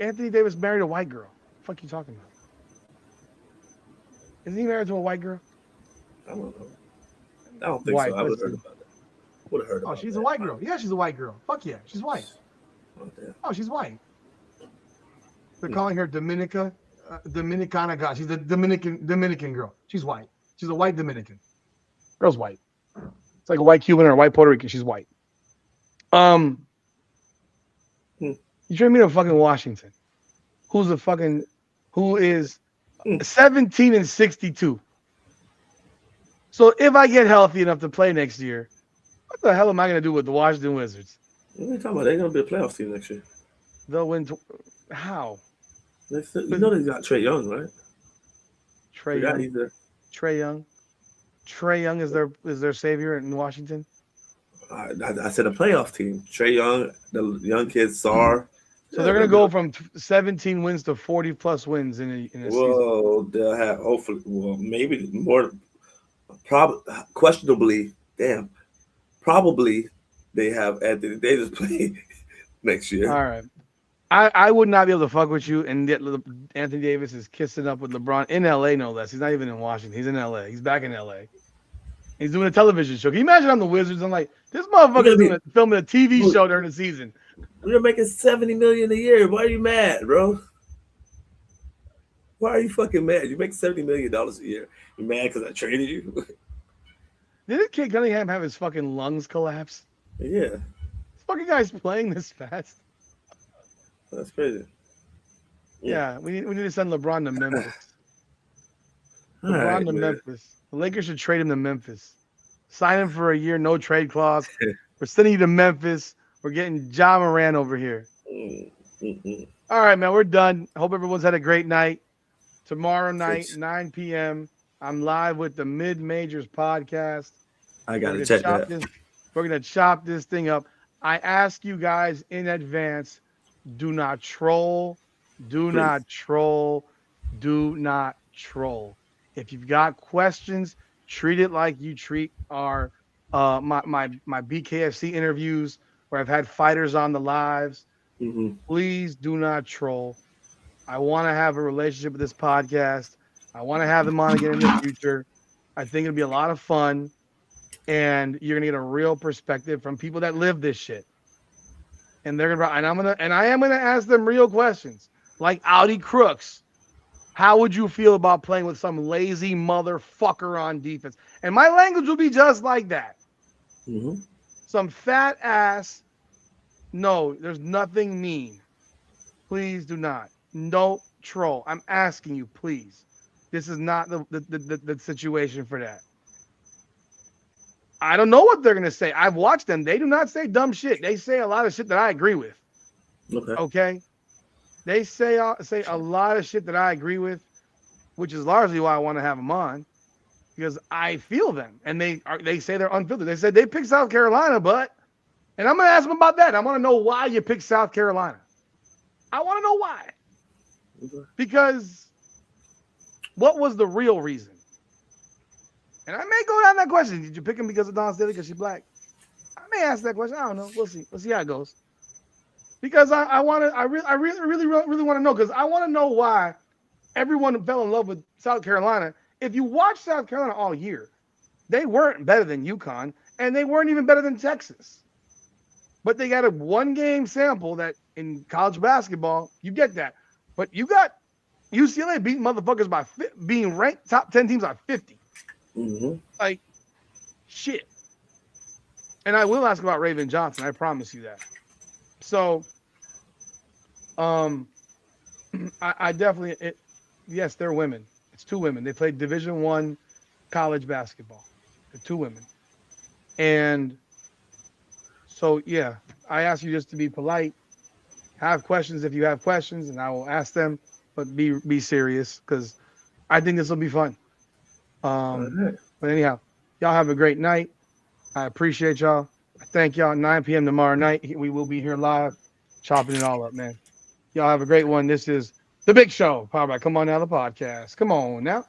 Anthony Davis married a white girl. What the fuck are you talking about? Isn't he married to a white girl? I don't know. I don't think so. I would have heard about that. Oh, she's a white girl. Yeah, she's a white girl. Fuck yeah, she's white. Oh, she's white. They're calling her Dominicana God. She's a Dominican girl. She's white. She's a white Dominican. Girl's white. It's like a white Cuban or a white Puerto Rican. She's white. You trade me to fucking Washington. Who is 17-62. So if I get healthy enough to play next year, what the hell am I going to do with the Washington Wizards? What are you talking about? They're going to be a playoff team next year. They'll win. How? You know they got Trae Young, right? Trae Young. Trae Young is their savior in Washington. I said a playoff team. Trae Young, the young kid, Sar. So they're going to go from 17 wins to 40 plus wins in a season. Well, they'll have hopefully. Well, maybe more. Questionably, probably they have Anthony Davis play next year. All right. I would not be able to fuck with you and get Anthony Davis is kissing up with LeBron in LA, no less. He's not even in Washington. He's in LA. He's back in LA. He's doing a television show. Can you imagine I'm the Wizards? I'm like, this motherfucker is filming a TV show during the season. We're making $70 million a year. Why are you mad, bro? Why are you fucking mad? You make $70 million a year. You mad because I traded you? Didn't Kate Cunningham have his fucking lungs collapse? Yeah. This fucking guy's playing this fast. That's crazy. Yeah, we need to send LeBron to Memphis. LeBron to Memphis. The Lakers should trade him to Memphis. Sign him for a year, no trade clause. We're sending you to Memphis. We're getting Ja Morant over here. All right, man, we're done. I hope everyone's had a great night. Tomorrow night, 9 p.m., I'm live with the Mid Majors podcast. I got to check that. We're going to chop this thing up. I ask you guys in advance, do not troll. Do not troll. Do not troll. If you've got questions, treat it like you treat our my BKFC interviews where I've had fighters on the lives. Please do not troll. I want to have a relationship with this podcast. I want to have them on again in the future. I think it'll be a lot of fun, and you're gonna get a real perspective from people that live this shit. And they're gonna, and I am gonna ask them real questions, like Audi Crooks. How would you feel about playing with some lazy motherfucker on defense? And my language will be just like that. Some fat ass. No, there's nothing mean. Please do not. No troll. I'm asking you, please. This is not the situation for that. I don't know what they're gonna say. I've watched them. They do not say dumb shit. They say a lot of shit that I agree with. Okay. They say a lot of shit that I agree with, which is largely why I want to have them on, because I feel them, and they say they're unfiltered. They said they picked South Carolina, and I'm gonna ask them about that. I want to know why you picked South Carolina. I want to know why. Because what was the real reason? And I may go down that question. Did you pick him because of Dawn Staley because she's black? I may ask that question. I don't know. We'll see. We'll see how it goes. Because I really want to know, because I want to know why everyone fell in love with South Carolina. If you watch South Carolina all year, they weren't better than UConn, and they weren't even better than Texas. But they got a one-game sample that in college basketball, you get that. But you got UCLA beating motherfuckers by being ranked top 10 teams by 50. Like, shit. And I will ask about Raven Johnson. I promise you that. So, I definitely, yes, they're women. It's two women. They played Division I college basketball. They're two women. And so, yeah, I ask you just to be polite. Have questions if you have questions, and I will ask them, but be serious, because I think this will be fun. But anyhow, y'all have a great night. I appreciate y'all. I thank y'all. 9 p.m. tomorrow night. We will be here live, chopping it all up, man. Y'all have a great one. This is The Big Show, powered by Come On Now, the podcast. Come on now.